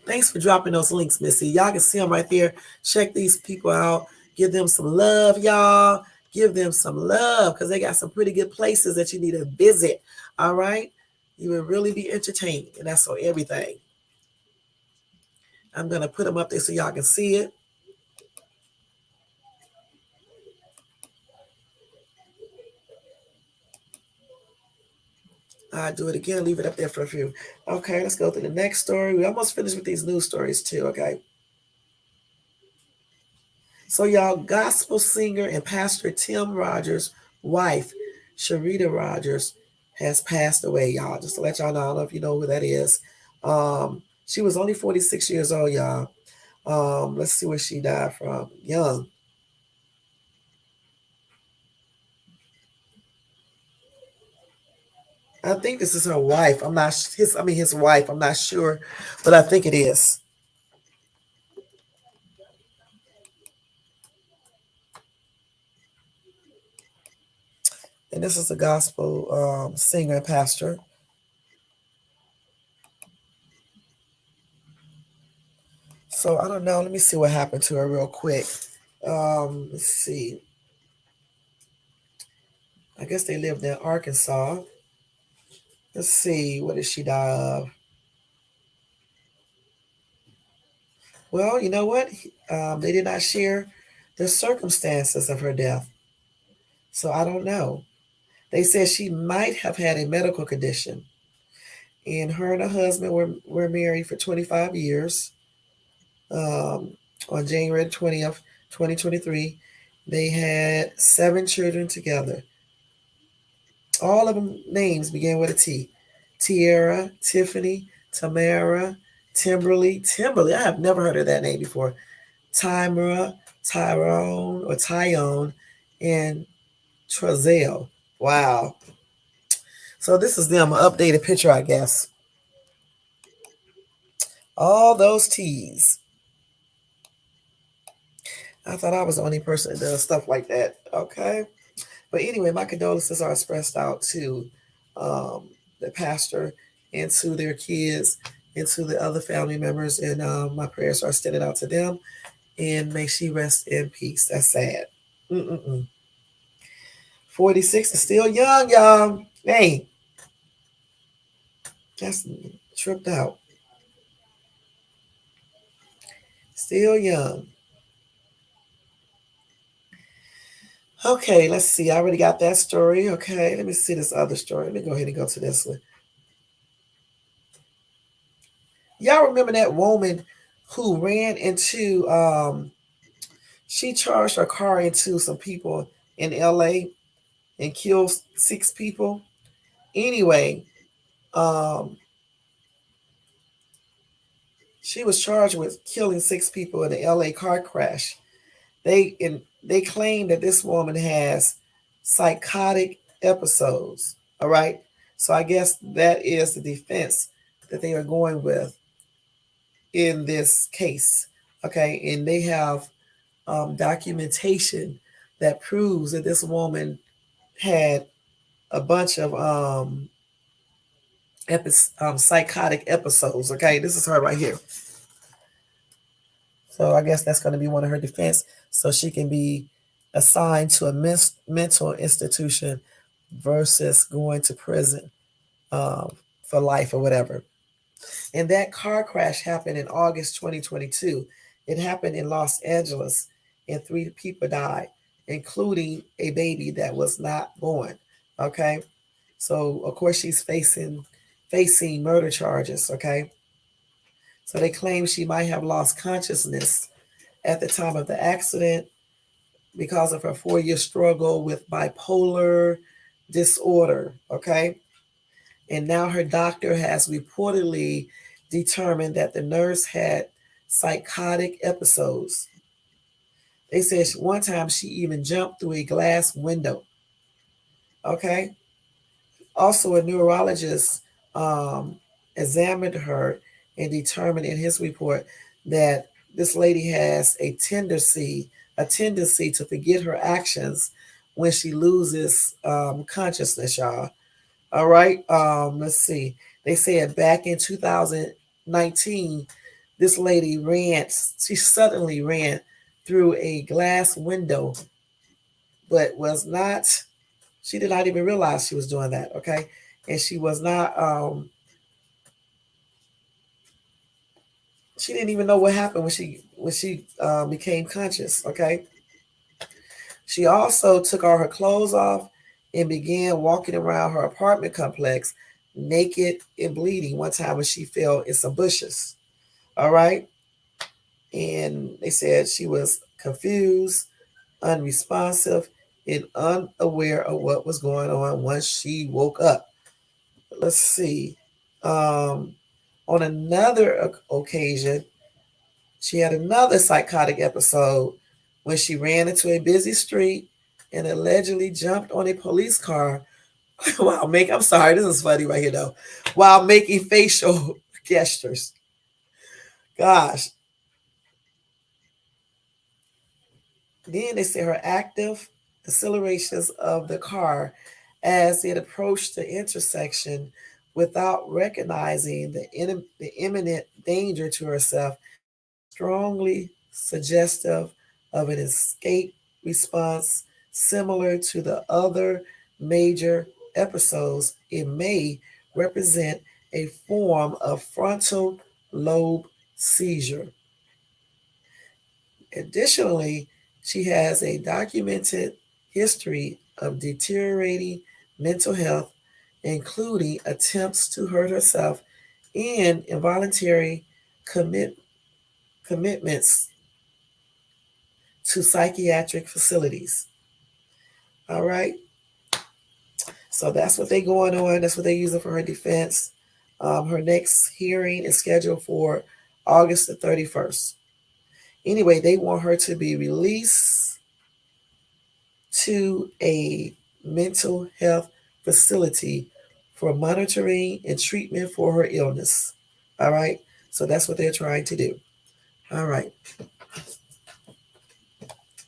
Thanks for dropping those links, Missy. Y'all can see them right there. Check these people out. Give them some love, y'all. Give them some love because they got some pretty good places that you need to visit. All right? You will really be entertained, and that's on everything. I'm going to put them up there so y'all can see it. I'll do it again. Leave it up there for a few. Okay, let's go to the next story. We almost finished with these news stories too, okay? So, y'all, gospel singer and pastor Tim Rogers' wife, Sharita Rogers, has passed away, y'all. Just to let y'all know, I don't know if you know who that is. She was only 46 years old, y'all. Let's see where she died from. Young. I think this is her wife. I'm not his wife. I'm not sure, but I think it is. And this is a gospel singer and pastor. So I don't know. Let me see what happened to her real quick. Let's see. I guess they lived in Arkansas. Let's see. What did she die of? Well, you know what? They did not share the circumstances of her death, so I don't know. They said she might have had a medical condition, and her and her husband were married for 25 years. Um, on January 20th, 2023, they had 7 children together. All of them names began with a T. Tierra, Tiffany, Tamara, Timberly. I have never heard of that name before. Timera, Tyrone or Tyone, and Trezell. Wow. So this is them, an updated picture, I guess. All those T's. I thought I was the only person that does stuff like that. Okay. But anyway, my condolences are expressed out to um, the pastor and to their kids and to the other family members. And my prayers are extended out to them. And may she rest in peace. That's sad. Mm-mm-mm. 46 is still young, y'all. Hey, that's tripped out. Still young. Okay, let's see. I already got that story. Okay, let me see this other story. Let me go ahead and go to this one. Y'all remember that woman who ran into she charged her car into some people in LA and killed 6 people. Anyway, um she was charged with killing 6 people in the LA car crash. They claim that this woman has psychotic episodes. All right. So I guess that is the defense that they are going with in this case. Okay. And they have documentation that proves that this woman had a bunch of psychotic episodes. Okay. This is her right here. So I guess that's going to be one of her defense. So she can be assigned to a mental institution versus going to prison um, for life or whatever. And that car crash happened in August 2022. It happened in Los Angeles, and 3 people died, including a baby that was not born. Okay, so of course she's facing murder charges. Okay, so they claim she might have lost consciousness at the time of the accident because of her 4-year struggle with bipolar disorder. Okay, and now her doctor has reportedly determined that the nurse had psychotic episodes. They said one time she even jumped through a glass window. Okay. Also, a neurologist um, examined her and determined in his report that this lady has a tendency to forget her actions when she loses consciousness, y'all. All right. Let's see. They said back in 2019, this lady she suddenly ran through a glass window, but she did not even realize she was doing that. Okay. And she didn't even know what happened when she became conscious. Okay. She also took all her clothes off and began walking around her apartment complex naked and bleeding one time when she fell in some bushes. All right. And they said she was confused, unresponsive, and unaware of what was going on once she woke up. Let's see. Um, on another occasion, she had another psychotic episode when she ran into a busy street and allegedly jumped on a police car while making, I'm sorry, this is funny right here though, while making facial gestures. Gosh. Then they say her active accelerations of the car as it approached the intersection without recognizing the imminent danger to herself, strongly suggestive of an escape response similar to the other major episodes. It may represent a form of frontal lobe seizure. Additionally, she has a documented history of deteriorating mental health, including attempts to hurt herself and involuntary commit, commitments to psychiatric facilities. All right. So that's what they going on. That's what they're using for her defense. Her next hearing is scheduled for August the 31st. Anyway, they want her to be released to a mental health facility for monitoring and treatment for her illness. All right. So that's what they're trying to do. All right.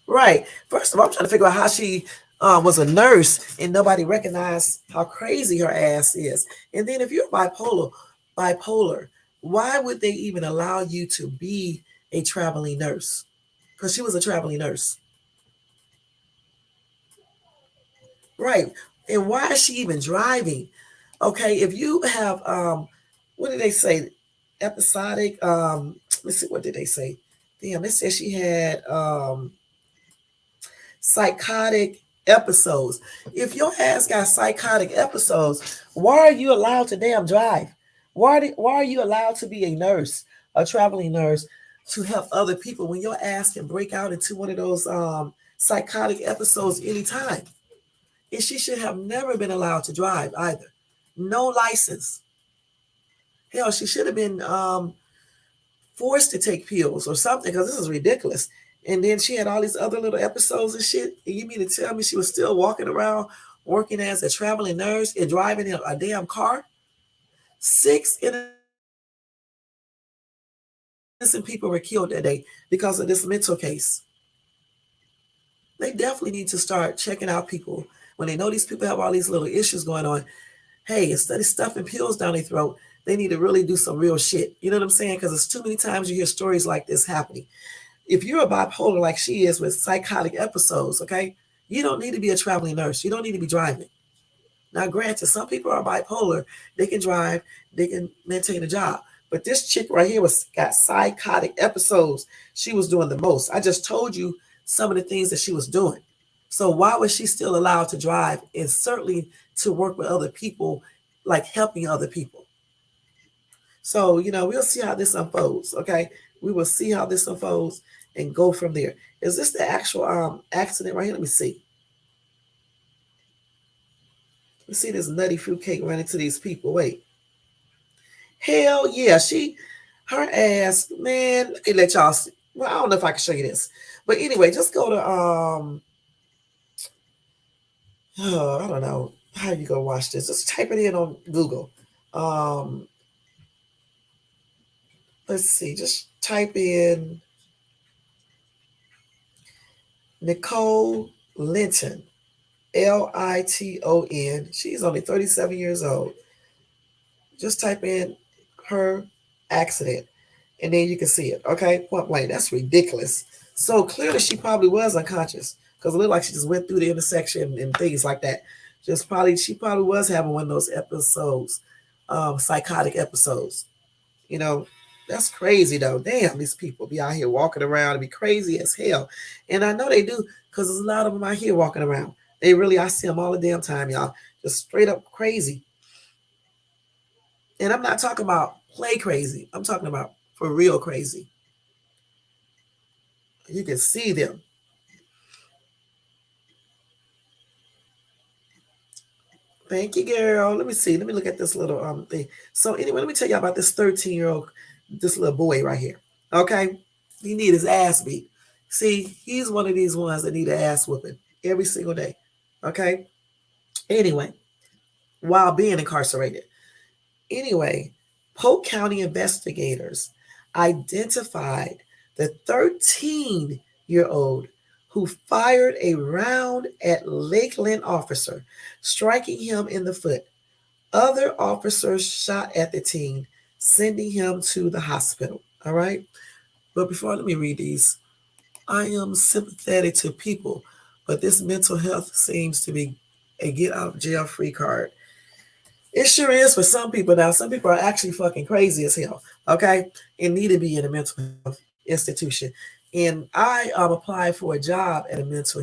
Right. First of all, I'm trying to figure out how she was a nurse and nobody recognized how crazy her ass is. And then if you're bipolar, why would they even allow you to be a traveling nurse? Because she was a traveling nurse. Right. And why is she even driving? Okay, if you have what did they say? Episodic, let's see, what did they say? Damn, they said she had psychotic episodes. If your ass got psychotic episodes, why are you allowed to damn drive? Why are you allowed to be a nurse, a traveling nurse, to help other people when your ass can break out into one of those psychotic episodes anytime? And she should have never been allowed to drive either. No license. Hell, she should have been forced to take pills or something because this is ridiculous. And then she had all these other little episodes and shit. And you mean to tell me she was still walking around working as a traveling nurse and driving a damn car? 6 innocent people were killed that day because of this mental case. They definitely need to start checking out people when they know these people have all these little issues going on. Hey, instead of stuffing pills down their throat, they need to really do some real shit. You know what I'm saying? Because it's too many times you hear stories like this happening. If you're a bipolar like she is with psychotic episodes, okay, you don't need to be a traveling nurse. You don't need to be driving. Now, granted, some people are bipolar. They can drive. They can maintain a job. But this chick right here was got psychotic episodes. She was doing the most. I just told you some of the things that she was doing. So why was she still allowed to drive and certainly to work with other people, like helping other people? So, we'll see how this unfolds. Okay. We will see how this unfolds and go from there. Is this the actual accident right here? Let me see. Let's see this nutty fruitcake running to these people. Wait. Hell yeah. Her ass, man. Let me let y'all see. Well, I don't know if I can show you this. But anyway, just go to I don't know how you go watch this. Just type it in on Google. Um, let's see. Just type in Nicole Linton, Liton. She's only 37 years old. Just type in her accident, and then you can see it. Okay, point blank. That's ridiculous. So clearly, she probably was unconscious because it looked like she just went through the intersection and things like that. She probably was having one of those episodes, psychotic episodes. You know, that's crazy though. Damn, these people be out here walking around and be crazy as hell. And I know they do because there's a lot of them out here walking around. They really, I see them all the damn time, y'all. Just straight up crazy. And I'm not talking about play crazy. I'm talking about for real crazy. You can see them. Thank you, girl. Let me see. Let me look at this little thing. So anyway, let me tell you about this 13-year-old, this little boy right here. Okay. He need his ass beat. See, he's one of these ones that need an ass whooping every single day. Okay. Anyway, while being incarcerated. Anyway, Polk County investigators identified the 13-year-old who fired a round at Lakeland officer, striking him in the foot. Other officers shot at the teen, sending him to the hospital. All right. But before, let me read these. I am sympathetic to people, but this mental health seems to be a get out of jail free card. It sure is for some people now. Some people are actually fucking crazy as hell, okay? And need to be in a mental health institution. And I applied for a job at a mental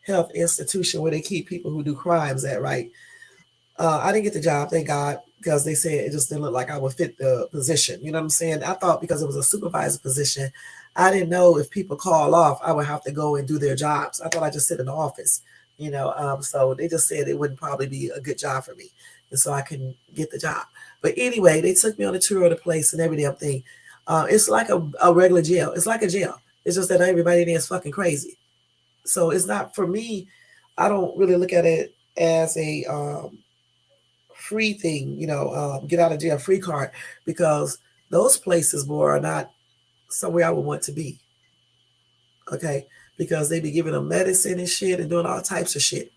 health institution where they keep people who do crimes at, right? I didn't get the job, thank God, because they said it just didn't look like I would fit the position. You know what I'm saying? I thought because it was a supervisor position, I didn't know if people call off, I would have to go and do their jobs. I thought I just sit in the office, so they just said it wouldn't probably be a good job for me. And so I couldn't get the job. But anyway, they took me on a tour of the place and every damn thing. It's like a regular jail. It's like a jail. It's just that everybody in there is fucking crazy. So it's not for me. I don't really look at it as a free thing, get out of jail free card, because those places, boy, are not somewhere I would want to be. Okay, because they be giving them medicine and shit and doing all types of shit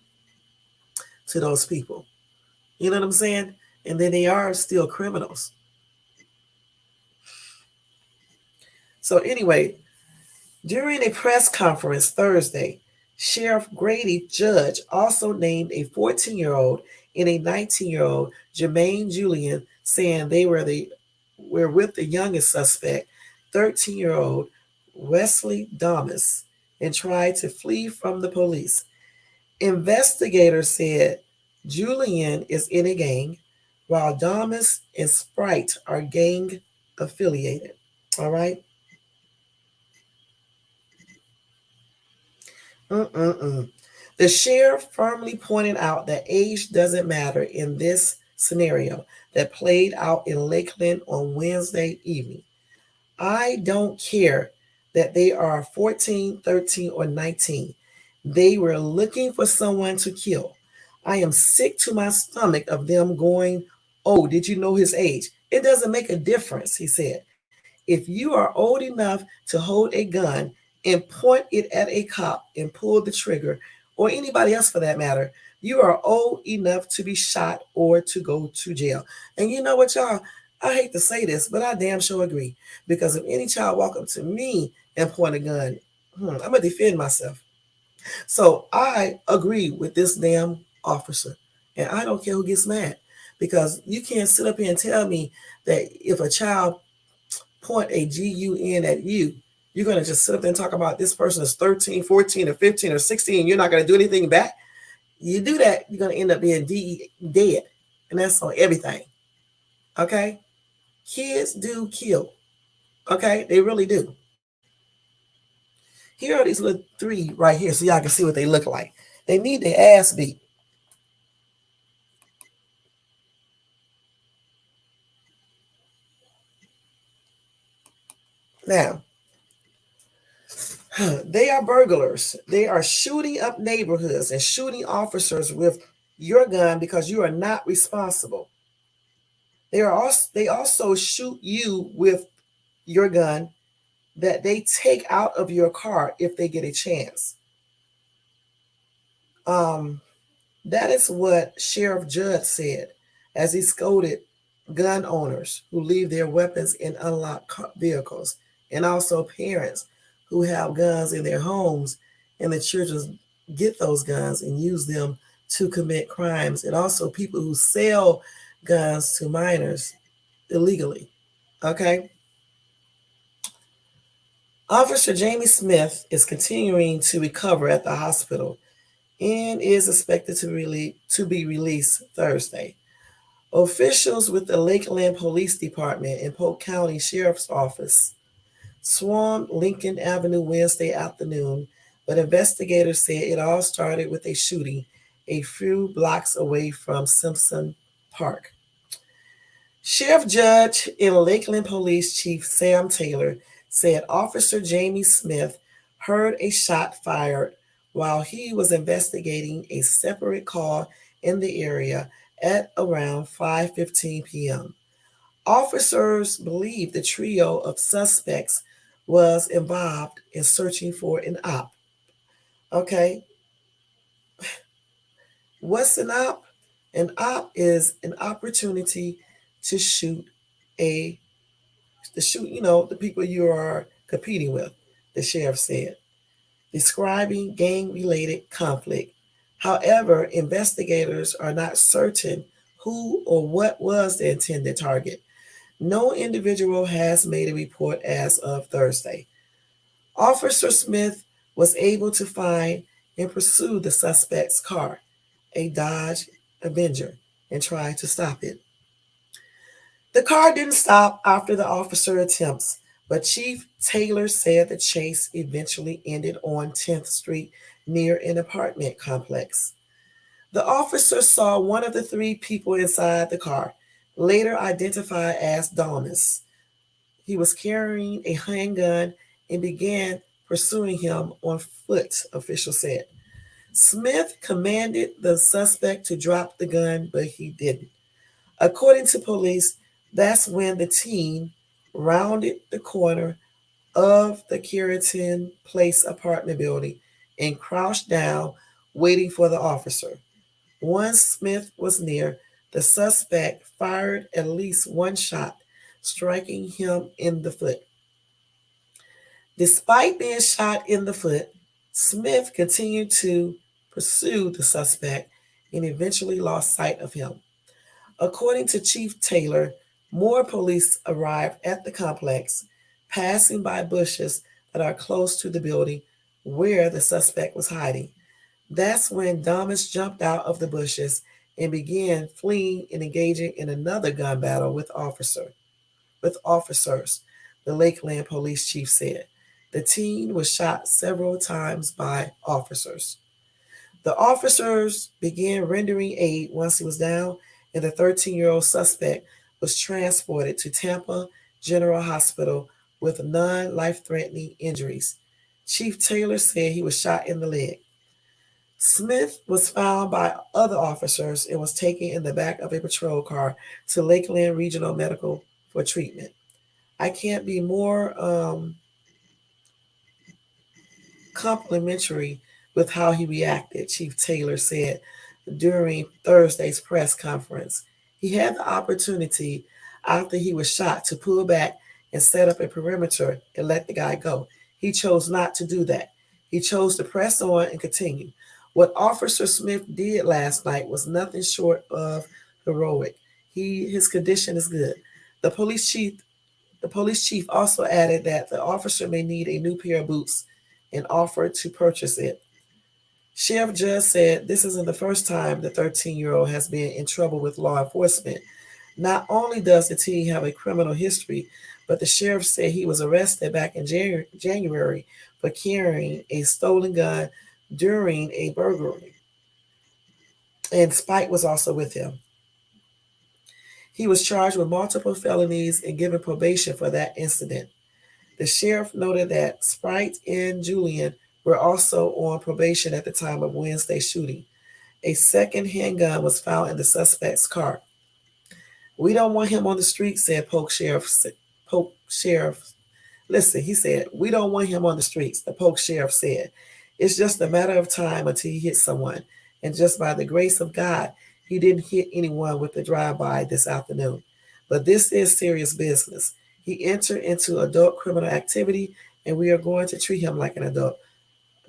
to those people. You know what I'm saying? And then they are still criminals. So anyway, during a press conference Thursday, Sheriff Grady Judge also named a 14-year-old and a 19-year-old, Jermaine Julian, saying they were with the youngest suspect, 13-year-old Wesley Thomas, and tried to flee from the police. Investigators said Julian is in a gang, while Thomas and Sprite are gang affiliated. All right. Mm-mm-mm. The sheriff firmly pointed out that age doesn't matter in this scenario that played out in Lakeland on Wednesday evening. I don't care that they are 14, 13, or 19. They were looking for someone to kill. I am sick to my stomach of them going, "Oh, did you know his age?" It doesn't make a difference, he said. If you are old enough to hold a gun and point it at a cop and pull the trigger, or anybody else for that matter, you are old enough to be shot or to go to jail. And you know what, y'all? I hate to say this, but I damn sure agree. Because if any child walk up to me and point a gun, I'm gonna defend myself. So I agree with this damn officer, and I don't care who gets mad, because you can't sit up here and tell me that if a child point a gun at you, you're going to just sit up there and talk about this person is 13, 14, or 15, or 16. You're not going to do anything back. You do that, you're going to end up being dead. And that's on everything. Okay? Kids do kill. Okay? They really do. Here are these little three right here so y'all can see what they look like. They need their ass beat. Now, they are burglars. They are shooting up neighborhoods and shooting officers with your gun because you are not responsible. They also shoot you with your gun that they take out of your car if they get a chance. Um, that is what Sheriff Judd said as he scolded gun owners who leave their weapons in unlocked vehicles, and also parents who have guns in their homes and the children get those guns and use them to commit crimes, and also people who sell guns to minors illegally. Okay. Officer Jamie Smith is continuing to recover at the hospital and is expected to be released Thursday. Officials with the Lakeland Police Department and Polk County Sheriff's Office swarmed Lincoln Avenue Wednesday afternoon, but investigators said it all started with a shooting a few blocks away from Simpson Park. Sheriff Judge and Lakeland Police Chief Sam Taylor said Officer Jamie Smith heard a shot fired while he was investigating a separate call in the area at around 5:15 p.m. Officers believe the trio of suspects was involved in searching for an op. Okay, what's an op? An op is an opportunity to shoot a the people you are competing with, the sheriff said, describing gang related conflict. However, investigators are not certain who or what was the intended target. No individual has made a report as of Thursday. Officer Smith was able to find and pursue the suspect's car, a Dodge Avenger, and tried to stop it. The car didn't stop after the officer attempts, but Chief Taylor said the chase eventually ended on 10th Street near an apartment complex. The officer saw one of the three people inside the car, later identified as Domus. He was carrying a handgun and began pursuing him on foot, officials said. Smith commanded the suspect to drop the gun, but he didn't. According to police, that's when the teen rounded the corner of the Keratin Place apartment building and crouched down, waiting for the officer. Once Smith was near, the suspect fired at least one shot, striking him in the foot. Despite being shot in the foot, Smith continued to pursue the suspect and eventually lost sight of him. According to Chief Taylor, more police arrived at the complex, passing by bushes that are close to the building where the suspect was hiding. That's when Damas jumped out of the bushes and began fleeing and engaging in another gun battle with officers, the Lakeland police chief said. The teen was shot several times by officers. The officers began rendering aid once he was down, and the 13-year-old suspect was transported to Tampa General Hospital with non life threatening injuries. Chief Taylor said he was shot in the leg. Smith was found by other officers and was taken in the back of a patrol car to Lakeland Regional Medical for treatment. I can't be more complimentary with how he reacted, Chief Taylor said during Thursday's press conference. He had the opportunity after he was shot to pull back and set up a perimeter and let the guy go. He chose not to do that. He chose to press on and continue. What Officer Smith did last night was nothing short of heroic. His condition is good. The police chief the police chief also added that the officer may need a new pair of boots and offered to purchase it. Sheriff Judd said this isn't the first time the 13-year-old has been in trouble with law enforcement. Not only does the teen have a criminal history, but the sheriff said he was arrested back in January for carrying a stolen gun during a burglary, and Spike was also with him. He was charged with multiple felonies and given probation for that incident. The sheriff noted that Sprite and Julian were also on probation at the time of Wednesday's shooting. A second handgun was found in the suspect's car. We don't want him on the street, said Polk Sheriff. Listen, he said, we don't want him on the streets, the Polk Sheriff said. It's just a matter of time until he hits someone. And just by the grace of God, he didn't hit anyone with the drive-by this afternoon. But this is serious business. He entered into adult criminal activity, and we are going to treat him like an adult,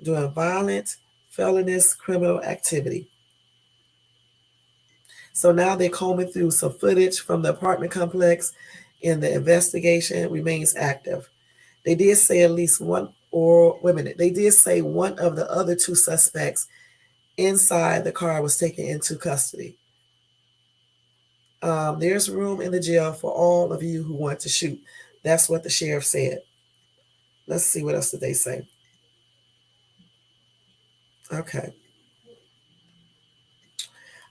doing violent, felonious criminal activity. So now they're combing through some footage from the apartment complex, and the investigation remains active. They did say at least one, or wait a minute, they did say one of the other two suspects inside the car was taken into custody. There's room in the jail for all of you who want to shoot. That's what the sheriff said. Let's see what else did they say. Okay.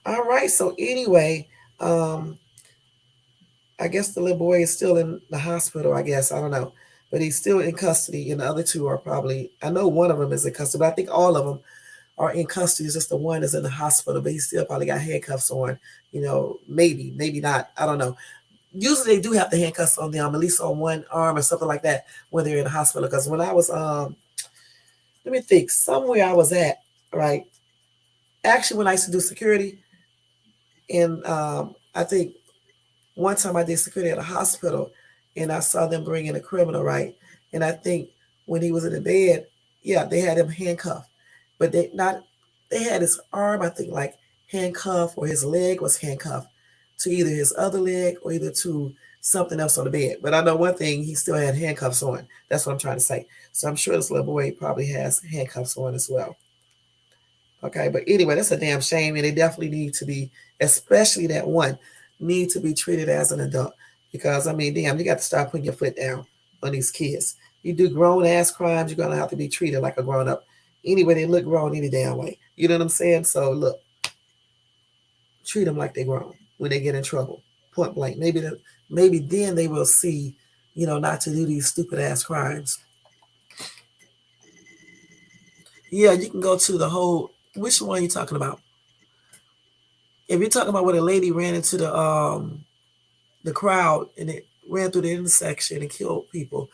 All right. So anyway, I guess the little boy is still in the hospital. I guess I don't know, but he's still in custody, and the other two are probably. I know one of them is in custody, but I think all of them are in custody. It's just the one is in the hospital, but he still probably got handcuffs on. Maybe, maybe not. I don't know. Usually they do have the handcuffs on them, at least on one arm or something like that when they're in the hospital. Because when I was, let me think, somewhere I was at, right? Actually, when I used to do security, and I think one time I did security at a hospital, and I saw them bring in a criminal, right? And I think when he was in the bed, yeah, they had him handcuffed, but they had his arm, I think, like handcuffed, or his leg was handcuffed. to either his other leg or either to something else on the bed. But I know one thing, he still had handcuffs on. That's what I'm trying to say. So I'm sure this little boy probably has handcuffs on as well. Okay, but anyway, that's a damn shame, and they definitely need to be, especially that one, need to be treated as an adult. Because I mean, damn, you got to start putting your foot down on these kids. You do grown ass crimes, you're gonna have to be treated like a grown up. Anyway, they look grown any damn way. You know what I'm saying? So look, treat them like they grown when they get in trouble. Point blank. Maybe then they will see, not to do these stupid ass crimes. Yeah, you can go to the whole. Which one are you talking about? If you're talking about where a lady ran into the crowd and it ran through the intersection and killed people,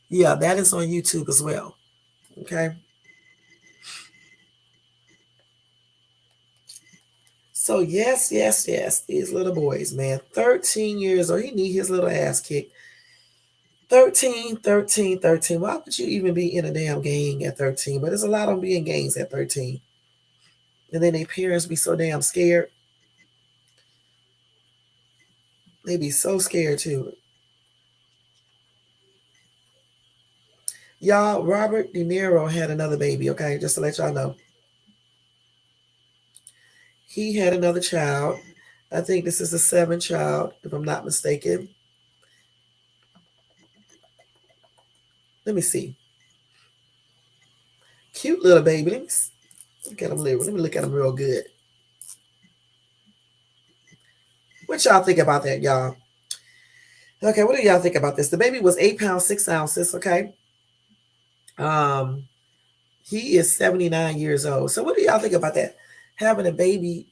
yeah, that is on YouTube as well. Okay. So yes, yes, yes, these little boys, man, 13 years old, he need his little ass kicked. 13, 13, 13. Why would you even be in a damn gang at 13? But there's a lot of them being gangs at 13. And then their parents be so damn scared. They be so scared too. Y'all, Robert De Niro had another baby, okay? Just to let y'all know. He had another child. I think this is the seventh child, if I'm not mistaken. Let me see. Cute little baby. Let me look at him. Let me look at him real good. What y'all think about that, y'all? Okay, what do y'all think about this? The baby was 8 pounds 6 ounces. Okay, um, he is 79 years old. So what do y'all think about that? Having a baby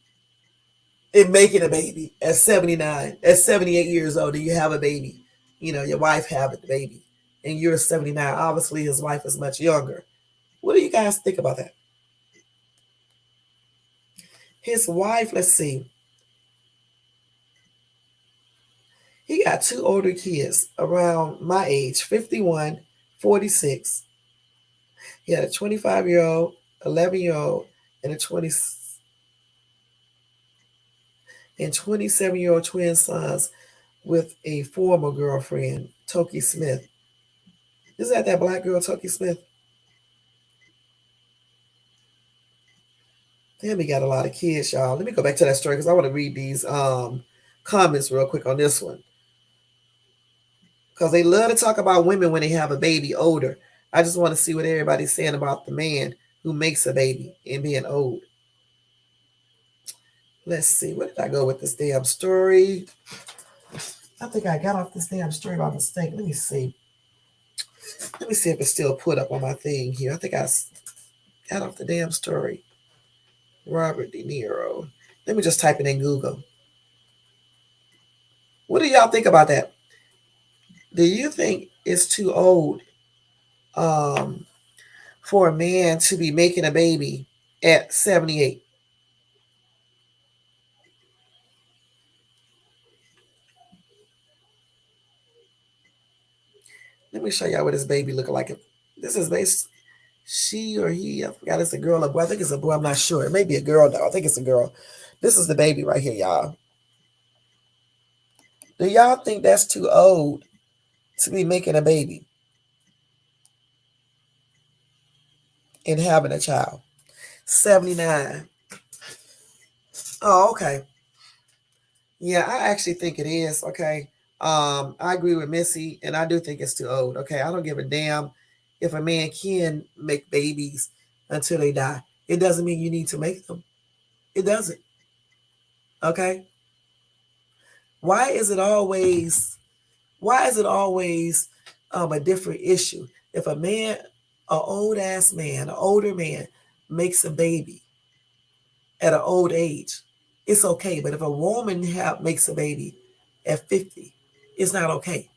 and making a baby at 79, at 78 years old, and you have a baby. Your wife having the baby, and you're 79. Obviously, his wife is much younger. What do you guys think about that? His wife, let's see, he got two older kids around my age, 51, 46. He had a 25-year-old, 11-year-old, and a 27-year-old twin sons with a former girlfriend, Toki Smith. Is that black girl, Toki Smith? Damn, he got a lot of kids, y'all. Let me go back to that story because I want to read these comments real quick on this one. Because they love to talk about women when they have a baby older. I just want to see what everybody's saying about the man who makes a baby and being old. Let's see. Where did I go with this damn story? I think I got off this damn story by mistake. Let me see. Let me see if it's still put up on my thing here. I think I got off the damn story. Robert De Niro. Let me just type it in Google. What do y'all think about that? Do you think it's too old for a man to be making a baby at 78? Let me show y'all what this baby looking like. This is based she or he. I forgot it's a girl or boy. I think it's a boy. I'm not sure. It may be a girl though. I think it's a girl. This is the baby right here, y'all. Do y'all think that's too old to be making a baby and having a child? 79. Oh, okay. Yeah, I actually think it is. Okay. I agree with Missy, and I do think it's too old. Okay. I don't give a damn if a man can make babies until they die. It doesn't mean you need to make them. It doesn't. Okay. Why is it always a different issue? If a man, an old ass man, an older man makes a baby at an old age, it's okay. But if a woman makes a baby at 50, it's not okay.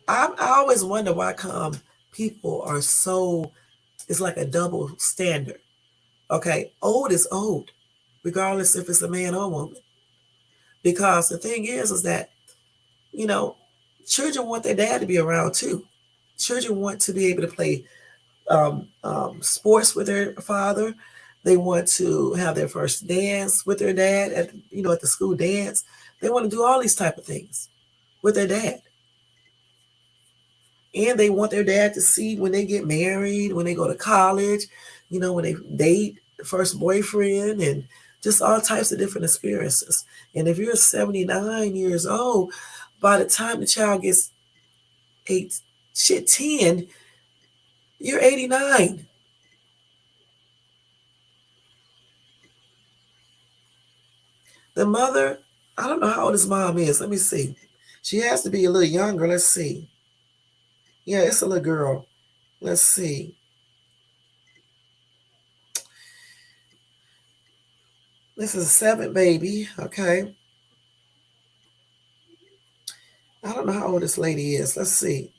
I always wonder why come people are so, it's like a double standard. Okay, old is old, regardless if it's a man or a woman. Because the thing is that, you know, children want their dad to be around too. Children want to be able to play sports with their father. They want to have their first dance with their dad at the school dance. They want to do all these type of things with their dad. And they want their dad to see when they get married, when they go to college, when they date the first boyfriend, and just all types of different experiences. And if you're 79 years old, by the time the child gets 10, you're 89. The mother, I don't know how old his mom is. Let me see. She has to be a little younger. Let's see. Yeah, it's a little girl. Let's see. This is a seventh baby. Okay. I don't know how old this lady is. Let's see.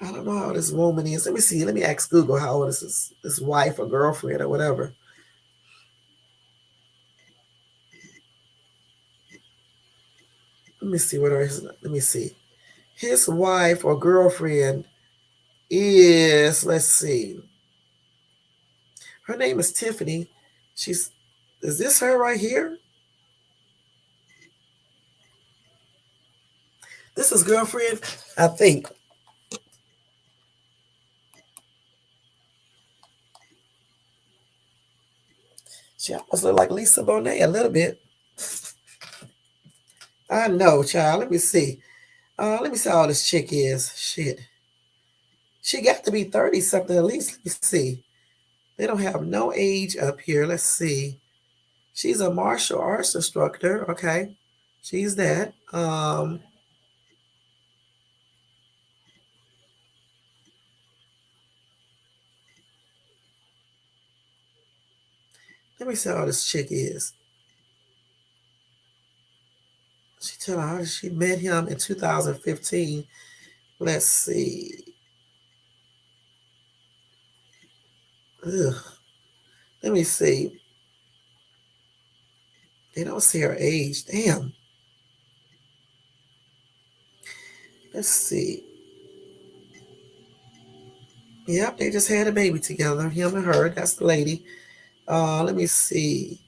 I don't know how old this woman is. Let me see. Let me ask Google how old is this wife or girlfriend or whatever. Let me see let me see. His wife or girlfriend is, let's see. Her name is Tiffany. Is this her right here? This is girlfriend, I think. She almost look like Lisa Bonet a little bit. I know, child. Let me see. Let me see how old this chick is. Shit. She got to be 30 something at least. Let me see. They don't have no age up here. Let's see. She's a martial arts instructor. Okay. She's that. Let me see how this chick is. She tell her she met him in 2015. Let's see. Ugh. Let me see. They don't see her age. Damn. Let's see. Yep, they just had a baby together, him and her. That's the lady. Let me see.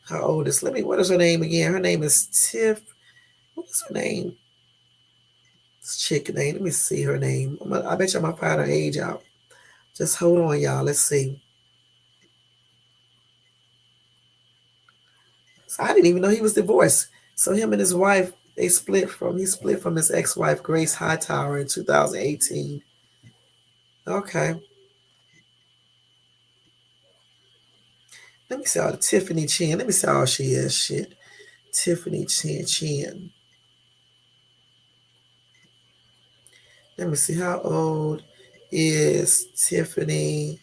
How old is? What is her name again? Her name is Tiff. What is her name? This chick name. Let me see her name. I bet you I'm gonna find her age out. Just hold on, y'all. Let's see. So I didn't even know he was divorced. So him and his wife, he split from his ex-wife, Grace Hightower, in 2018. Okay. Let me see how Tiffany Chin. Let me see how she is. Shit. Tiffany Chin. Let me see how old is Tiffany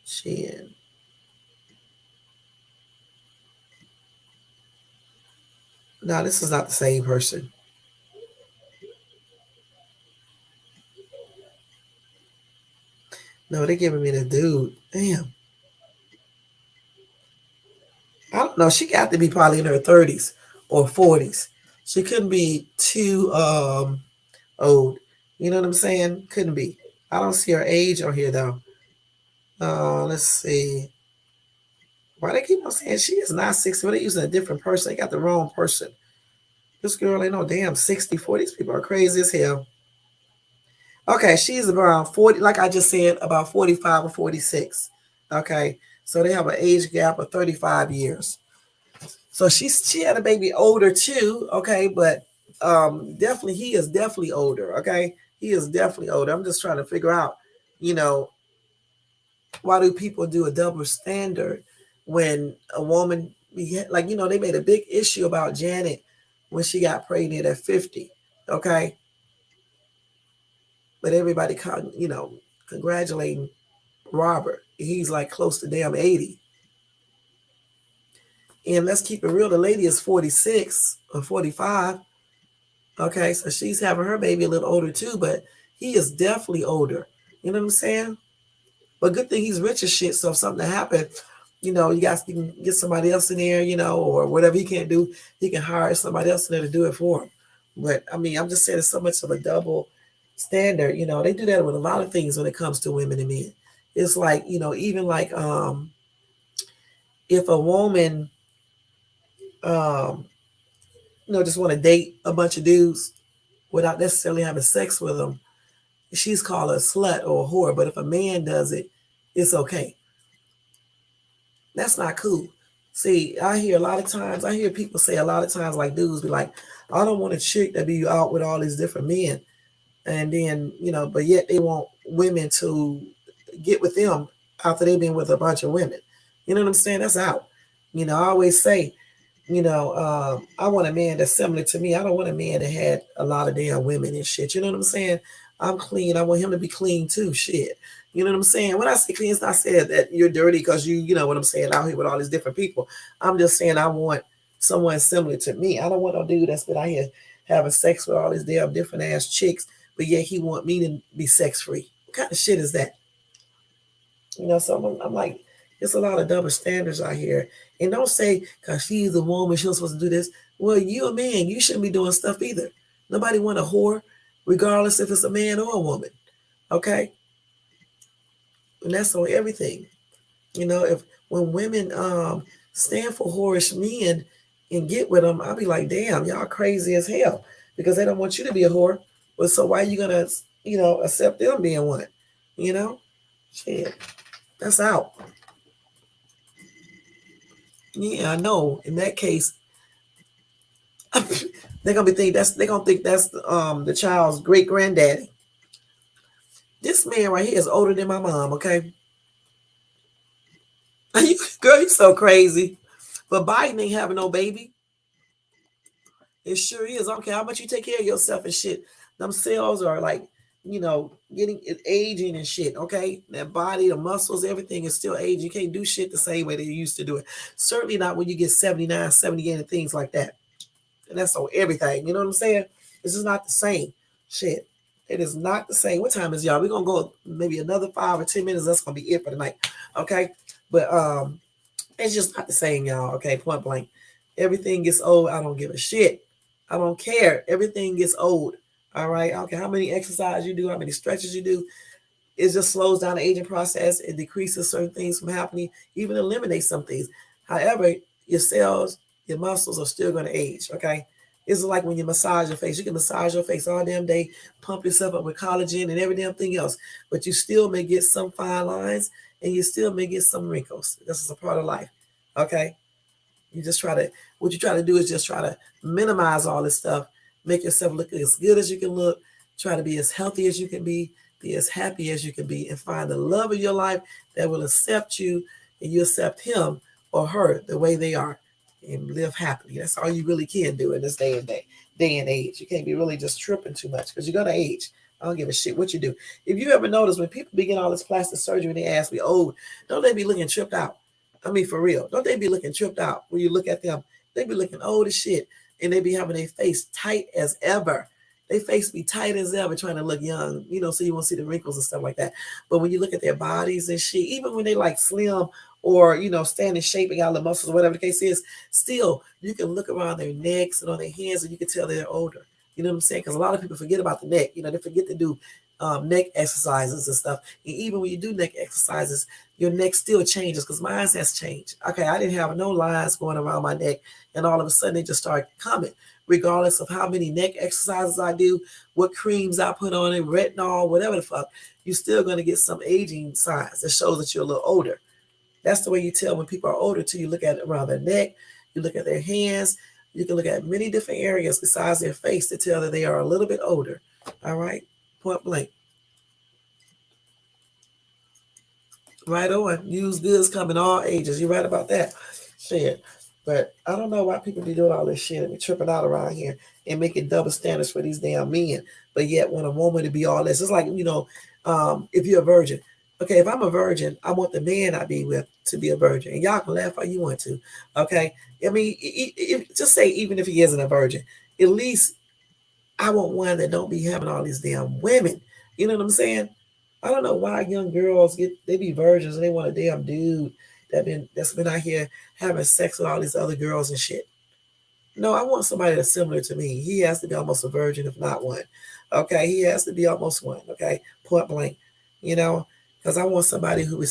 Chin. No, this is not the same person. No, they're giving me the dude. Damn. I don't know. She got to be probably in her 30s or 40s. She couldn't be too old. You know what I'm saying? Couldn't be. I don't see her age on here though. Let's see. Why they keep on saying she is not 60? Well, they using a different person. They got the wrong person. This girl ain't no damn 64. These people are crazy as hell. Okay, she's around 40, like I just said, about 45 or 46. Okay, so they have an age gap of 35 years. So she had a baby older too. Okay, but definitely he is definitely older. Okay, he is definitely older. I'm just trying to figure out, you know, why do people do a double standard when a woman, like, they made a big issue about Janet when she got pregnant at 50. Okay, but everybody, congratulating Robert. He's like close to damn 80. And let's keep it real, the lady is 46 or 45. Okay, so she's having her baby a little older too, but he is definitely older. You know what I'm saying? But good thing he's rich as shit. So if something happened, you guys can get somebody else in there, or whatever he can't do, he can hire somebody else in there to do it for him. But I mean, I'm just saying it's so much of a double standard. You know, they do that with a lot of things when it comes to women and men. It's like, you know, even like if a woman um just want to date a bunch of dudes without necessarily having sex with them, she's called a slut or a whore. But if a man does it, it's okay. That's not cool. See, I hear people say a lot of times, like dudes be like, I don't want a chick that be out with all these different men. And then, but yet they want women to get with them after they've been with a bunch of women. You know what I'm saying? That's out. I always say, I want a man that's similar to me. I don't want a man that had a lot of damn women and shit. You know what I'm saying? I'm clean. I want him to be clean too. Shit. You know what I'm saying? When I say clean, it's not saying that you're dirty because you know what I'm saying, out here with all these different people. I'm just saying I want someone similar to me. I don't want no dude that's been out here having sex with all these damn different ass chicks, but yet he want me to be sex free. What kind of shit is that? So I'm like, it's a lot of double standards out here. And don't say, because she's a woman, she's supposed to do this. Well, you a man, you shouldn't be doing stuff either. Nobody want a whore, regardless if it's a man or a woman. Okay? And that's on everything. If when women stand for whorish men and get with them, I'll be like, damn, y'all crazy as hell. Because they don't want you to be a whore. Well, so why are you gonna, accept them being one? You know? Shit. That's out. Yeah, I know. In that case, they're gonna think that's the child's great granddaddy. This man right here is older than my mom. Okay, girl, you so crazy. But Biden ain't having no baby. It sure is. I don't care how much you take care of yourself and shit. Them cells are like, getting aging and shit. Okay, that body, the muscles, everything is still aging. You can't do shit the same way they used to do it. Certainly not when you get 79, 78 and things like that. And that's on everything. You know what I'm saying? This is not the same. Shit. It is not the same. What time is y'all? We're gonna go maybe another 5 or 10 minutes. That's gonna be it for tonight. Okay. But it's just not the same, y'all. Okay, point blank. Everything gets old. I don't give a shit. I don't care. Everything gets old. All right. I don't care how many exercises you do, how many stretches you do. It just slows down the aging process. It decreases certain things from happening, even eliminates some things. However, your cells, your muscles are still going to age. Okay. It's like when you massage your face. You can massage your face all damn day, pump yourself up with collagen and every damn thing else, but you still may get some fine lines and you still may get some wrinkles. This is a part of life. Okay. What you try to do is just try to minimize all this stuff, make yourself look as good as you can look, try to be as healthy as you can be as happy as you can be, and find the love of your life that will accept you and you accept him or her the way they are and live happily. That's all you really can do in this day and age. You can't be really just tripping too much because you're going to age. I don't give a shit what you do. If you ever notice when people begin all this plastic surgery and they ask me, oh, don't they be looking tripped out? I mean, for real. Don't they be looking tripped out when you look at them? They be looking old as shit and they be having their face tight as ever. They face be tight as ever trying to look young, so you won't see the wrinkles and stuff like that. But when you look at their bodies and shit, even when they like slim or, stand in shape and got the muscles or whatever the case is, still you can look around their necks and on their hands and you can tell they're older. You know what I'm saying? Because a lot of people forget about the neck. They forget to do neck exercises and stuff. And even when you do neck exercises, your neck still changes because mine has changed. Okay, I didn't have no lines going around my neck, and all of a sudden they just started coming. Regardless of how many neck exercises I do, what creams I put on it, retinol, whatever the fuck, you're still going to get some aging signs that shows that you're a little older. That's the way you tell when people are older too. You look at it around their neck, you look at their hands, you can look at many different areas besides their face to tell that they are a little bit older. All right, point blank. Right on. Used goods come in all ages. You're right about that. Shit. But I don't know why people be doing all this shit and be tripping out around here and making double standards for these damn men. But yet want a woman to be all this. It's like, if you're a virgin. Okay, if I'm a virgin, I want the man I be with to be a virgin. And y'all can laugh all you want to. Okay? I mean, just say even if he isn't a virgin, at least I want one that don't be having all these damn women. You know what I'm saying? I don't know why young girls they be virgins and they want a damn dude that's been out here having sex with all these other girls and shit. No, I want somebody that's similar to me. He has to be almost a virgin, if not one. Okay, he has to be almost one. Okay, point blank. You know, because I want somebody who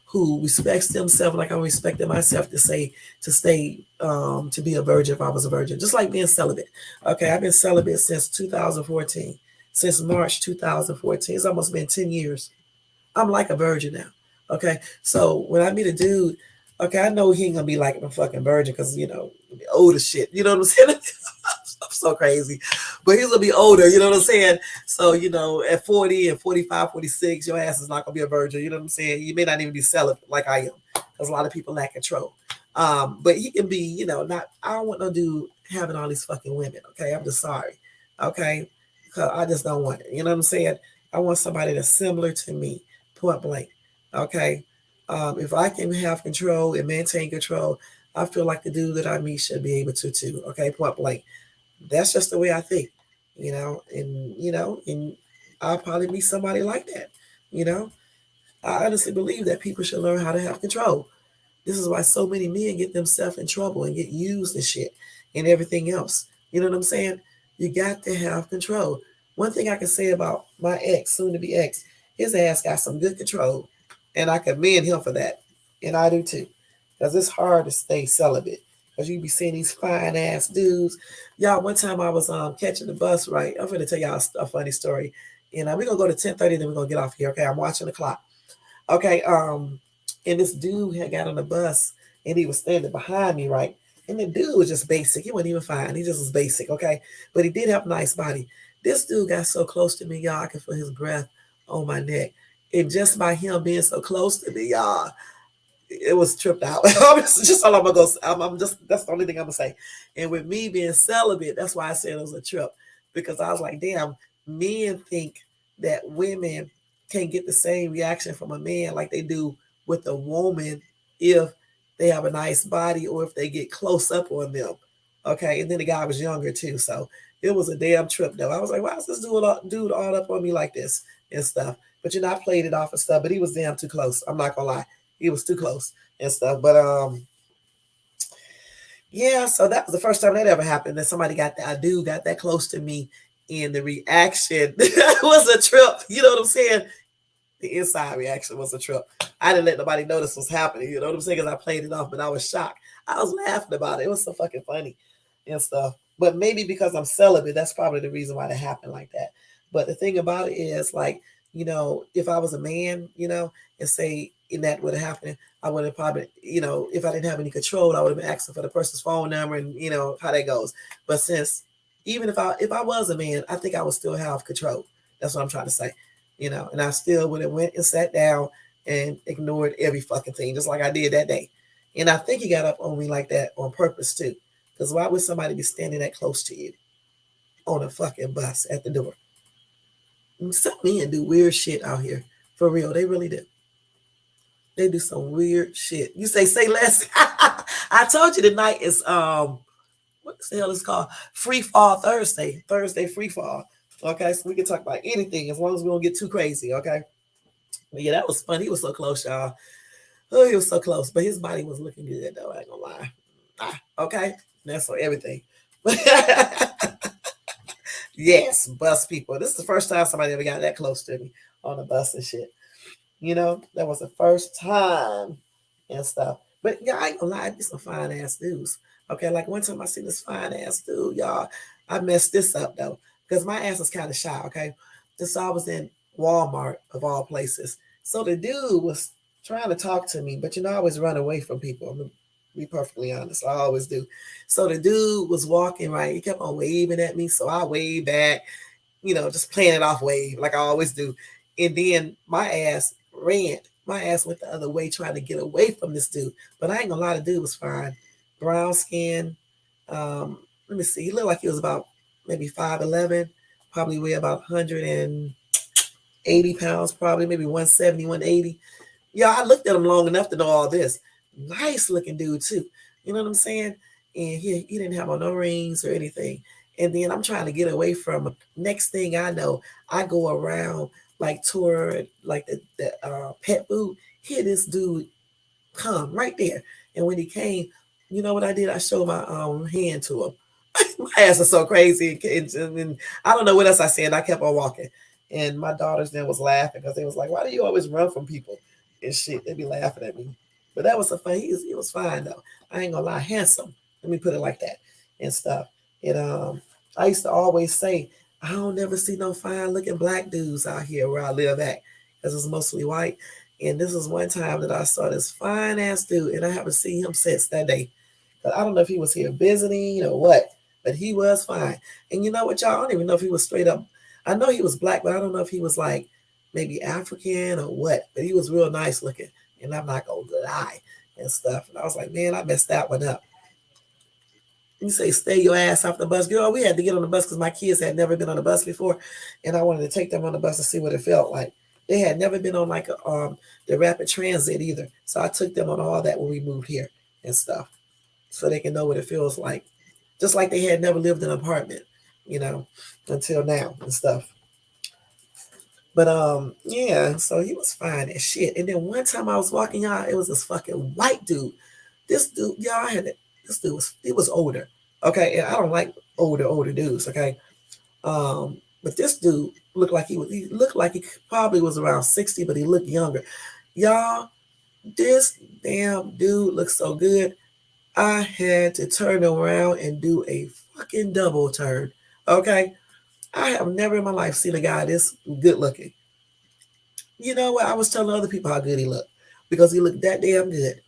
who respects themselves like I'm respecting myself to stay to be a virgin if I was a virgin, just like being celibate. Okay, I've been celibate since 2014, since March 2014. It's almost been 10 years. I'm like a virgin now. Okay. So when I meet a dude, okay, I know he ain't gonna be like a fucking virgin because old as shit. You know what I'm saying? I'm so crazy. But he's gonna be older, you know what I'm saying? So, at 40 and 45, 46, your ass is not gonna be a virgin, you know what I'm saying? You may not even be celibate like I am, because a lot of people lack control. But he can be, not I don't want no dude having all these fucking women, okay? I'm just sorry. Okay. Cause I just don't want it. You know what I'm saying? I want somebody that's similar to me, point blank. Okay. If I can have control and maintain control, I feel like the dude that I meet should be able to too. Okay, point blank. That's just the way I think, and I'll probably meet somebody like that. You know, I honestly believe that people should learn how to have control. This is why so many men get themselves in trouble and get used and shit and everything else. You know what I'm saying? You got to have control. One thing I can say about my ex, soon to be ex, his ass got some good control. And I commend him for that. And I do too. Because it's hard to stay celibate. Because you be seeing these fine ass dudes. Y'all, one time I was catching the bus, right? I'm going to tell y'all a funny story. And we're going to go to 10:30, then we're going to get off here. Okay, I'm watching the clock. Okay, and this dude had got on the bus and he was standing behind me, right? And the dude was just basic. He wasn't even fine. He just was basic, okay? But he did have a nice body. This dude got so close to me, y'all, I could feel his breath on my neck. And just by him being so close to me, y'all, it was tripped out. Just all I'm gonna go. I'm just that's the only thing I'm gonna say. And with me being celibate, that's why I said it was a trip, because I was like, damn, men think that women can't get the same reaction from a man like they do with a woman if they have a nice body or if they get close up on them. Okay, and then the guy was younger too, so it was a damn trip though. I was like, why is this dude all up on me like this and stuff? But I played it off and stuff, but he was damn too close. I'm not gonna lie, he was too close and stuff. But yeah, so that was the first time that ever happened that somebody a dude got that close to me, and the reaction was a trip. You know what I'm saying? The inside reaction was a trip. I didn't let nobody know this was happening. You know what I'm saying? Because I played it off, but I was shocked. I was laughing about it. It was so fucking funny and stuff. But maybe because I'm celibate, that's probably the reason why that happened like that. But the thing about it is, like, if I was a man, and say in that would have happened, I would have probably, if I didn't have any control, I would have been asking for the person's phone number and how that goes. But since even if I was a man, I think I would still have control. That's what I'm trying to say. And I still would have went and sat down and ignored every fucking thing, just like I did that day. And I think he got up on me like that on purpose too. Because why would somebody be standing that close to you on a fucking bus at the door? Some men do weird shit out here. For real, they really do. They do some weird shit. You say less. I told you tonight is what the hell is it called? Free Fall Thursday. Thursday free fall. Okay, so we can talk about anything as long as we don't get too crazy, okay? But yeah, that was fun. He was so close, y'all. Oh, he was so close. But his body was looking good though, I ain't gonna lie. Okay? That's for everything. Yes, bus people. This is the first time somebody ever got that close to me on a bus and shit. That was the first time and stuff. But yeah, I ain't gonna lie, I be some fine ass dudes. Okay, like one time I seen this fine ass dude, y'all. I messed this up though, because my ass is kind of shy. Okay, so I was in Walmart of all places. So the dude was trying to talk to me, but I always run away from people. I'm gonna be perfectly honest. I always do. So the dude was walking right. He kept on waving at me, so I waved back. Just playing it off wave like I always do. And then my ass ran. My ass went the other way trying to get away from this dude. But I ain't gonna lie, the dude was fine. Brown skin. Let me see. He looked like he was about maybe 5'11", probably weigh about 180 pounds, probably maybe 170, 180. Yeah, I looked at him long enough to know all this. Nice looking dude too. You know what I'm saying? And he didn't have on no rings or anything. And then I'm trying to get away from him. Next thing I know, I go around like toward like the pet food. Here this dude come right there. And when he came, You know what I did? I showed my hand to him. My ass is so crazy. And I don't know what else I said. I kept on walking. And my daughters then was laughing because they was like, why do you always run from people and shit? They'd be laughing at me. But that was a fun. He was fine though. I ain't gonna lie, handsome. Let me put it like that and stuff. And I used to always say, I don't never see no fine looking black dudes out here where I live at because it's mostly white. And this is one time that I saw this fine ass dude, and I haven't seen him since that day. But I don't know if he was here visiting or what, but he was fine. And you know what, y'all? I don't even know if he was straight up. I know he was black, but I don't know if he was like maybe African or what. But he was real nice looking, and I'm not gonna lie and stuff. And I was like, man, I messed that one up. You say stay your ass off the bus, girl. We had to get on the bus because my kids had never been on the bus before, and I wanted to take them on the bus to see what it felt like. They had never been on like the rapid transit either, so I took them on all that when we moved here and stuff, so they can know what it feels like, just like they had never lived in an apartment, you know, until now and stuff. But yeah, so he was fine as shit. And then one time I was walking out, it was this fucking white dude. This dude, y'all had it. This dude was he was older. Okay, and I don't like older dudes, okay? But this dude he looked like he probably was around 60, but he looked younger. Y'all, this damn dude looks so good. I had to turn around and do a fucking double turn. Okay? I have never in my life seen a guy this good looking. You know what? I was telling other people how good he looked because he looked that damn good.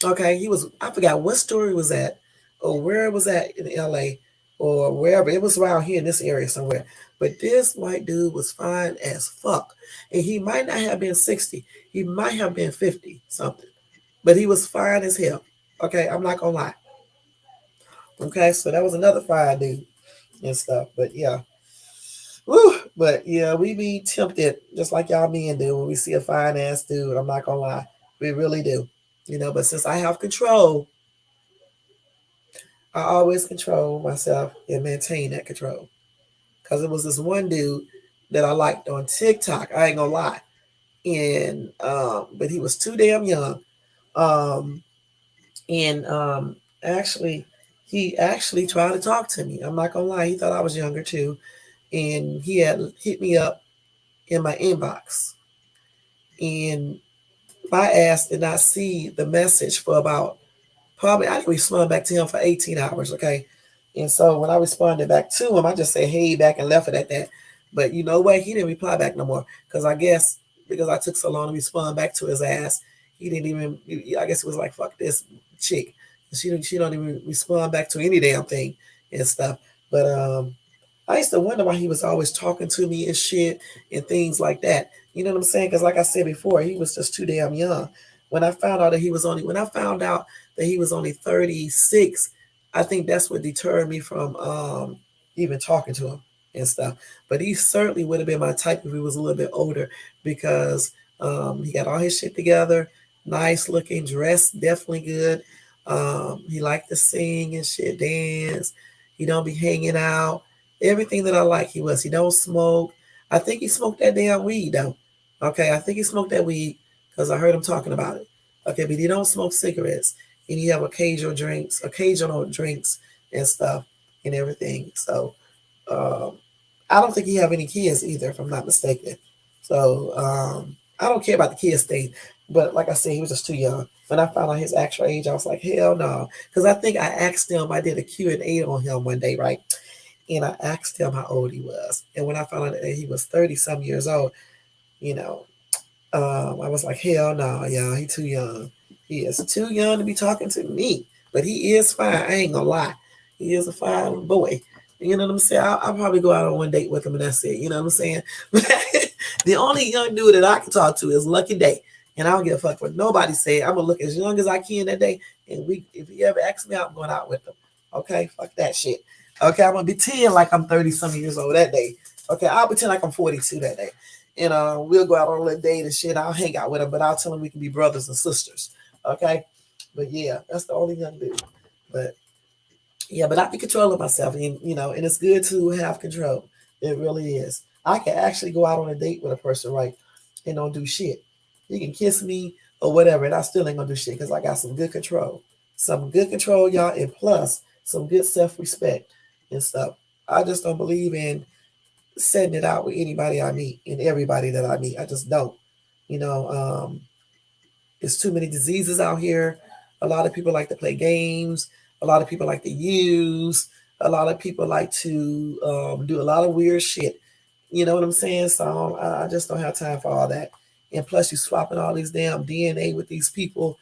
Okay, he was. I forgot what store he was at, or where it was at in L.A. or wherever. It was around here in this area somewhere. But this white dude was fine as fuck, and he might not have been 60. He might have been 50 something, but he was fine as hell. Okay, I'm not gonna lie. Okay, so that was another fine dude and stuff. But yeah, woo. But yeah, we be tempted just like y'all men do when we see a fine ass dude. I'm not gonna lie, we really do. You know, but since I have control, I always control myself and maintain that control. Cause it was this one dude that I liked on TikTok. I ain't gonna lie, and but he was too damn young. Um, and actually, he actually tried to talk to me. I'm not gonna lie, he thought I was younger too, and he had hit me up in my inbox, and my ass did not see the message for about probably I didn't respond back to him for 18 hours, okay? And so when I responded back to him, I just said hey back and left it at that. But you know what? He didn't reply back no more. Because I guess because I took so long to respond back to his ass, he didn't even I guess it was like fuck this chick. She don't even respond back to any damn thing and stuff. But I used to wonder why he was always talking to me and shit and things like that. You know what I'm saying? Because like I said before, he was just too damn young. When I found out that he was only 36, I think that's what deterred me from even talking to him and stuff. But he certainly would have been my type if he was a little bit older because he got all his shit together, nice looking, dressed definitely good. He liked to sing and shit, dance. He don't be hanging out. Everything that I like, he was. He don't smoke. I think he smoked that damn weed though. Okay, I think he smoked that weed because I heard him talking about it. Okay, but he don't smoke cigarettes and he have occasional drinks and stuff and everything. So um, I don't think he have any kids either, if I'm not mistaken. So I don't care about the kids thing, but like I said, he was just too young. When I found out his actual age, I was like, hell no, because I think I asked him. I did a Q&A on him one day, right? And I asked him how old he was, and when I found out that he was 30 some years old, you know, I was like, hell no, y'all, he too young. He is too young to be talking to me. But he is fine. I ain't gonna lie. He is a fine boy. You know what I'm saying? I'll probably go out on one date with him and that's it. You know what I'm saying? The only young dude that I can talk to is Lucky Day. And I don't give a fuck what nobody say. I'm gonna look as young as I can that day. And if he ever asks me out, I'm going out with him. Okay? Fuck that shit. Okay, I'm gonna pretend like I'm 30 some years old that day. Okay, I'll pretend like I'm 42 that day. And we'll go out on a little date and shit. I'll hang out with him, but I'll tell him we can be brothers and sisters. Okay. But yeah, that's the only young dude. But yeah, but I can control it myself. And you know, and it's good to have control. It really is. I can actually go out on a date with a person, right? And don't do shit. You can kiss me or whatever, and I still ain't gonna do shit because I got some good control. some good control, y'all, and plus some good self-respect and stuff. I just don't believe in setting it out with anybody I meet and everybody that I meet. I just don't. You know, there's too many diseases out here. A lot of people like to play games. A lot of people like to use. A lot of people like to do a lot of weird shit. You know what I'm saying? So I just don't have time for all that. And plus, you swapping all these damn DNA with these people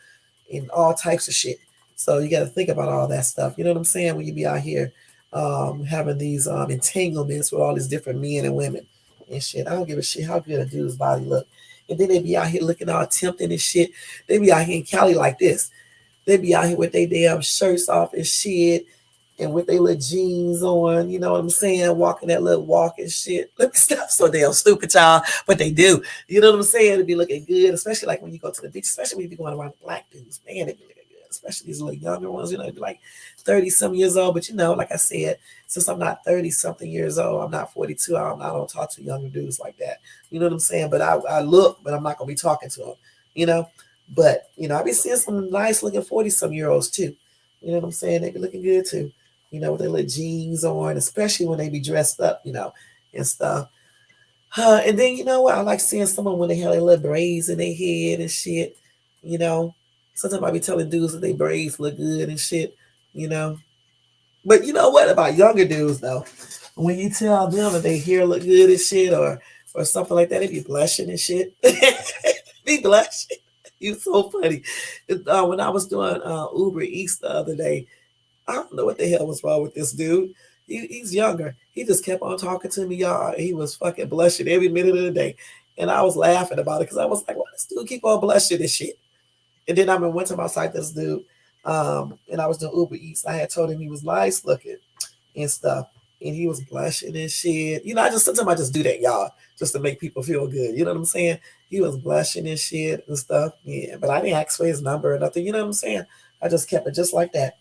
and all types of shit. So you got to think about all that stuff. You know what I'm saying? When you be out here having these entanglements with all these different men and women and shit. I don't give a shit how good a dude's body look. And then they be out here looking all tempting and shit. They be out here in Cali like this. They be out here with their damn shirts off and shit and with their little jeans on, you know what I'm saying, walking that little walk and shit. Let me stop so damn stupid, y'all, but they do. You know what I'm saying? It be looking good, especially like when you go to the beach, especially when you be going around the black dudes. Man, they be looking good, especially these little younger ones, you know, be like 30-some years old. But, you know, like I said, since I'm not 30-something years old, I'm not 42, I don't talk to younger dudes like that. You know what I'm saying? But I look, but I'm not going to be talking to them, you know? But, you know, I be seeing some nice looking 40-some-year-olds too. You know what I'm saying? They be looking good too. You know, with their little jeans on, especially when they be dressed up, you know, and stuff. And then, you know what? I like seeing someone when they have their little braids in their head and shit, you know. Sometimes I be telling dudes that their braids look good and shit, you know. But you know what about younger dudes, though? When you tell them that their hair look good and shit or something like that, they be blushing and shit. Be blushing. You so funny. When I was doing Uber Eats the other day, I don't know what the hell was wrong with this dude. He's younger. He just kept on talking to me, y'all. He was fucking blushing every minute of the day. And I was laughing about it because I was like, why this dude keep on blushing and shit? And then I mean, one time I saw this dude, and I was doing Uber Eats. I had told him he was nice looking and stuff. And he was blushing and shit. You know, sometimes I just do that, y'all, just to make people feel good. You know what I'm saying? He was blushing and shit and stuff. Yeah, but I didn't ask for his number or nothing. You know what I'm saying? I just kept it just like that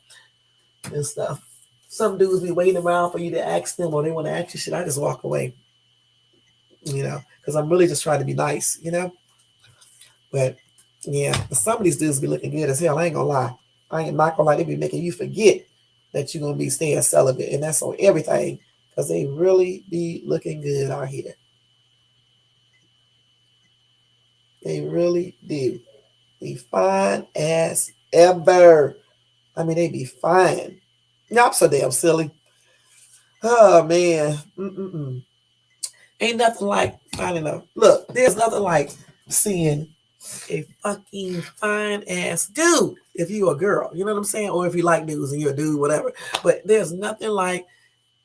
and stuff. Some dudes be waiting around for you to ask them or they want to ask you shit. I just walk away, you know, because I'm really just trying to be nice, you know. But yeah, some of these dudes be looking good as hell. I ain't gonna lie. I ain't not gonna lie. They be making you forget that you're gonna be staying celibate, and that's on everything because they really be looking good out here. They really do. Be fine as ever. I mean, they be fine. Y'all so damn silly. Oh man. Mm-mm-mm. Ain't nothing like finding a look. There's nothing like seeing a fucking fine ass dude if you a girl. You know what I'm saying? Or if you like dudes and you're a dude, whatever. But there's nothing like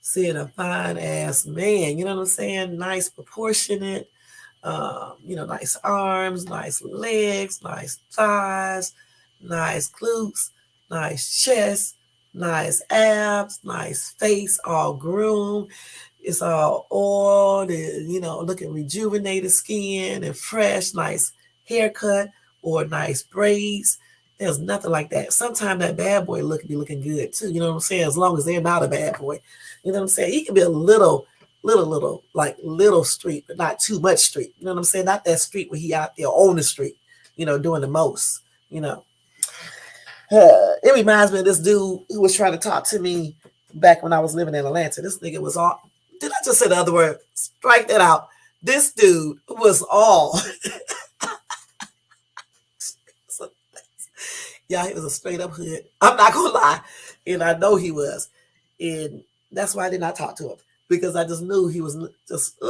seeing a fine ass man. You know what I'm saying? Nice, proportionate. You know, nice arms, nice legs, nice thighs, nice glutes, nice chest, nice abs, nice face, all groomed. It's all oiled and, you know, looking rejuvenated skin and fresh, nice haircut or nice braids. There's nothing like that. Sometimes that bad boy look be looking good too. You know what I'm saying? As long as they're not a bad boy. You know what I'm saying? He can be a little, like little street, but not too much street. You know what I'm saying? Not that street where he out there on the street, you know, doing the most, you know. It reminds me of this dude who was trying to talk to me back when I was living in Atlanta. This nigga was all, did I just say the other word? Strike that out. This dude was all. Yeah, he was a straight up hood. I'm not gonna lie. And I know he was. And that's why I did not talk to him. Because I just knew he was just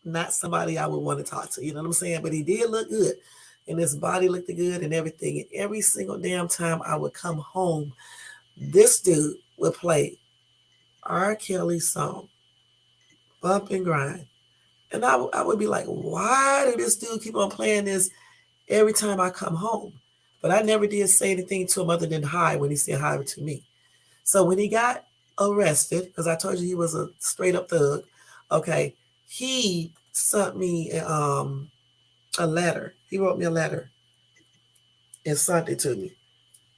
not somebody I would want to talk to. You know what I'm saying? But he did look good. And his body looked good and everything. And every single damn time I would come home, this dude would play R. Kelly's song, Bump and Grind. And I would be like, why did this dude keep on playing this every time I come home? But I never did say anything to him other than hi when he said hi to me. So when he got arrested, because I told you he was a straight up thug, okay, he sent me a letter. He wrote me a letter and sent it to me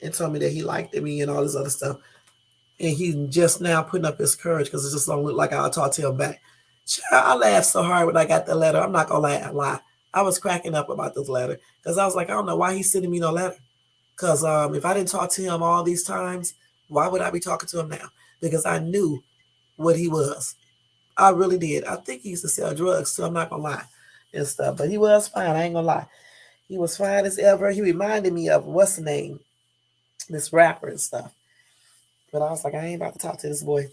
and told me that he liked me and all this other stuff. And he's just now putting up his courage because it just don't look like I'll talk to him back. I laughed so hard when I got the letter. I'm not gonna lie. I was cracking up about this letter because I was like, I don't know why he's sending me no letter. Because if I didn't talk to him all these times, why would I be talking to him now? Because I knew what he was. I really did. I think he used to sell drugs too. I'm not gonna lie and stuff. But he was fine. I ain't gonna lie. He was fine as ever. He reminded me of what's the name, this rapper and stuff. But I was like, I ain't about to talk to this boy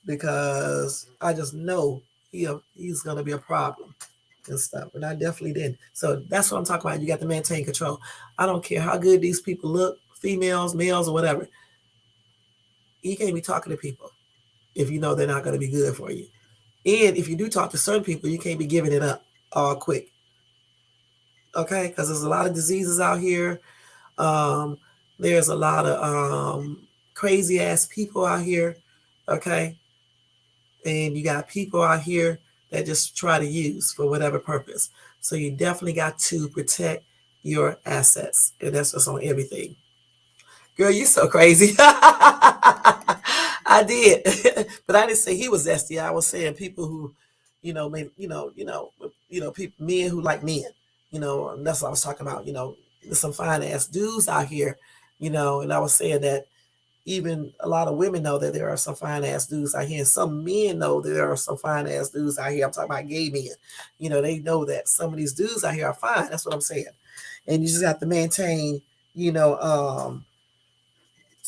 because I just know he's gonna be a problem and stuff. And I definitely didn't. So that's what I'm talking about. You got to maintain control. I don't care how good these people look, females, males, or whatever. You can't be talking to people if you know they're not going to be good for you. And if you do talk to certain people, you can't be giving it up all quick. Okay? Because there's a lot of diseases out here. Um, there's a lot of crazy ass people out here. Okay? And you got people out here that just try to use for whatever purpose. So you definitely got to protect your assets. And that's just on everything. Girl, you so crazy. I did. But I didn't say he was zesty. I was saying people who, people, men who like men. And that's what I was talking about. There's some fine ass dudes out here, and I was saying that even a lot of women know that there are some fine ass dudes out here, and some men know that there are some fine ass dudes out here. I'm talking about gay men. They know that some of these dudes out here are fine. That's what I'm saying. And you just have to maintain,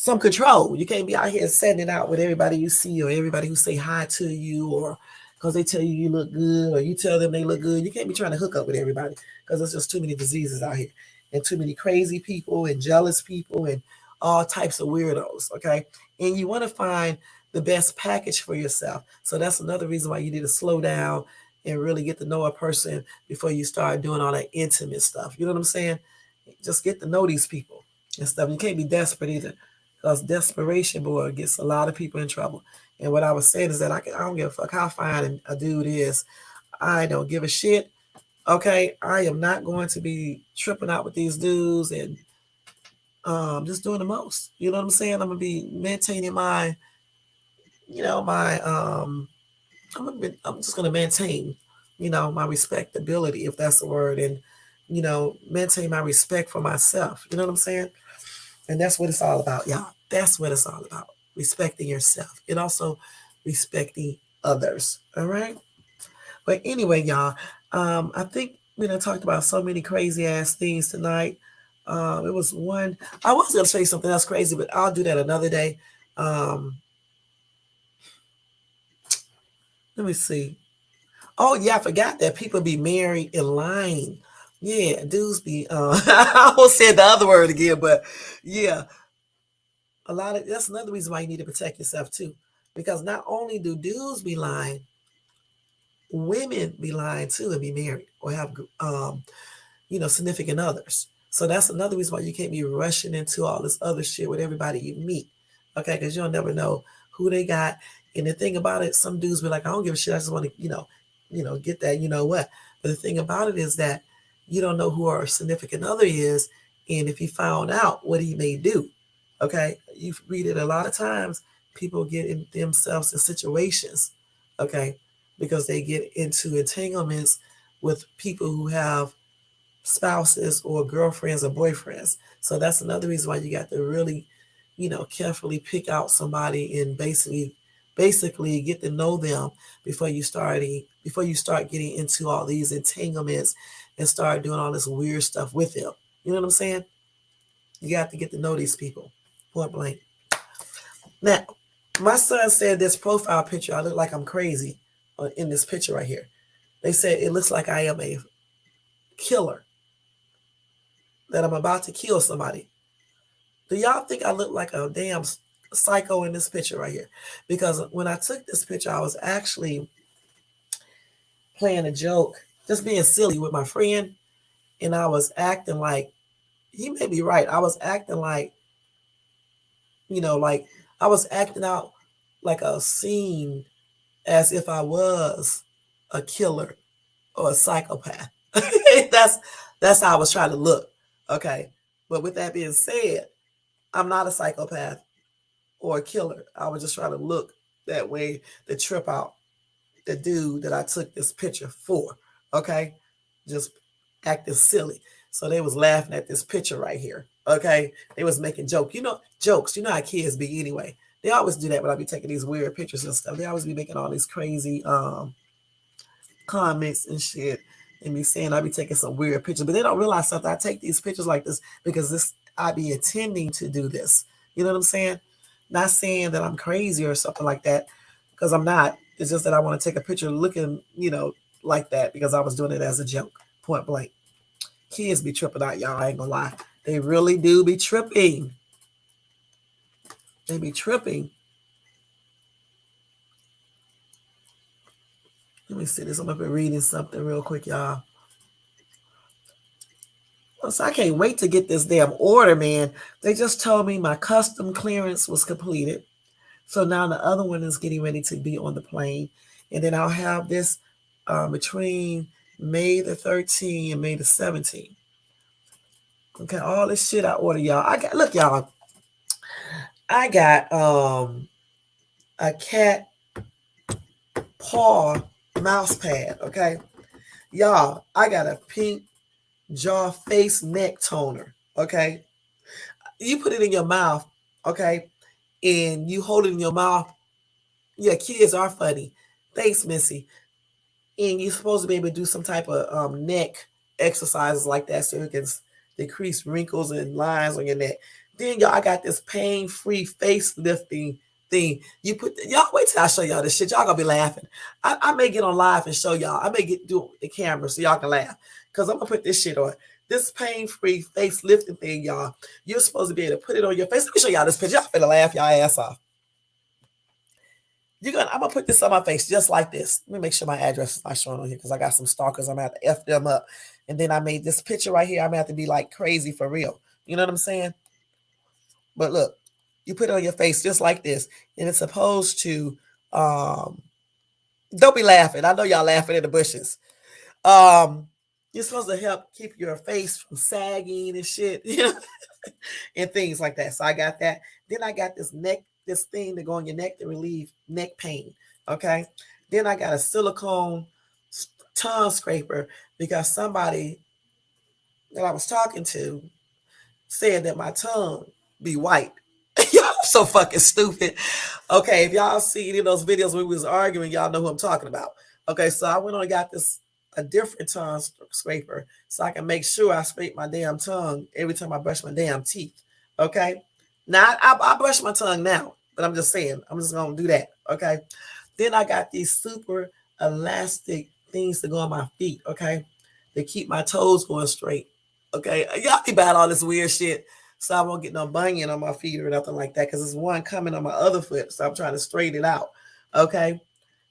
some control. You can't be out here setting it out with everybody you see or everybody who say hi to you or because they tell you look good or you tell them they look good. You can't be trying to hook up with everybody because there's just too many diseases out here and too many crazy people and jealous people and all types of weirdos, okay? And you want to find the best package for yourself. So that's another reason why you need to slow down and really get to know a person before you start doing all that intimate stuff. You know what I'm saying? Just get to know these people and stuff. You can't be desperate either because desperation, boy, gets a lot of people in trouble. And what I was saying is that I don't give a fuck how fine a dude is. I don't give a shit. Okay, I am not going to be tripping out with these dudes and just doing the most. You know what I'm saying? I'm gonna be maintaining my, my I'm just gonna maintain, my respectability, if that's the word, and maintain my respect for myself. You know what I'm saying? And that's what it's all about, y'all. That's what it's all about. Respecting yourself and also respecting others. All right. But anyway, y'all, I think we done talked about so many crazy ass things tonight. It was one. I was gonna say something else crazy, but I'll do that another day. Let me see. Oh yeah, I forgot that people be married in line. Yeah, dudes be. I almost said the other word again, but yeah, that's another reason why you need to protect yourself too, because not only do dudes be lying, women be lying too and be married or have significant others. So that's another reason why you can't be rushing into all this other shit with everybody you meet. Okay, because you'll never know who they got. And the thing about it, some dudes be like, I don't give a shit. I just want to, get that, you know what. But the thing about it is that you don't know who our significant other is. And if he found out what he may do, okay, you read it a lot of times, people get in themselves in situations, okay, because they get into entanglements with people who have spouses or girlfriends or boyfriends. So that's another reason why you got to really, carefully pick out somebody and basically get to know them before you start getting into all these entanglements and start doing all this weird stuff with them. You know what I'm saying? You got to get to know these people. Point blank. Now, my son said this profile picture, I look like I'm crazy in this picture right here. They said it looks like I am a killer, that I'm about to kill somebody. Do y'all think I look like a damn psycho in this picture right here? Because when I took this picture, I was actually playing a joke, just being silly with my friend, and I was acting like, he may be right. I was acting like, like I was acting out like a scene as if I was a killer or a psychopath. that's how I was trying to look. Okay. But with that being said, I'm not a psychopath or a killer. I was just trying to look that way to trip out the dude that I took this picture for. Okay. Just acting silly. So they was laughing at this picture right here. Okay, they was making jokes. You know how kids be anyway. They always do that when I be taking these weird pictures and stuff. They always be making all these crazy comments and shit, and be saying I be taking some weird pictures, but they don't realize something. I take these pictures like this because I be intending to do this. You know what I'm saying? Not saying that I'm crazy or something like that, because I'm not. It's just that I want to take a picture looking, like that because I was doing it as a joke, point blank. Kids be tripping out, y'all. I ain't gonna lie. They really do be tripping. They be tripping. Let me see this. I'm up here reading something real quick, y'all. So I can't wait to get this damn order, man. They just told me my custom clearance was completed. So now the other one is getting ready to be on the plane. And then I'll have this between May the 13th and May the 17th. Okay, all this shit I order, y'all. Look, y'all. I got a cat paw mouse pad, okay? Y'all, I got a pink jaw face neck toner, okay? You put it in your mouth, okay? And you hold it in your mouth. Yeah, kids are funny. Thanks, Missy. And you're supposed to be able to do some type of neck exercises like that so you can decrease wrinkles and lines on your neck. Then y'all, I got this pain-free face lifting thing. Y'all wait till I show y'all this shit. Y'all gonna be laughing. I may get on live and show y'all. I may do the camera so y'all can laugh. Because I'm gonna put this shit on. This pain-free face lifting thing, y'all. You're supposed to be able to put it on your face. Let me show y'all this picture. Y'all finna laugh y'all ass off. I'm gonna put this on my face just like this. Let me make sure my address is not showing on here because I got some stalkers. I'm gonna have to F them up. And then I made this picture right here. I'm gonna have to be like crazy for real. You know what I'm saying? But look, you put it on your face just like this, and it's supposed to don't be laughing. I know y'all laughing in the bushes. You're supposed to help keep your face from sagging and shit, and things like that. So I got that. Then I got this thing to go on your neck to relieve neck pain. Okay. Then I got a silicone tongue scraper because somebody that I was talking to said that my tongue be white. Y'all so fucking stupid. Okay, if y'all see any of those videos where we was arguing, y'all know who I'm talking about. Okay, so I went on and got a different tongue scraper so I can make sure I scrape my damn tongue every time I brush my damn teeth. Okay, now I brush my tongue now, but I'm just saying I'm just gonna do that. Okay, then I got these super elastic things to go on my feet. Okay, to keep my toes going straight. Okay, y'all be bad all this weird shit. So I won't get no bunion on my feet or nothing like that because there's one coming on my other foot. So I'm trying to straighten it out. Okay.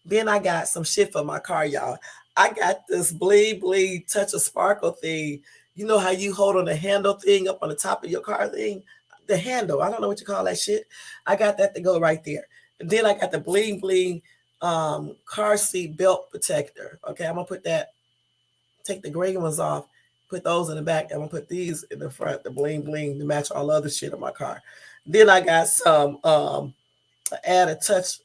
Then I got some shit for my car, y'all. I got this bleed touch of sparkle thing. You know how you hold on the handle thing up on the top of your car thing? The handle. I don't know what you call that shit. I got that to go right there. And then I got the bling car seat belt protector. Okay. I'm going to take the gray ones off, put those in the back. I'm gonna put these in the front, the bling to match all the other shit on my car. Then I got some add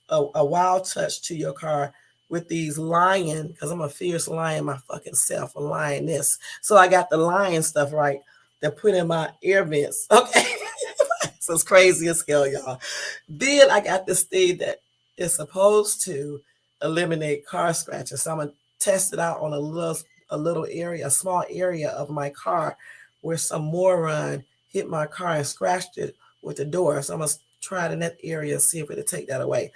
a wild touch to your car with these lion, because I'm a fierce lion my fucking self, a lioness. So I got the lion stuff right to put in my ear vents. Okay. So it's crazy as hell, y'all. Then I got this thing that is supposed to eliminate car scratches. So I'm gonna test it out on a little area, a small area of my car where some moron hit my car and scratched it with the door. So I'm going to try it in that area and see if it'll take that away.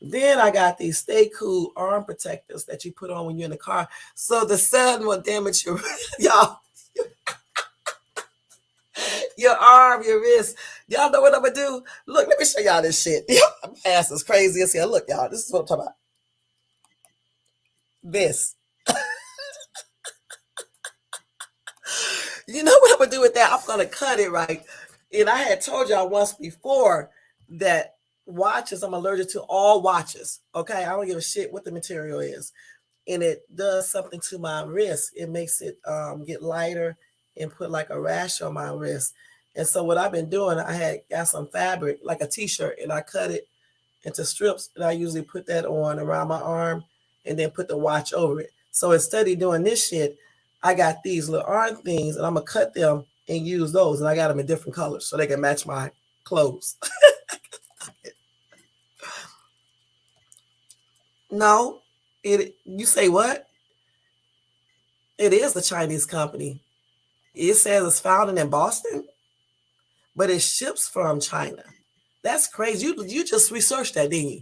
Then I got these Stay Cool arm protectors that you put on when you're in the car. So the sun will damage y'all. Your arm, your wrist. Y'all know what I'm going to do? Look, let me show y'all this shit. My ass is crazy as hell. Look, y'all, this is what I'm talking about. This. You know what I'm gonna do with that? I'm gonna cut it right. And I had told y'all once before that watches, I'm allergic to all watches. Okay, I don't give a shit what the material is. And it does something to my wrist. It makes it get lighter and put like a rash on my wrist. And so what I've been doing, I had got some fabric, like a t-shirt, and I cut it into strips. And I usually put that on around my arm and then put the watch over it. So instead of doing this shit, I got these little arm things and I'm gonna cut them and use those. And I got them in different colors so they can match my clothes. No, you say what? It is a Chinese company. It says it's founded in Boston, but it ships from China. That's crazy. You just researched that, didn't you?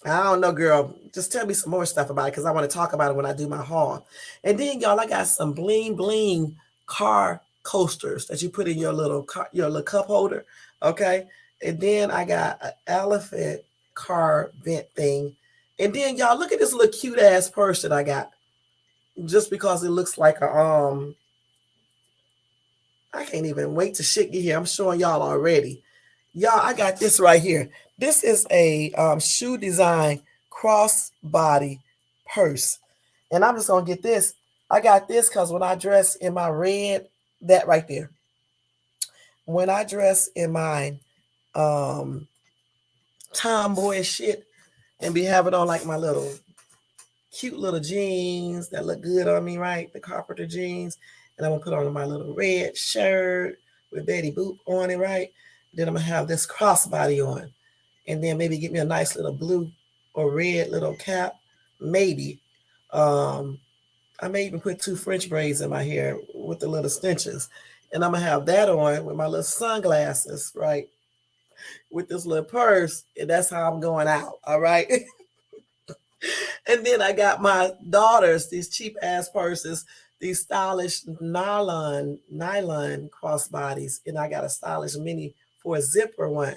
I don't know, girl. Just tell me some more stuff about it because I want to talk about it when I do my haul. And then, y'all, I got some bling bling car coasters that you put in your little cup holder. Okay. And then I got an elephant car vent thing. And then, y'all, look at this little cute ass purse that I got. Just because it looks like I can't even wait to shit get here. I'm showing y'all already. Y'all, I got this right here. This is a shoe design crossbody purse. And I'm just going to get this. I got this because when I dress in my red, that right there. When I dress in my tomboy shit and be having on like my little cute little jeans that look good on me, right? The carpenter jeans. And I'm going to put on my little red shirt with Betty Boop on it, right? Then I'm going to have this crossbody on. And then maybe get me a nice little blue or red little cap. Maybe. I may even put 2 French braids in my hair with the little stitches. And I'm going to have that on with my little sunglasses, right? With this little purse. And that's how I'm going out, all right? And then I got my daughters, these cheap ass purses, these stylish nylon crossbodies. And I got a stylish mini for a zipper one,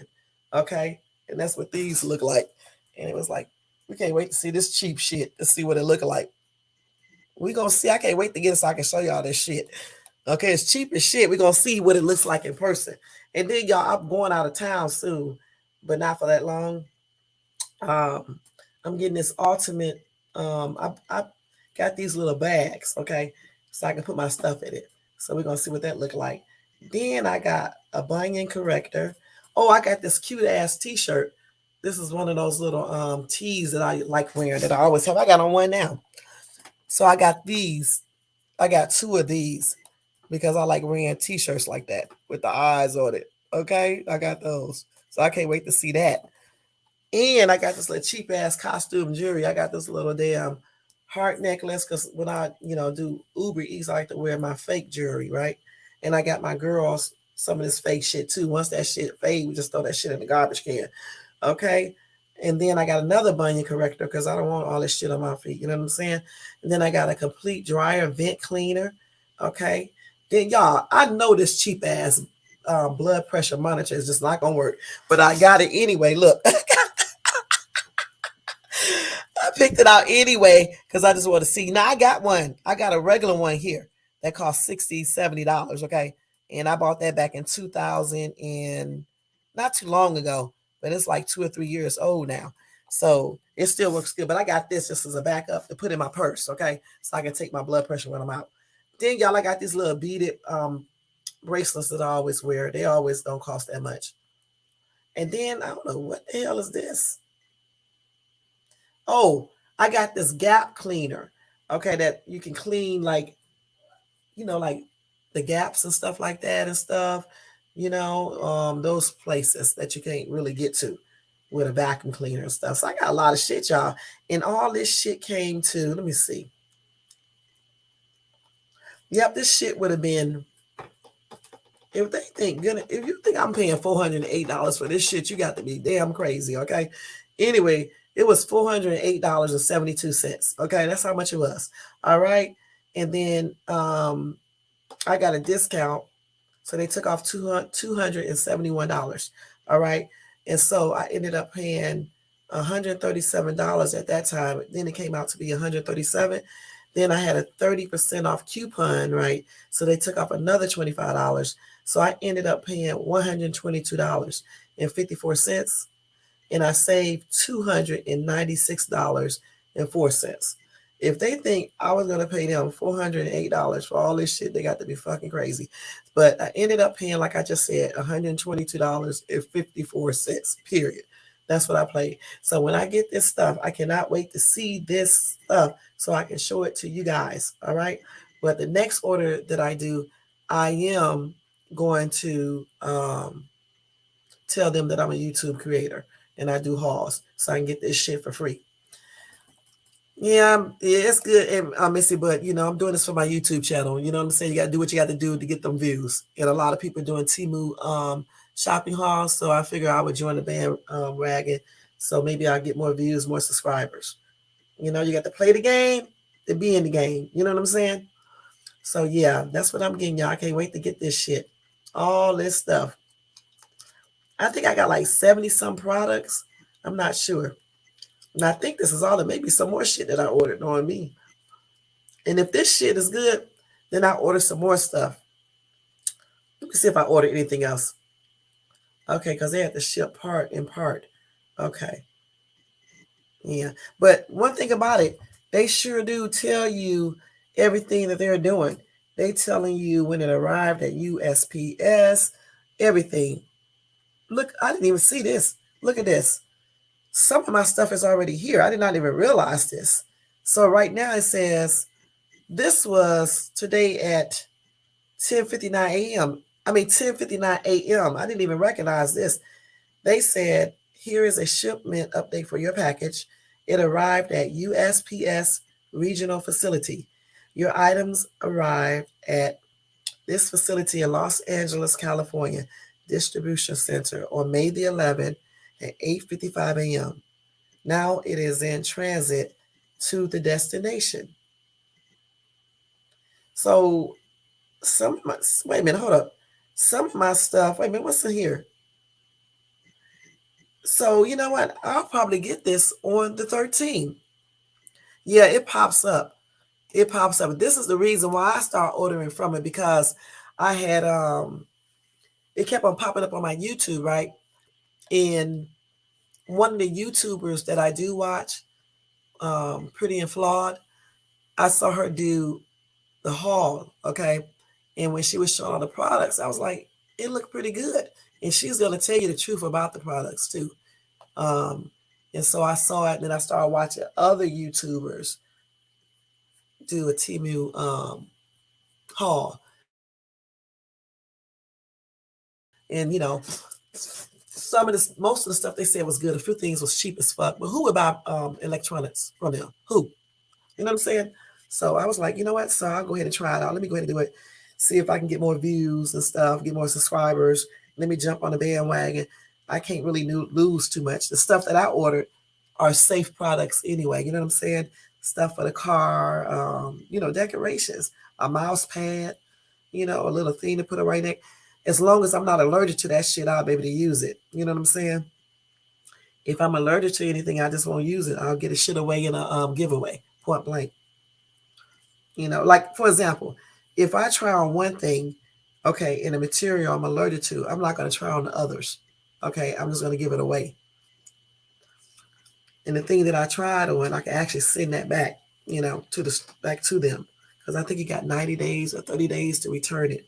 okay? And that's what these look like. And it was like, we can't wait to see this cheap shit to see what it look like. We gonna see. I can't wait to get it so I can show y'all this shit. Okay, it's cheap as shit. We gonna see what it looks like in person. And then y'all, I'm going out of town soon, but not for that long. Um, I'm getting this ultimate. I got these little bags, okay, so I can put my stuff in it. So we're gonna see what that look like. Then I got a bunion corrector. Oh, I got this cute ass T-shirt. This is one of those little tees that I like wearing that I always have. I got on one now. So I got these. I got 2 of these because I like wearing T-shirts like that with the eyes on it. Okay, I got those. So I can't wait to see that. And I got this little cheap ass costume jewelry. I got this little damn heart necklace because when I, do Uber Eats, I like to wear my fake jewelry, right? And I got my girls some of this fake shit too. Once that shit fade, we just throw that shit in the garbage can. Okay. And then I got another bunion corrector because I don't want all this shit on my feet. You know what I'm saying? And then I got a complete dryer vent cleaner. Okay. Then y'all, I know this cheap ass blood pressure monitor is just not gonna work, but I got it anyway. Look, I picked it out anyway because I just want to see. Now I got one. I got a regular one here that costs $60, $70. Okay. And I bought that back in 2000 and not too long ago, but it's like 2 or 3 years old now. So it still works good. But I got this just as a backup to put in my purse. Okay. So I can take my blood pressure when I'm out. Then y'all, I got these little beaded bracelets that I always wear. They always don't cost that much. And then I don't know what the hell is this. Oh, I got this gap cleaner. Okay, that you can clean like, like the gaps and stuff like that and stuff. Those places that you can't really get to with a vacuum cleaner and stuff. So I got a lot of shit, y'all. And all this shit came to, let me see. Yep, this shit would have been, if you think I'm paying $408 for this shit, you got to be damn crazy, okay? Anyway, it was $408.72. Okay, that's how much it was. All right. And then I got a discount. So they took off $271. All right. And so I ended up paying $137 at that time. Then it came out to be $137. Then I had a 30% off coupon, right? So they took off another $25. So I ended up paying $122.54. And I saved $296.04. If they think I was going to pay them $408 for all this shit, they got to be fucking crazy. But I ended up paying, like I just said, $122.54, period. That's what I paid. So when I get this stuff, I cannot wait to see this stuff so I can show it to you guys. All right. But the next order that I do, I am going to tell them that I'm a YouTube creator and I do hauls so I can get this shit for free. Yeah, it's good, and Missy, but I'm doing this for my YouTube channel. You know what I'm saying? You got to do what you got to do to get them views, and a lot of people are doing Temu shopping hauls, so I figure I would join the band wagon, so maybe I'll get more views, more subscribers. You got to play the game to be in the game. You know what I'm saying? So yeah, that's what I'm getting, y'all. I can't wait to get this shit, all this stuff. I think I got like 70 some products. I'm not sure. And I think this is all. There may be some more shit that I ordered on me. And if this shit is good, then I order some more stuff. Let me see if I order anything else. Okay, because they had to ship part in part. Okay. Yeah. But one thing about it, they sure do tell you everything that they're doing. They telling you when it arrived at USPS, everything. Look, I didn't even see this. Look at this. Some of my stuff is already here. I did not even realize this. So right now it says this was today at 10:59 a.m. I mean 10:59 a.m. I didn't even recognize this. They said, here is a shipment update for your package. It arrived at USPS Regional Facility. Your items arrived at this facility in Los Angeles, California, Distribution Center on May the 11th at 8:55 a.m. Now it is in transit to the destination. So wait a minute, hold up. Some of my stuff, wait a minute, what's in here? So you know what? I'll probably get this on the 13th. Yeah, it pops up. It pops up. This is the reason why I start ordering from it, because I had it kept on popping up on my YouTube, right? And one of the YouTubers that I do watch, Pretty and Flawed, I saw her do the haul, okay? And when she was showing all the products, I was like, it looked pretty good. And she's going to tell you the truth about the products too. And so I saw it, and then I started watching other YouTubers do a Temu haul. And most of the stuff they said was good. A few things was cheap as fuck. But who would buy electronics from them? Who? You know what I'm saying? So I was like, you know what? So I'll go ahead and try it out. Let me go ahead and do it. See if I can get more views and stuff, get more subscribers. Let me jump on the bandwagon. I can't really lose too much. The stuff that I ordered are safe products anyway. You know what I'm saying? Stuff for the car, decorations, a mouse pad, a little thing to put it right next. As long as I'm not allergic to that shit, I'll be able to use it. You know what I'm saying? If I'm allergic to anything, I just won't use it. I'll get a shit away in a giveaway, point blank. Like for example, if I try on one thing, okay, in a material I'm allergic to, I'm not going to try on the others. Okay, I'm just going to give it away. And the thing that I tried on, I can actually send that back, back to them, because I think you got 90 days or 30 days to return it.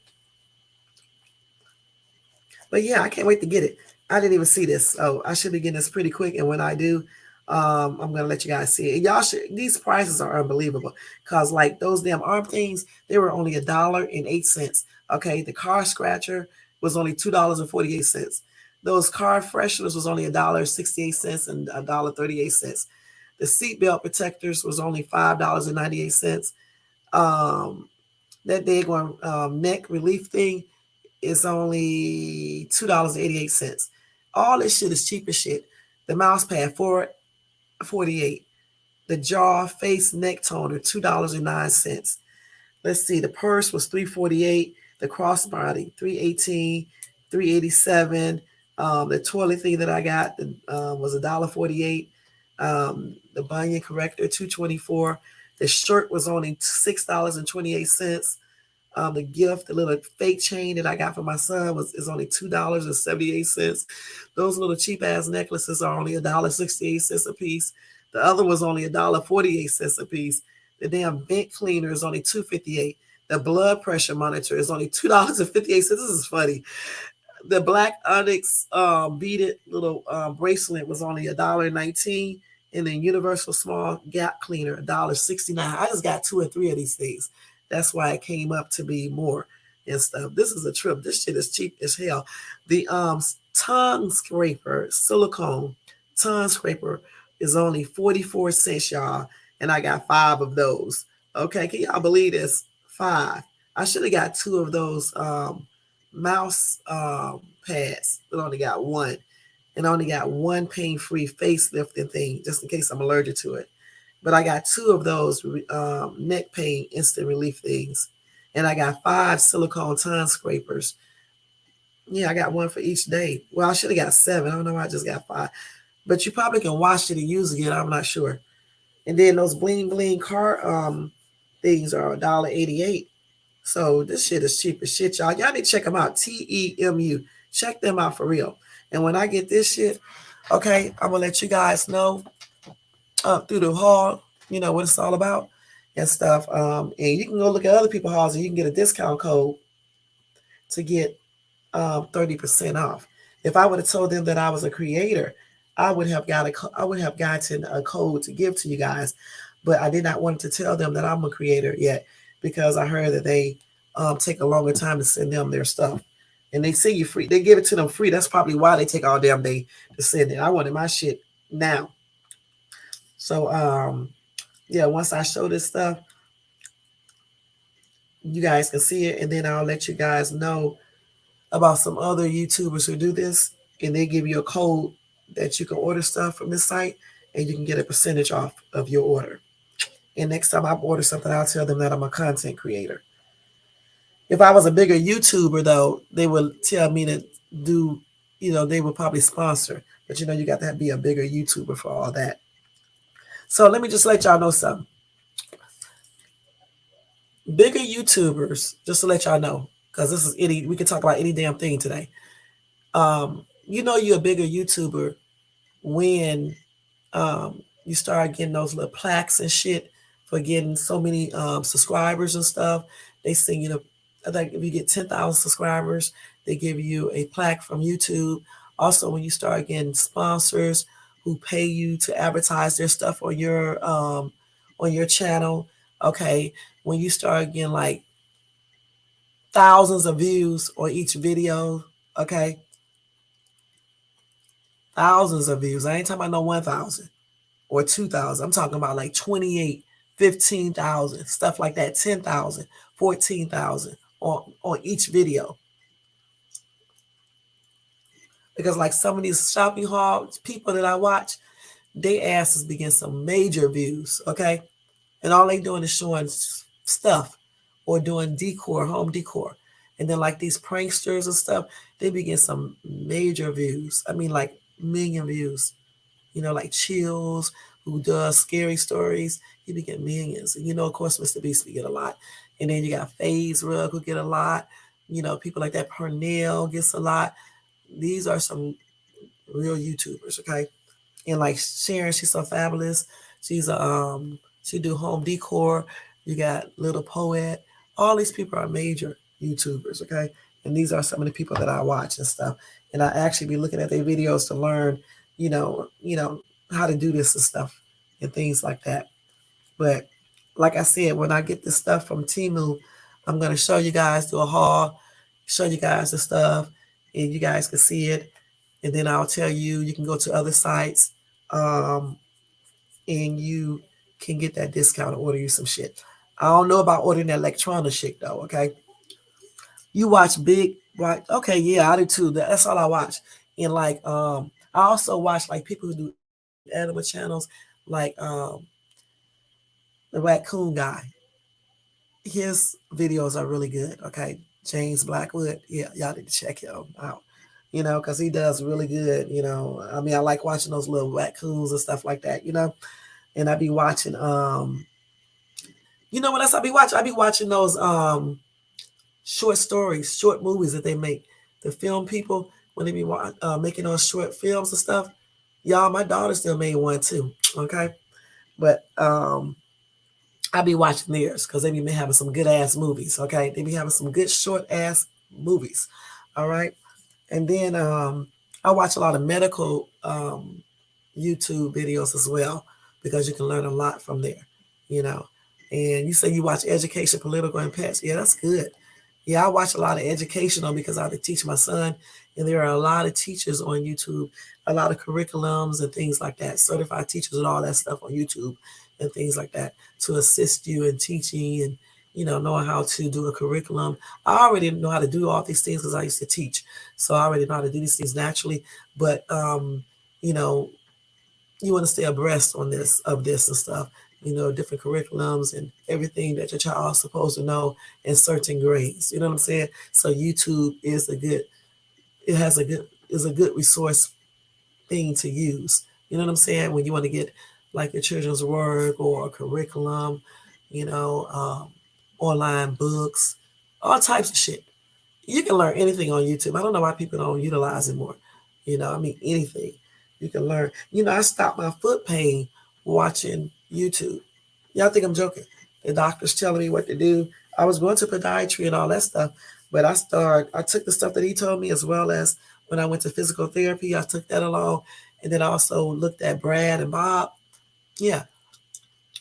But yeah, I can't wait to get it. I didn't even see this, so I should be getting this pretty quick. And when I do, I'm gonna let you guys see it. And y'all should. These prices are unbelievable, because like those damn arm things, they were only $1.08. Okay, the car scratcher was only $2.48. Those car fresheners was only $1.68 and $1.38. The seatbelt protectors was only $5.98. That big one neck relief thing is only $2.88. All this shit is cheap as shit. The mouse pad, $4.48. The jaw face neck toner, $2.09. Let's see, the purse was $3.48. The crossbody, $3.18, $3.87. The toilet thing that I got was $1.48. The bunion corrector, $2.24. The shirt was only $6.28. The gift, the little fake chain that I got for my son is only $2.78. Those little cheap ass necklaces are only $1.68 a piece. The other was only $1.48 a piece. The damn vent cleaner is only $2.58. The blood pressure monitor is only $2.58. This is funny. The black onyx beaded little bracelet was only $1.19. And then universal small gap cleaner, $1.69. I just got 2 or 3 of these things. That's why it came up to be more. and stuff. This is a trip. This shit is cheap as hell. The tongue scraper, silicone tongue scraper is only 44 cents, y'all. And I got 5 of those. Okay, can y'all believe this? 5. I should have got 2 of those mouse pads, but only got 1. And I only got 1 pain-free facelifting thing, just in case I'm allergic to it. But I got 2 of those neck pain instant relief things. And I got 5 silicone tongue scrapers. Yeah, I got 1 for each day. Well, I should have got 7. I don't know why I just got 5. But you probably can wash it and use it again. I'm not sure. And then those bling bling car things are $1.88. So this shit is cheap as shit, y'all. Y'all need to check them out. TEMU. Check them out for real. And when I get this shit, okay, I'm gonna let you guys know through the haul, what it's all about and stuff. And you can go look at other people's hauls and you can get a discount code to get 30% off. If I would have told them that I was a creator, I would have gotten a code to give to you guys, but I did not want to tell them that I'm a creator yet because I heard that they take a longer time to send them their stuff, and they send you free. They give it to them free. That's probably why they take all damn day to send it. I wanted my shit now. So yeah, once I show this stuff, you guys can see it, and then I'll let you guys know about some other YouTubers who do this, and they give you a code that you can order stuff from this site, and you can get a percentage off of your order. And next time I order something, I'll tell them that I'm a content creator. If I was a bigger YouTuber, though, they would tell me to do, they would probably sponsor. But you got to be a bigger YouTuber for all that. So let me just let y'all know something. Bigger YouTubers, just to let y'all know, because we can talk about any damn thing today. You're a bigger YouTuber when you start getting those little plaques and shit for getting so many subscribers and stuff. They send you I think if you get 10,000 subscribers, they give you a plaque from YouTube. Also, when you start getting sponsors who pay you to advertise their stuff on your channel, okay, when you start getting like thousands of views on each video, okay, thousands of views. I ain't talking about no 1,000 or 2,000. I'm talking about like 28, 15,000, stuff like that, 10,000, 14,000 on each video. Because like some of these shopping haul people that I watch, they asses begin some major views, okay? And all they doing is showing stuff or doing decor, home decor. And then like these pranksters and stuff, they begin some major views. I mean like million views. Like Chills, who does scary stories, he be getting millions. And of course, Mr. Beast we get a lot. And then you got FaZe Rug who get a lot. People like that. Pernell gets a lot. These are some real YouTubers, okay? And like Sharon, she's so fabulous. She's she do home decor. You got Little Poet. All these people are major YouTubers, okay? And these are some of the people that I watch and stuff. And I actually be looking at their videos to learn, how to do this and stuff and things like that. But like I said, when I get this stuff from Temu, I'm going to show you guys, do a haul, show you guys the stuff, and you guys can see it. And then I'll tell you can go to other sites and you can get that discount and order you some shit. I don't know about ordering that electronic shit though, okay? You watch big, right? Okay, yeah, I do too. That's all I watch. And like I also watch like people who do animal channels, like the raccoon guy. His videos are really good. Okay, James Blackwood. Yeah, y'all need to check him out. Because he does really good. I mean, I like watching those little raccoons and stuff like that. And I be watching. What else I be watching? I be watching those short stories, short movies that they make. The film people when they be making those short films and stuff. Y'all, my daughter still made one too. Okay, but I be watching theirs because they be having some good ass movies. Okay, they be having some good short ass movies. All right, and then I watch a lot of medical YouTube videos as well because you can learn a lot from there. And you say you watch education, political, and pets. Yeah, that's good. Yeah, I watch a lot of educational because I've been teaching my son, and there are a lot of teachers on YouTube, a lot of curriculums and things like that, certified teachers and all that stuff on YouTube and things like that to assist you in teaching and knowing how to do a curriculum. I already know how to do all these things because I used to teach, so I already know how to do these things naturally. But you know, you want to stay abreast on this and stuff, different curriculums and everything that your child is supposed to know in certain grades. You know what I'm saying? So YouTube it has a good is a good resource thing to use. You know what I'm saying? When you want to get like your children's work or a curriculum, you know, um, online books, all types of shit. You can learn anything on YouTube. I don't know why people don't utilize it more. I mean, anything you can learn. I stopped my foot pain watching YouTube. Y'all think I'm joking? The doctor's telling me what to do. I was going to podiatry and all that stuff, but I took the stuff that he told me as well as when I went to physical therapy, I took that along. And then I also looked at Brad and Bob. Yeah,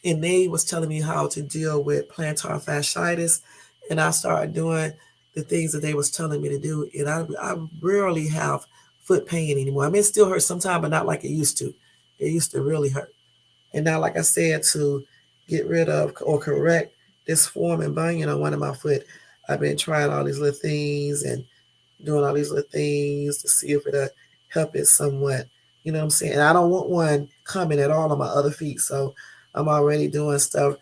and they was telling me how to deal with plantar fasciitis, and I started doing the things that they was telling me to do, and I rarely have foot pain anymore. I mean, it still hurts sometimes, but not like it used to. It used to really hurt. And now, like I said, to get rid of or correct this form and bunion on one of my foot, I've been trying all these little things and doing all these little things to see if it'll help it somewhat. You know what I'm saying? And I don't want one coming at all on my other feet. So I'm already doing stuff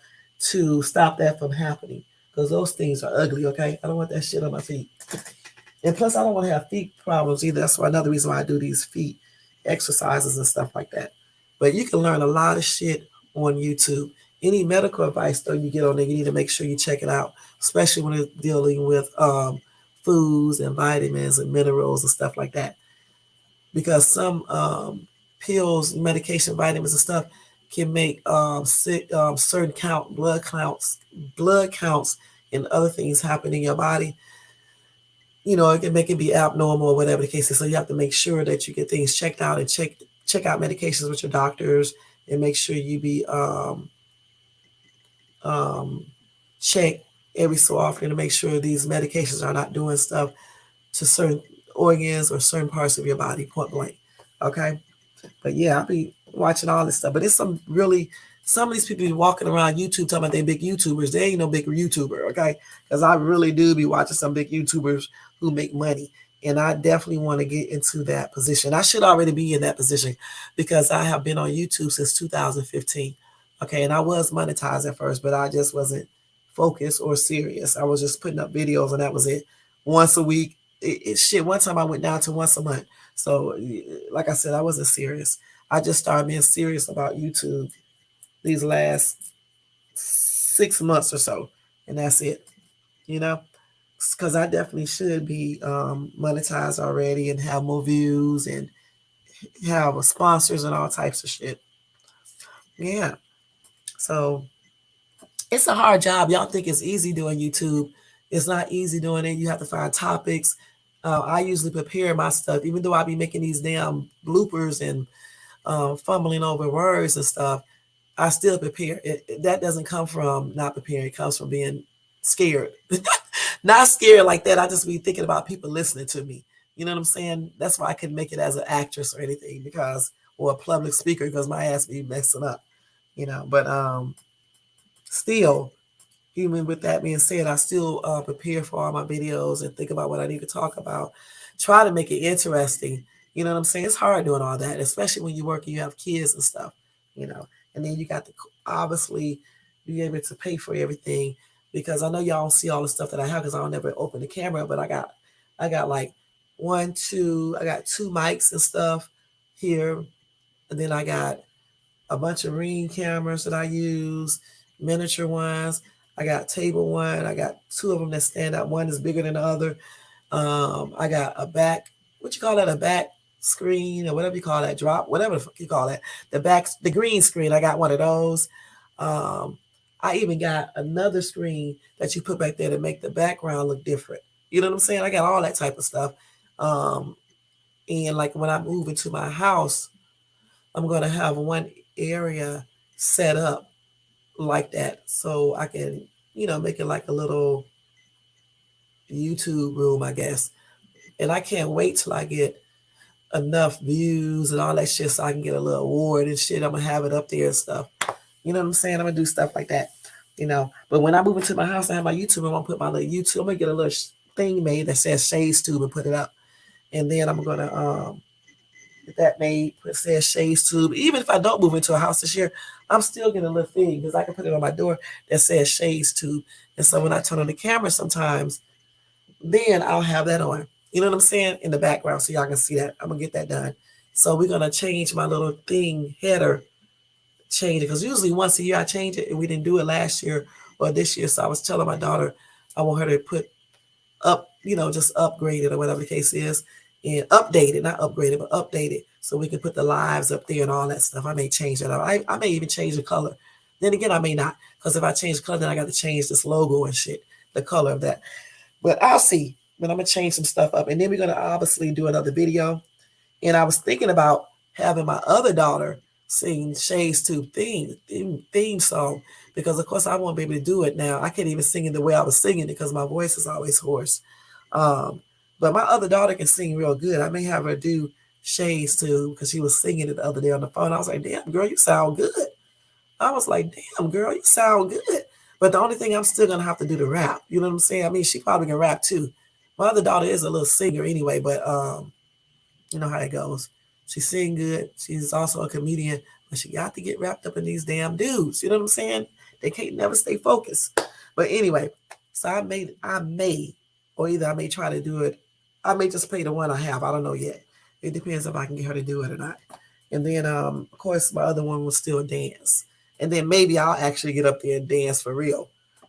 to stop that from happening. Because those things are ugly, okay? I don't want that shit on my feet. And plus I don't want to have feet problems either. That's why another reason why I do these feet exercises and stuff like that. But you can learn a lot of shit on YouTube. Any medical advice though you get on there, you need to make sure you check it out, especially when it's dealing with foods and vitamins and minerals and stuff like that. Because some pills, medication, vitamins and stuff can make certain blood counts, and other things happen in your body. It can make it be abnormal or whatever the case is. So you have to make sure that you get things checked out and check out medications with your doctors, and make sure you be um, checked every so often to make sure these medications are not doing stuff to certain organs or certain parts of your body, point blank. Okay. But yeah, I'll be watching all this stuff. But it's some of these people be walking around YouTube talking about they big YouTubers. They ain't no big YouTuber, okay? Because I really do be watching some big YouTubers who make money. And I definitely want to get into that position. I should already be in that position because I have been on YouTube since 2015. Okay, and I was monetized at first, but I just wasn't focused or serious. I was just putting up videos and that was it. Once a week. Shit, one time I went down to once a month. So, like I said, I wasn't serious. I just started being serious about YouTube these last 6 months or so, and that's it. You know, because I definitely should be monetized already and have more views and have sponsors and all types of shit. Yeah. So it's a hard job. Y'all think it's easy doing YouTube. It's not easy doing it. You have to find topics. I usually prepare my stuff, even though I be making these damn bloopers and fumbling over words and stuff. I still prepare. That doesn't come from not preparing. It comes from being scared. Not scared like that. I just be thinking about people listening to me. You know what I'm saying? That's why I couldn't make it as an actress or anything or a public speaker because my ass be messing up. But still, even with that being said, I still prepare for all my videos and think about what I need to talk about. Try to make it interesting. You know what I'm saying? It's hard doing all that, especially when you work and you have kids and stuff. You know, and then you got to obviously be able to pay for everything because I know y'all don't see all the stuff that I have because I don't never open the camera, but I got like I got two mics and stuff here, and then I got a bunch of Ring cameras that I use, miniature ones. I got table one. I got two of them that stand out. One is bigger than the other. I got a back, what you call that, a back screen or whatever you call that, drop, whatever the fuck you call that. The green screen, I got one of those. I even got another screen that you put back there to make the background look different. You know what I'm saying? I got all that type of stuff. And like when I move into my house, I'm going to have one area set up like that so I can, make it like a little YouTube room, I guess. And I can't wait till I get enough views and all that shit so I can get a little award and shit. I'm gonna have it up there and stuff. You know what I'm saying? I'm gonna do stuff like that. But when I move into my house and have my YouTube, I'm gonna put my little YouTube. I'm gonna get a little thing made that says Shades Tube and put it up. And then I'm gonna get that made. It says Shades Tube. Even if I don't move into a house this year, I'm still getting a little thing because I can put it on my door that says Shades Tube. And so when I turn on the camera sometimes, then I'll have that on. You know what I'm saying? In the background so y'all can see that. I'm gonna get that done. So we're gonna change my little thing header, change it because usually once a year I change it, and we didn't do it last year or this year. So I was telling my daughter I want her to put up, just upgrade it or whatever the case is, and update it, not upgrade it, but update it so we can put the lives up there and all that stuff. I may change that up. I may even change the color. Then again, I may not, because if I change the color, then I got to change this logo and shit, the color of that. But I'll see. But I'm gonna change some stuff up, and then we're gonna obviously do another video. And I was thinking about having my other daughter sing Shades Tube theme song, because of course I won't be able to do it now. I can't even sing it the way I was singing it because my voice is always hoarse. But my other daughter can sing real good. I may have her do Shades Tube because she was singing it the other day on the phone. I was like, damn girl, you sound good. I was like, damn girl, you sound good. But the only thing, I'm still gonna have to do the rap. You know what I'm saying? I mean, she probably can rap too. My other daughter is a little singer anyway, but you know how it goes. She sing good. She's also a comedian, but she got to get wrapped up in these damn dudes. You know what I'm saying? They can't never stay focused. But anyway, so I may, or either I may try to do it. I may just play the one I have. I don't know yet. It depends if I can get her to do it or not. And then, of course, my other one will still dance. And then maybe I'll actually get up there and dance for real.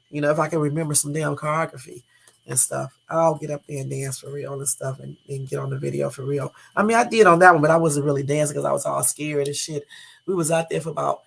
If I can remember some damn choreography and stuff, I'll get up there and dance for real and stuff, and get on the video for real. I mean, I did on that one, but I wasn't really dancing because I was all scared and shit. We was out there for about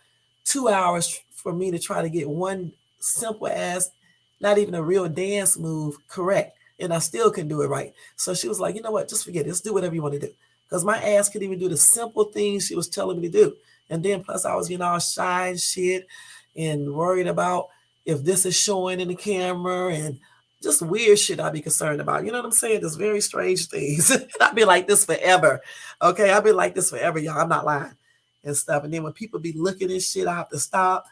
2 hours for me to try to get one simple ass, not even a real dance move correct. And I still couldn't do it right. So she was like, you know what, just forget it. Just do whatever you want to do. Because my ass couldn't even do the simple things she was telling me to do. And then plus I was getting all shy and shit and worried about if this is showing in the camera and just weird shit I'd be concerned about. You know what I'm saying? Just very strange things. I'd be like this forever. Okay, I've been like this forever, y'all. I'm not lying and stuff. And then when people be looking at shit, I have to stop.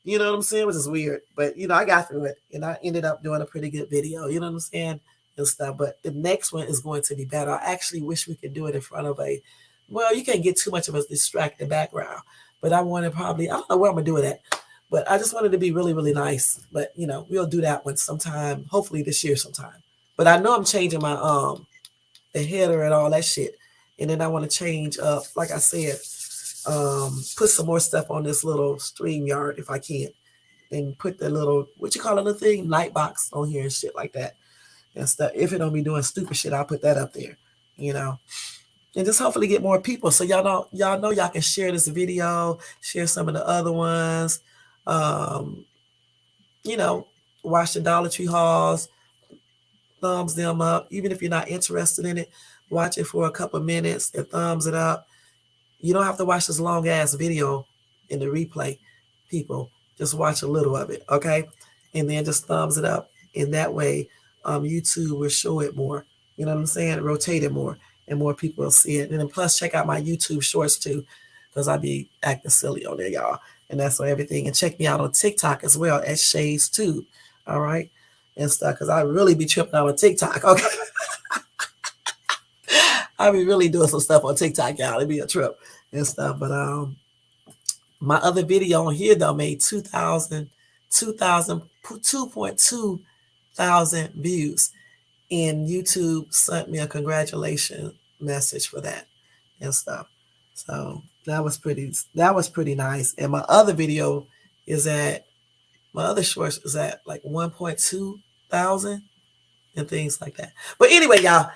You know what I'm saying? Which is weird. But, I got through it. And I ended up doing a pretty good video. You know what I'm saying? And stuff. But the next one is going to be better. I actually wish we could do it in front of you can't get too much of a distracted background. But I want to I don't know where I'm going to do it at. But I just wanted to be really, really nice. But, we'll do that one sometime, hopefully this year sometime. But I know I'm changing my the header and all that shit. And then I want to change up, like I said, put some more stuff on this little StreamYard if I can. And put the little, what you call it, little thing, light box on here and shit like that. And stuff. If it don't be doing stupid shit, I'll put that up there. And just hopefully get more people. So y'all know y'all can share this video, share some of the other ones. Watch the Dollar Tree hauls, thumbs them up. Even if you're not interested in it, watch it for a couple minutes and thumbs it up. You don't have to watch this long ass video in the replay, people. Just watch a little of it, okay? And then just thumbs it up. In that way, YouTube will show it more. You know what I'm saying? Rotate it more, and more people will see it. And then plus, check out my YouTube shorts too, because I be acting silly on there, y'all. And that's on everything. And check me out on TikTok as well at Shades Tube, all right? And stuff, because I really be tripping out on TikTok, okay? I be really doing some stuff on TikTok, y'all. It be a trip and stuff. But my other video on here, though, made 2.2 thousand views. And YouTube sent me a congratulations message for that and stuff. So that was pretty nice. And my other video my other shorts is at like 1.2 thousand and things like that. But anyway, y'all,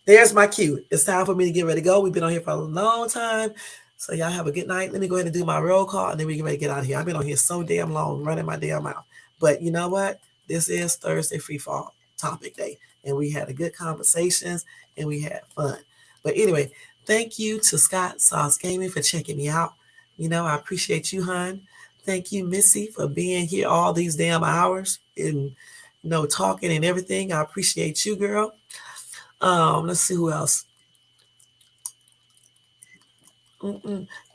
there's my cue. It's time for me to get ready to go. We've been on here for a long time. So y'all have a good night. Let me go ahead and do my roll call, and then we get ready to get out of here. I've been on here so damn long, running my damn mouth. But you know what? This is Thursday Free Fall Topic Day. And we had a good conversations, and we had fun. But anyway, thank you to Scott Sauce Gaming for checking me out. I appreciate you, hon. Thank you, Missy, for being here all these damn hours and talking and everything. I appreciate you, girl. Let's see who else.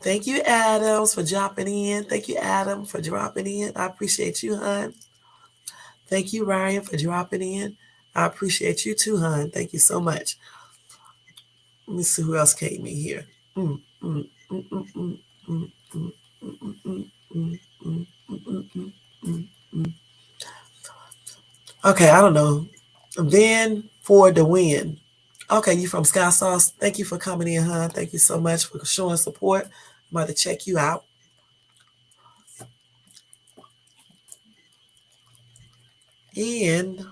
Thank you, Adams, for dropping in. Thank you, Adam, for dropping in. I appreciate you, hon. Thank you, Ryan, for dropping in. I appreciate you too, hon. Thank you so much. Let me see who else came in here. Okay, I don't know. Then for the win. Okay, you from Sky Sauce. Thank you for coming in, hon. Thank you so much for showing support. I'm about to check you out. And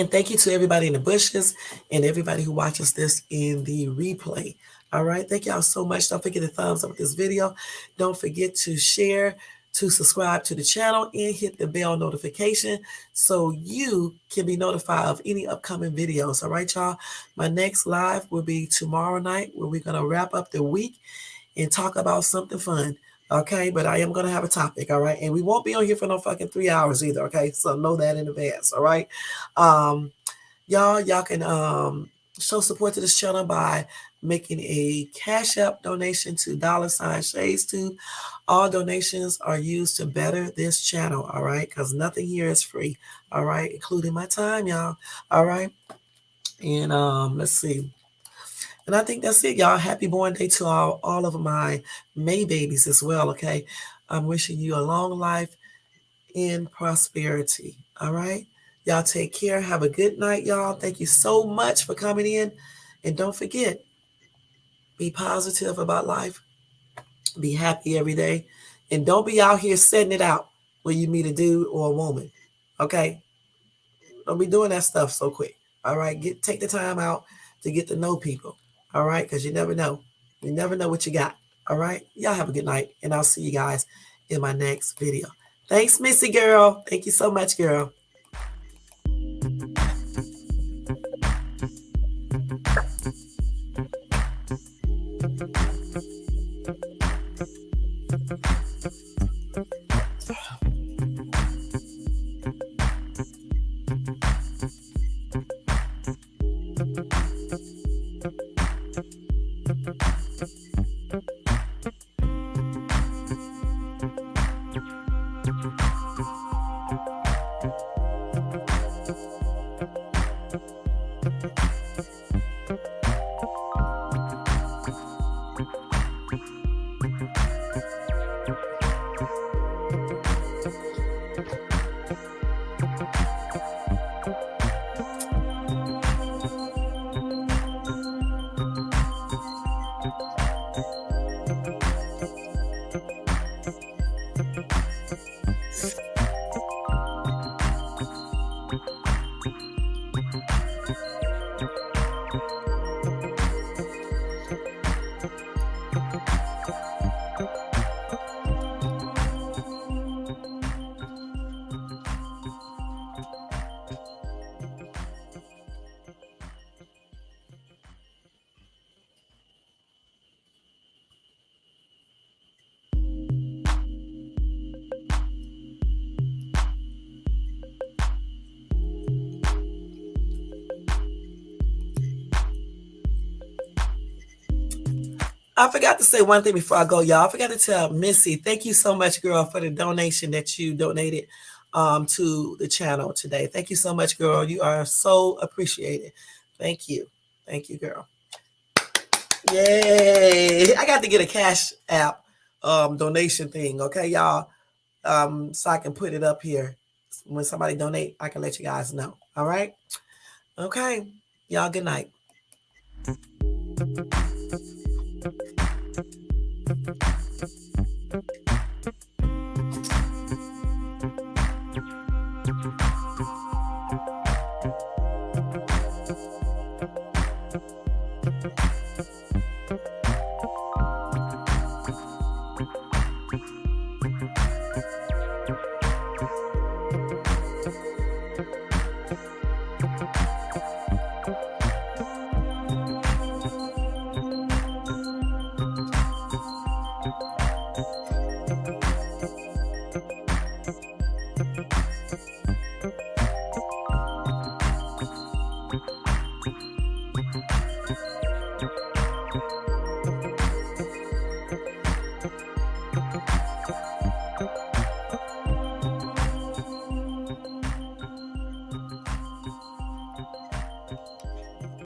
thank you to everybody in the bushes and everybody who watches this in the replay. All right. Thank y'all so much. Don't forget to thumbs up this video. Don't forget to share, to subscribe to the channel, and hit the bell notification so you can be notified of any upcoming videos. All right, y'all. My next live will be tomorrow night, where we're going to wrap up the week and talk about something fun. Okay, but I am going to have a topic, all right? And we won't be on here for no fucking 3 hours either, okay? So know that in advance, all right? Y'all can show support to this channel by making a Cash App donation to $Shades2. All donations are used to better this channel, all right? Because nothing here is free, all right? Including my time, y'all, all right? And let's see. And I think that's it, y'all. Happy born day to all of my May babies as well, okay? I'm wishing you a long life in prosperity, all right? Y'all take care. Have a good night, y'all. Thank you so much for coming in. And don't forget, be positive about life. Be happy every day. And don't be out here setting it out when you meet a dude or a woman, okay? Don't be doing that stuff so quick, all right? Take the time out to get to know people. All right, because you never know. You never know what you got. All right, y'all have a good night, and I'll see you guys in my next video. Thanks, Missy girl. Thank you so much, girl. I forgot to say one thing before I go, y'all. I forgot to tell Missy, thank you so much, girl, for the donation that you donated to the channel today. Thank you so much, girl. You are so appreciated. Thank you. Thank you, girl. Yay. I got to get a Cash App donation thing, okay, y'all? So I can put it up here. When somebody donate, I can let you guys know. All right? Okay. Y'all, good night.